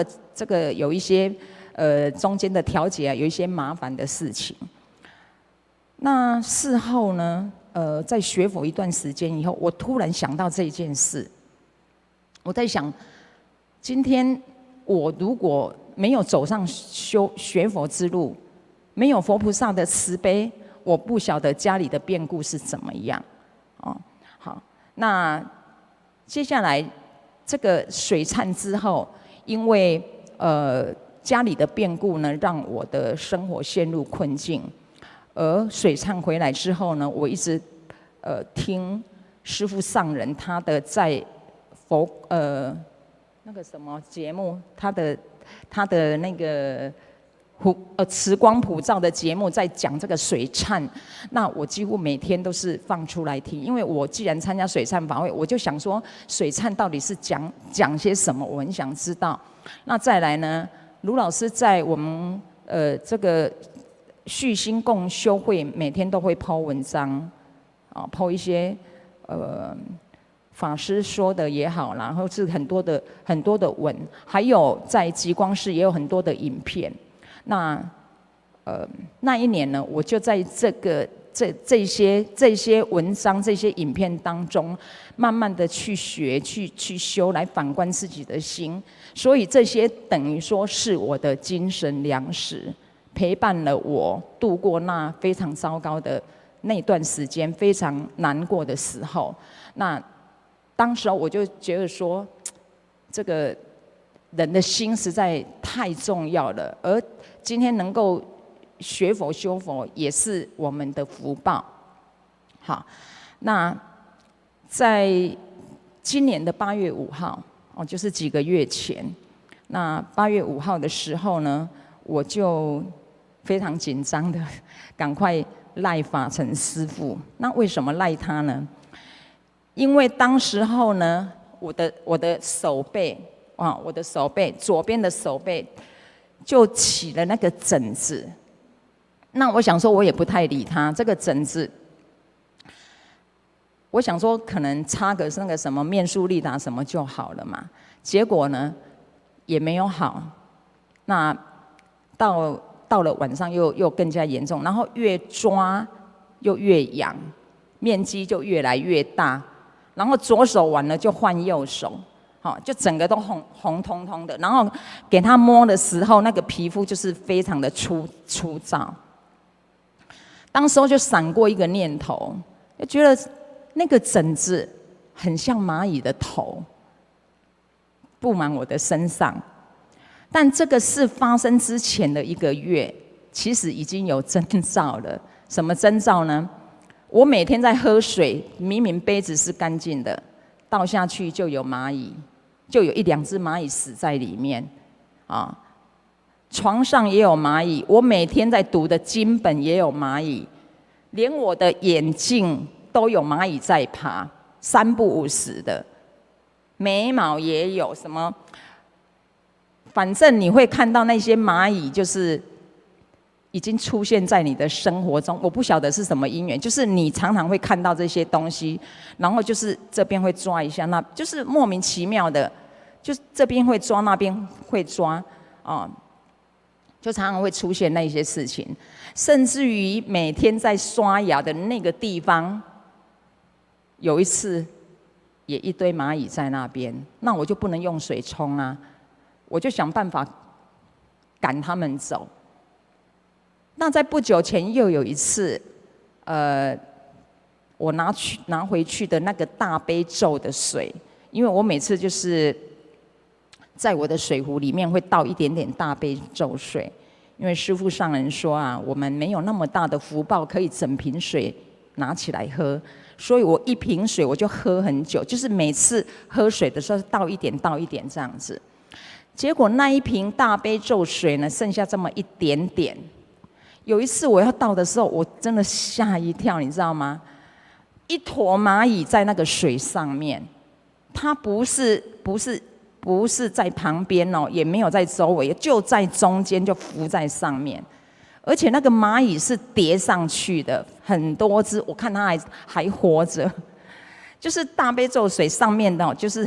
个有一些中间的调节啊，有一些麻烦的事情。那事后呢？在学佛一段时间以后，我突然想到这件事。我在想，今天我如果没有走上学佛之路，没有佛菩萨的慈悲，我不晓得家里的变故是怎么样。哦，好，那接下来这个水忏之后，因为家里的变故呢，让我的生活陷入困境。而水忏回来之后呢，我一直听师父上人他的在那个什么节目，他的那个慈光普照的节目在讲这个水忏，那我几乎每天都是放出来听，因为我既然参加水忏法会，我就想说水忏到底是讲些什么，我很想知道。那再来呢，卢老师在我们这个续心共修会每天都会po文章，po一些法师说的也好，然后是很多的文，还有在极光寺也有很多的影片。那一年呢，我就在这些文章、这些影片当中，慢慢的去学、去修，来反观自己的心。所以这些等于说是我的精神粮食。陪伴了我度过那非常糟糕的那段时间，非常难过的时候。那当时我就觉得说，这个人的心实在太重要了，而今天能够学佛修佛，也是我们的福报。好，那在今年的8月5号，就是几个月前，那8月5号的时候呢，我就非常紧张的，赶快赖法成师父。那为什么赖他呢？因为当时候呢，我的手背左边的手背就起了那个疹子。那我想说，我也不太理他这个疹子。我想说，可能擦个那个什么面速力达什么就好了嘛。结果呢，也没有好。那到了晚上又更加严重，然后越抓又越痒，面积就越来越大，然后左手完了就换右手，就整个都红彤彤的，然后给他摸的时候，那个皮肤就是非常的粗糙。当时候就闪过一个念头，就觉得那个疹子很像蚂蚁的头，布满我的身上。但这个事发生之前的1个月，其实已经有征兆了。什么征兆呢？我每天在喝水，明明杯子是干净的，倒下去就有蚂蚁，就有1、2只蚂蚁死在里面。床上也有蚂蚁，我每天在读的经本也有蚂蚁，连我的眼镜都有蚂蚁在爬，3不5时的，眉毛也有什么。反正你会看到那些蚂蚁，就是已经出现在你的生活中，我不晓得是什么因缘，就是你常常会看到这些东西，然后就是这边会抓一下，那就是莫名其妙的，就这边会抓，那边会抓，就常常会出现那些事情，甚至于每天在刷牙的那个地方，有一次也一堆蚂蚁在那边，那我就不能用水冲啊，我就想办法赶他们走。那在不久前又有一次，我拿回去的那个大悲咒的水，因为我每次就是在我的水壶里面会倒一点点大悲咒水，因为师父上人说啊，我们没有那么大的福报可以整瓶水拿起来喝，所以我一瓶水我就喝很久，就是每次喝水的时候倒一点倒一点这样子。结果那一瓶大悲咒水呢，剩下这么一点点。有一次我要倒的时候，我真的吓一跳，你知道吗？一坨蚂蚁在那个水上面，它不是在旁边哦，也没有在周围，就在中间，就浮在上面。而且那个蚂蚁是叠上去的，很多只，我看它还活着。就是大悲咒水上面的，就是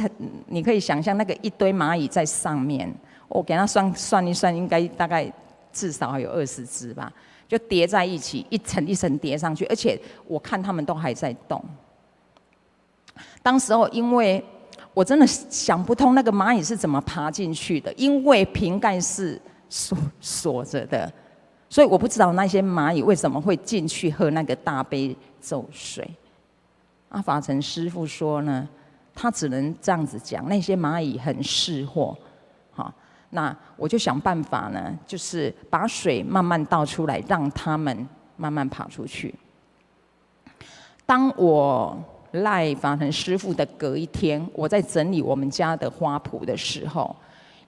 你可以想象那个一堆蚂蚁在上面，我给它算一算，应该大概至少还有20只吧。就叠在一起，一层一层叠上去，而且我看他们都还在动。当时候，因为我真的想不通那个蚂蚁是怎么爬进去的，因为瓶盖是锁着的，所以我不知道那些蚂蚁为什么会进去喝那个大悲咒水。法成师父说呢，他只能这样子讲，那些蚂蚁很识货，好。那我就想办法呢，就是把水慢慢倒出来，让他们慢慢爬出去。当我赖法成师父的隔一天，我在整理我们家的花圃的时候，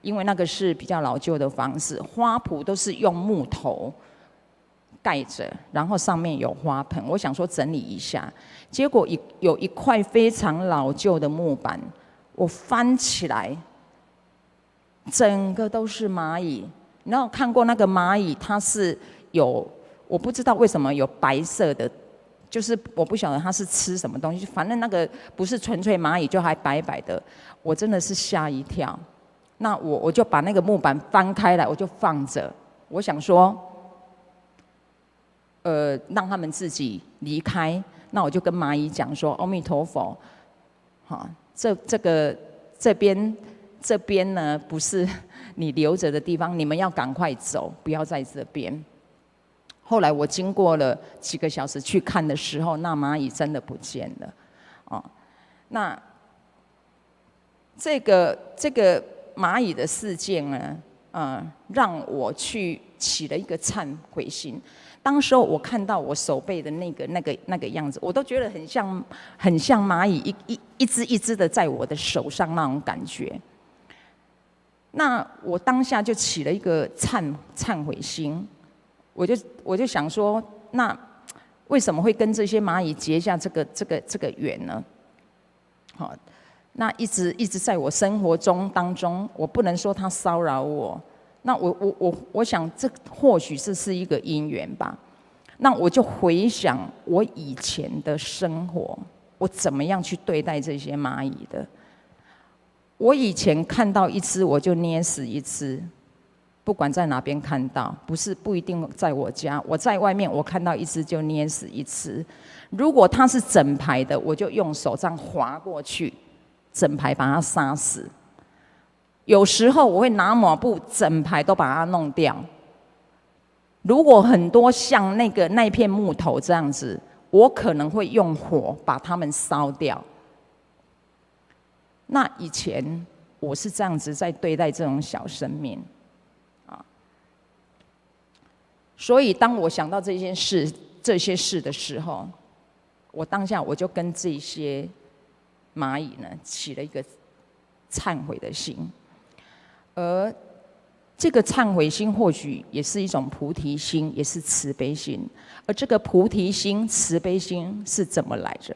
因为那个是比较老旧的房子，花圃都是用木头盖着，然后上面有花盆。我想说整理一下，结果有一块非常老旧的木板，我翻起来。整个都是蚂蚁，你知道看过那个蚂蚁，它是有，我不知道为什么有白色的，就是我不晓得它是吃什么东西，反正那个不是纯粹蚂蚁，就还白白的，我真的是吓一跳。那我就把那个木板翻开来，我就放着，我想说，让他们自己离开。那我就跟蚂蚁讲说，阿弥陀佛，好，这边呢不是你留着的地方，你们要赶快走，不要在这边。后来我经过了几个小时去看的时候，那蚂蚁真的不见了。那这个蚂蚁的事件呢，让我去起了一个忏悔心。当时候我看到我手背的那个样子，我都觉得很像蚂蚁一只一只的在我的手上那种感觉。那我当下就起了一个忏悔心，我就想说，那为什么会跟这些蚂蚁结下这个缘呢？好，那一直在我生活当中，我不能说它骚扰我，那我想这或许这是一个因缘吧。那我就回想我以前的生活，我怎么样去对待这些蚂蚁的。我以前看到一只我就捏死一只，不管在哪边看到，不一定在我家，我在外面我看到一只就捏死一只。如果它是整排的，我就用手这样划过去，整排把它杀死。有时候我会拿抹布整排都把它弄掉。如果很多像那片木头这样子，我可能会用火把它们烧掉。那以前我是这样子在对待这种小生命，所以当我想到这些事的时候，我当下我就跟这些蚂蚁呢起了一个忏悔的心，而这个忏悔心或许也是一种菩提心，也是慈悲心。而这个菩提心、慈悲心是怎么来着？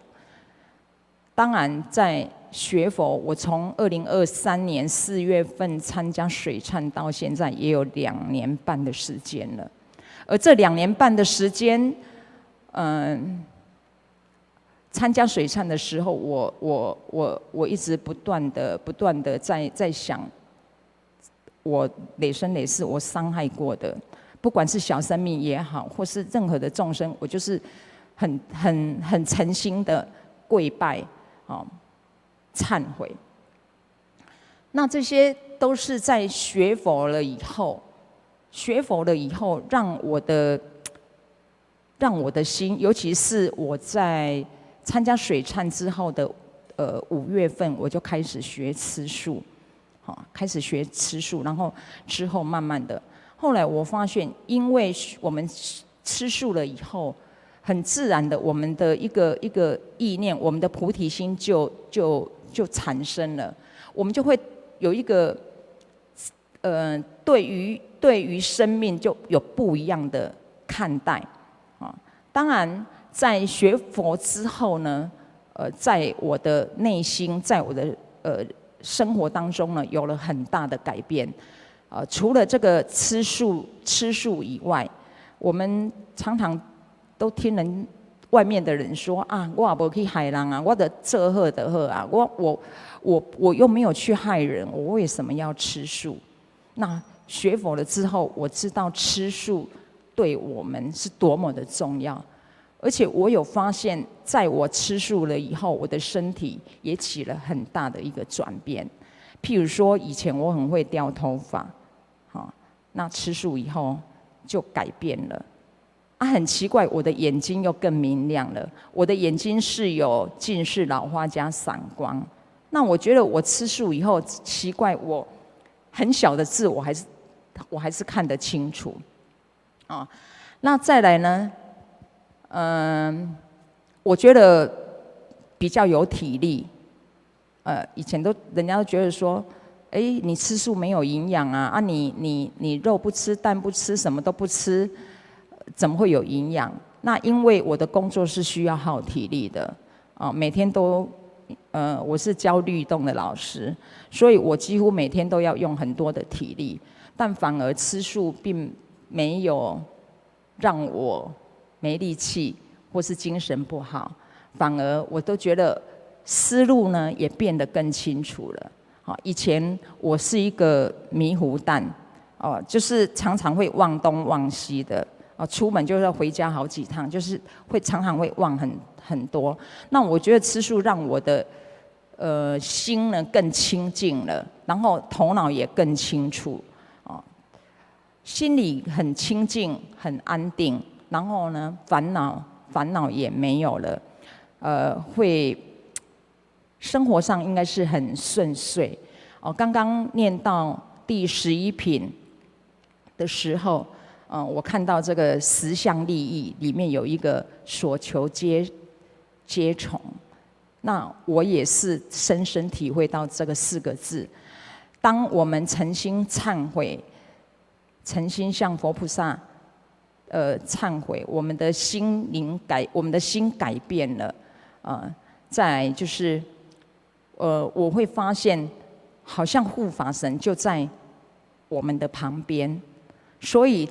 当然，在学佛，我从2023年4月份参加水忏到现在，也有2年半的时间了。而这2年半的时间，参加水忏的时候，我一直不断的在想，我累生累世我伤害过的，不管是小生命也好，或是任何的众生，我就是很诚心的跪拜，忏悔。那这些都是在学佛了以后，让我的心，尤其是我在参加水忏之后的5月份，我就开始学吃素，然后之后慢慢的，后来我发现，因为我们吃素了以后，很自然的，我们的一个意念，我们的菩提心就产生了，我们就会有一个对于生命就有不一样的看待啊。当然，在学佛之后呢，在我的内心，在我的生活当中呢，有了很大的改变。除了这个吃素以外，我们常常都听外面的人说啊，我也没去害人啊，我的做好的好啊，我又没有去害人，我为什么要吃素？那学佛了之后，我知道吃素对我们是多么的重要，而且我有发现，在我吃素了以后，我的身体也起了很大的一个转变。譬如说，以前我很会掉头发，那吃素以后就改变了。很奇怪，我的眼睛又更明亮了。我的眼睛是有近视、老花加散光。那我觉得我吃素以后，奇怪，我很小的字我还是看得清楚。那再来呢？我觉得比较有体力。以前人家都觉得说，你吃素没有营养啊，你肉不吃，蛋不吃，什么都不吃，怎么会有营养？那因为我的工作是需要耗体力的，每天都，我是教律动的老师，所以我几乎每天都要用很多的体力，但反而吃素并没有让我没力气或是精神不好，反而我都觉得思路呢也变得更清楚了。以前我是一个迷糊蛋，就是常常会忘东忘西的，出门就是要回家好几趟，就是常常会忘很多。那我觉得吃素让我的心呢更清净了，然后头脑也更清楚，心里很清净很安定，然后呢烦恼也没有了，生活上应该是很顺遂。刚刚念到第11品的时候，我看到这个10项利益里面有一个所求皆从，那我也是深深体会到这个4个字。当我们诚心忏悔，诚心向佛菩萨忏悔，我们的心改变了，再来就是我会发现好像护法神就在我们的旁边，所以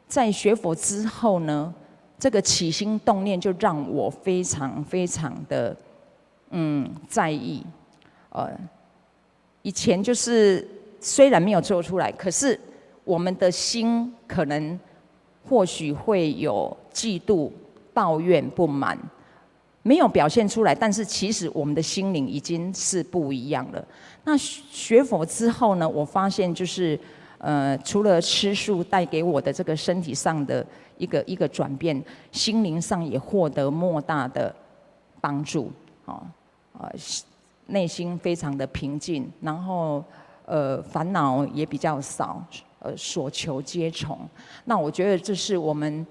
在学佛之后呢，这个起心动念就让我非常非常的在意。以前就是虽然没有做出来，可是我们的心可能或许会有嫉妒、抱怨、不满，没有表现出来，但是其实我们的心灵已经是不一样了。那学佛之后呢，我发现就是除了吃素带给我的这个身体上的一个转变，心灵上也获得莫大的帮助，内心非常的平静，然后烦恼也比较少，所求皆从。那我觉得这是我们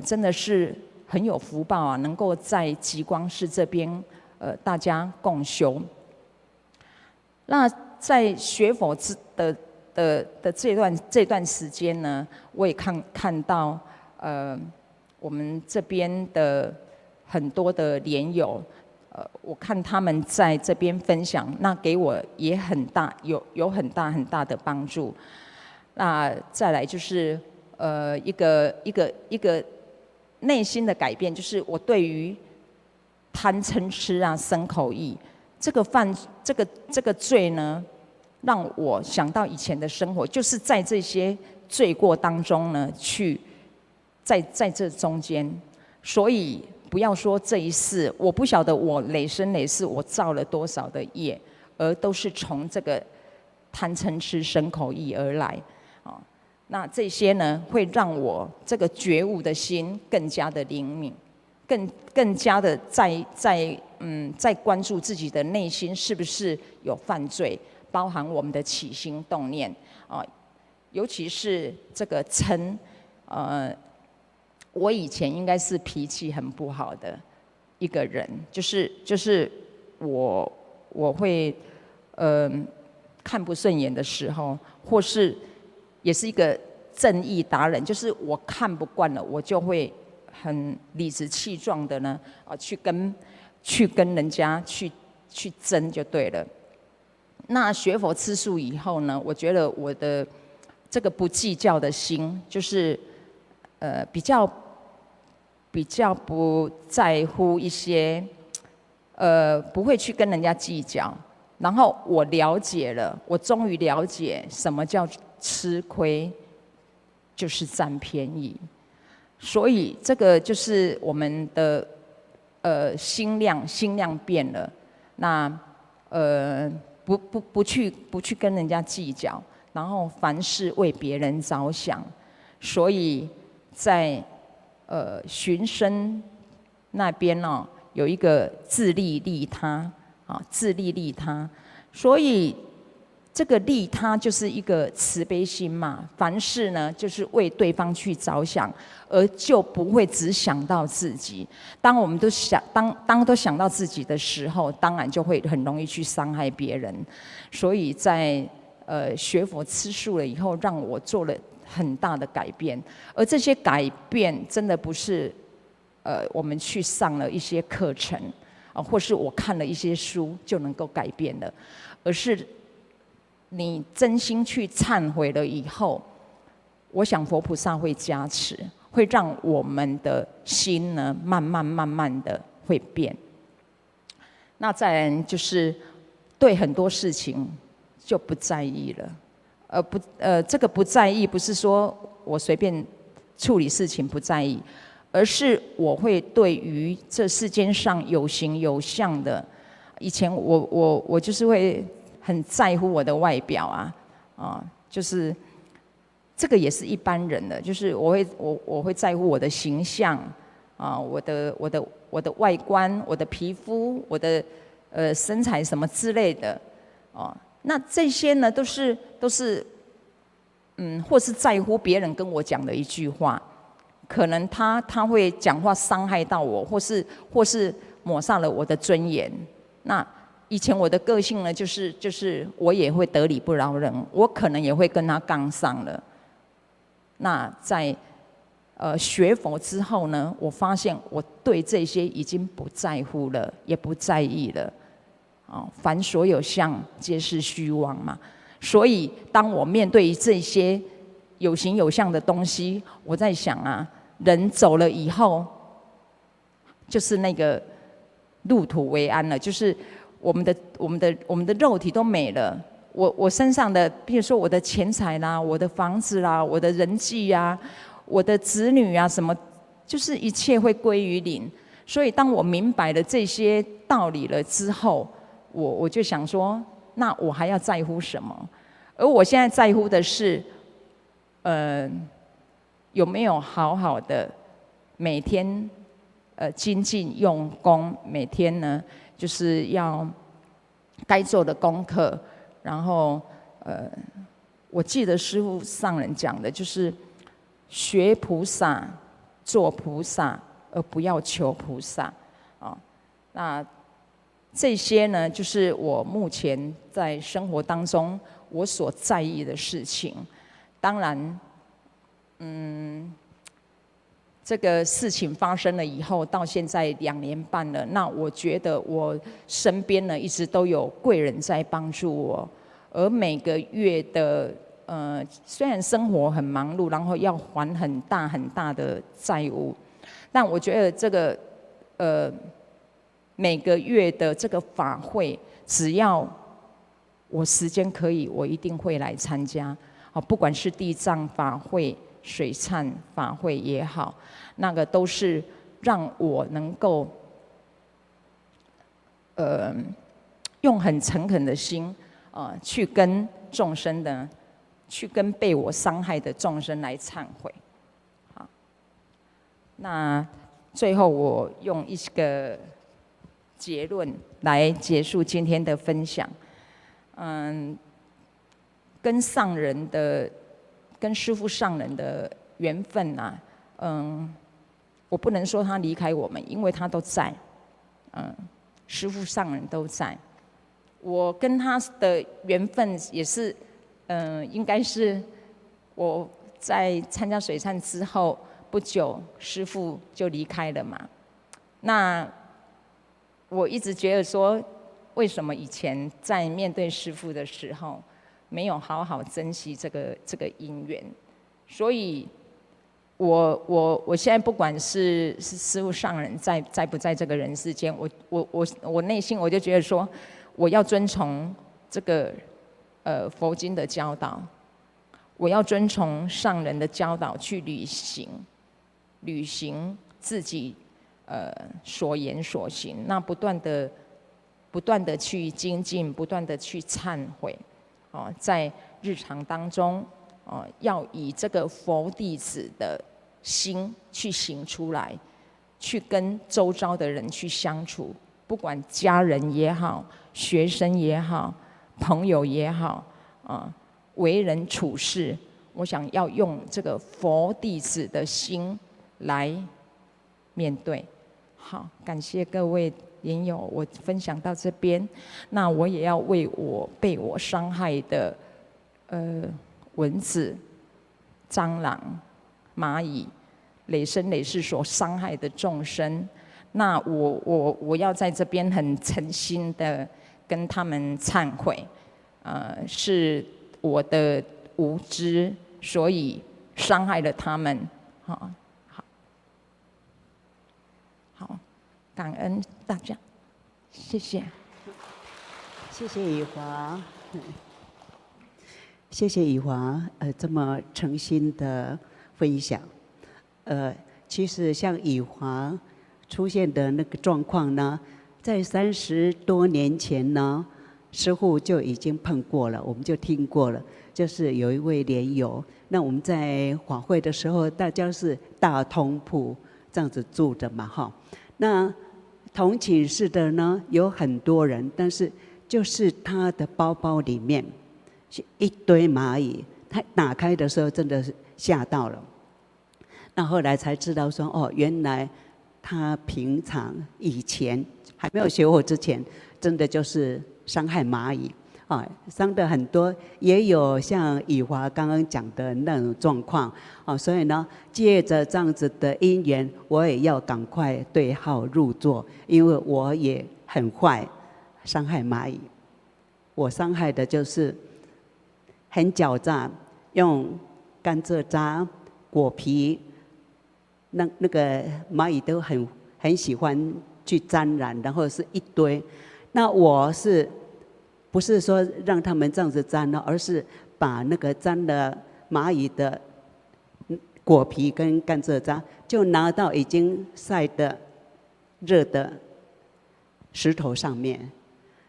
真的是很有福报啊，能够在极光寺这边大家共修。那在学佛的这段时间呢，我也看到我们这边的很多的莲友，我看他们在这边分享，那给我也有很大的帮助。那再来就是一个内心的改变，就是我对于贪嗔痴啊、身口意这个罪呢，让我想到以前的生活，就是在这些罪过当中呢，去在这中间，所以不要说这一世，我不晓得我累生累世我造了多少的业，而都是从这个贪嗔痴身口意而来啊。那这些呢，会让我这个觉悟的心更加的灵敏，更加的在关注自己的内心是不是有犯罪，包含我们的起心动念啊，尤其是这个嗔，我以前应该是脾气很不好的一个人，就是我会看不顺眼的时候，或是也是一个正义达人，就是我看不惯了，我就会很理直气壮的呢，去跟人家去争就对了。那学佛吃素以后呢，我觉得我的这个不计较的心，就是比较不在乎一些不会去跟人家计较。然后我了解了，我终于了解什么叫吃亏，就是占便宜。所以这个就是我们的心量变了。那不去跟人家计较，然后凡事为别人着想。所以在寻声那边哦，有一个自利利他啊，自利利他。所以这个利他就是一个慈悲心嘛，凡事呢就是为对方去着想，而就不会只想到自己。当我们都想到自己的时候，当然就会很容易去伤害别人。所以在学佛吃素了以后，让我做了很大的改变。而这些改变真的不是我们去上了一些课程或是我看了一些书就能够改变的，而是你真心去忏悔了以后，我想佛菩萨会加持，会让我们的心呢慢慢的会变。那再来就是对很多事情就不在意了，这个不在意不是说我随便处理事情不在意，而是我会对于这世间上有形有相的，以前我就是会很在乎我的外表就是这个也是一般人的，就是我会在乎我的形象我的外观，我的皮肤，我的身材什么之类的那这些呢都是或是在乎别人跟我讲的一句话，可能他会讲话伤害到我，或是抹杀了我的尊严。那以前我的个性呢，就是我也会得理不饶人，我可能也会跟他杠上了。那在学佛之后呢，我发现我对这些已经不在乎了，也不在意了。凡所有相，皆是虚妄嘛。所以当我面对这些有形有相的东西，我在想人走了以后，就是那个入土为安了，就是我们的肉体都没了。我身上的，比如说我的钱财啦，我的房子啦，我的人际啊，我的子女啊，什么，就是一切会归于零。所以当我明白了这些道理了之后，我就想说，那我还要在乎什么？而我现在在乎的是，有没有好好的每天精进用功，每天呢就是要该做的功课。然后我记得师父上人讲的就是学菩萨做菩萨，而不要求菩萨那这些呢就是我目前在生活当中我所在意的事情。当然这个事情发生了以后，到现在2年半了，那我觉得我身边呢一直都有贵人在帮助我，而每个月的虽然生活很忙碌，然后要还很大很大的债务，但我觉得这个每个月的这个法会，只要我时间可以，我一定会来参加。不管是地藏法会、水忏法会也好，那个都是让我能够用很诚恳的心去跟众生的，去跟被我伤害的众生来忏悔。好，那最后我用一个结论来结束今天的分享。跟上人的、跟师父上人的缘分啊，我不能说他离开我们，因为他都在，师父上人都在。我跟他的缘分也是，应该是我在参加水忏之后不久，师父就离开了嘛。那我一直觉得说，为什么以前在面对师父的时候，没有好好珍惜这个因缘？所以我现在不管是师父上人在不在这个人世间，我内心我就觉得说，我要遵从这个佛经的教导，我要遵从上人的教导去履行自己所言所行，那不断的去精进，不断的去忏悔，在日常当中，要以这个佛弟子的心去行出来，去跟周遭的人去相处，不管家人也好，学生也好，朋友也好，为人处事，我想要用这个佛弟子的心来面对。好，感谢各位莲友，我分享到这边。那我也要为被我伤害的蚊子、蟑螂、蚂蚁、累生累世所伤害的众生，那我要在这边很诚心的跟他们忏悔，是我的无知，所以伤害了他们。好，感恩大家，谢谢。谢谢以华，谢谢以华，这么诚心的分享。其实像以华出现的那个状况呢，在30多年前呢，师父就已经碰过了，我们就听过了。就是有一位莲友，那我们在法会的时候，大家是大通铺这样子住的嘛，哈。那同寝室的呢，有很多人，但是就是他的包包里面是一堆蚂蚁，他打开的时候真的是吓到了。那后来才知道说，哦，原来他平常以前还没有学佛之前，真的就是伤害蚂蚁啊，伤的很多，也有像以华刚刚讲的那种状况啊。所以呢，借着这样子的因缘，我也要赶快对号入座，因为我也很坏，伤害蚂蚁。我伤害的就是很狡诈，用甘蔗渣、果皮。那个蚂蚁都很喜欢去沾染，然后是一堆。那我是不是说让他们这样子沾呢？而是把那个沾了蚂蚁的果皮跟甘蔗渣，就拿到已经晒得热的石头上面。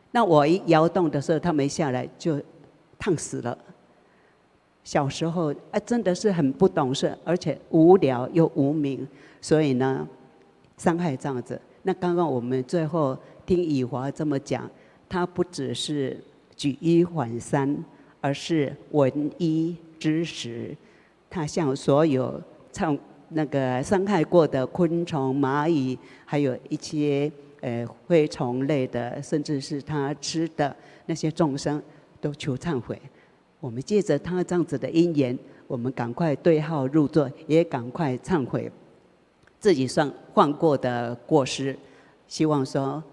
那我一摇动的时候，他们下来就烫死了。小时候真的是很不懂事，而且无聊又无明，所以呢，伤害这样子。那刚刚我们最后听以华这么讲，他不只是举一反三，而是闻一知十。他向所有那个伤害过的昆虫、蚂蚁，还有一些蛔虫类的，甚至是他吃的那些众生，都求忏悔。我们借着他这样子的因缘，我们赶快对号入座，也赶快忏悔自己犯过的过失。希望说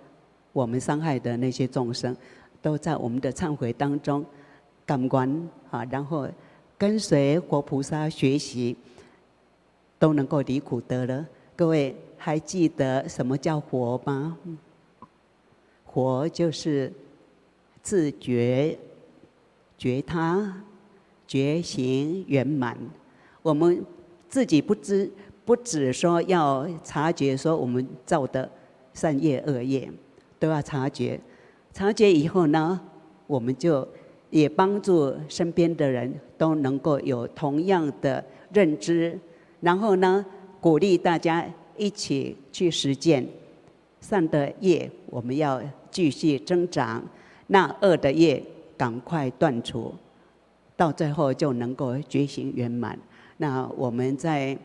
我们伤害的那些众生，都在我们的忏悔当中感官啊，然后跟随活菩萨学习，都能够离苦得乐。各位还记得什么叫活吗？活就是自觉、觉他、觉行圆满。我们自己不只说要察觉，说我们造的善业恶业都要察觉。察觉以后呢，我们就也帮助身边的人都能够有同样的认知，然后呢，鼓励大家一起去实践。善的业我们要继续增长，那恶的业赶快断除，到最后就能够觉醒圆满。那我们在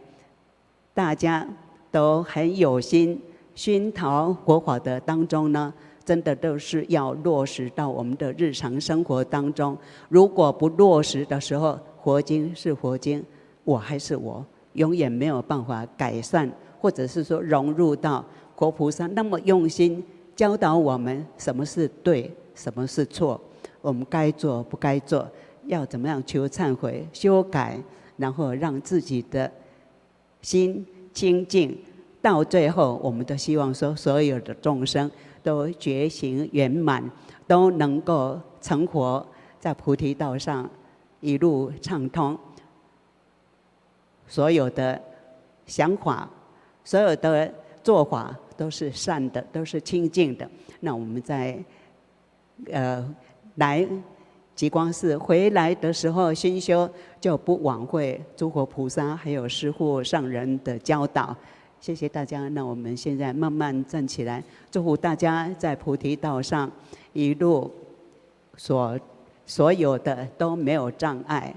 大家都很有心熏陶国法的当中呢，真的都是要落实到我们的日常生活当中。如果不落实的时候，佛经是佛经，我还是我，永远没有办法改善，或者是说融入到活菩萨那么用心教导我们什么是对，什么是错，我们该做不该做，要怎么样求忏悔、修改，然后让自己的心清净。到最后，我们都希望说，所有的众生都觉醒圆满，都能够成佛，在菩提道上一路畅通。所有的想法，所有的做法都是善的，都是清净的。那我们在来极光寺回来的时候，熏修就不枉费诸佛菩萨还有师父上人的教导。谢谢大家。那我们现在慢慢站起来，祝福大家在菩提道上一路所有的都没有障碍。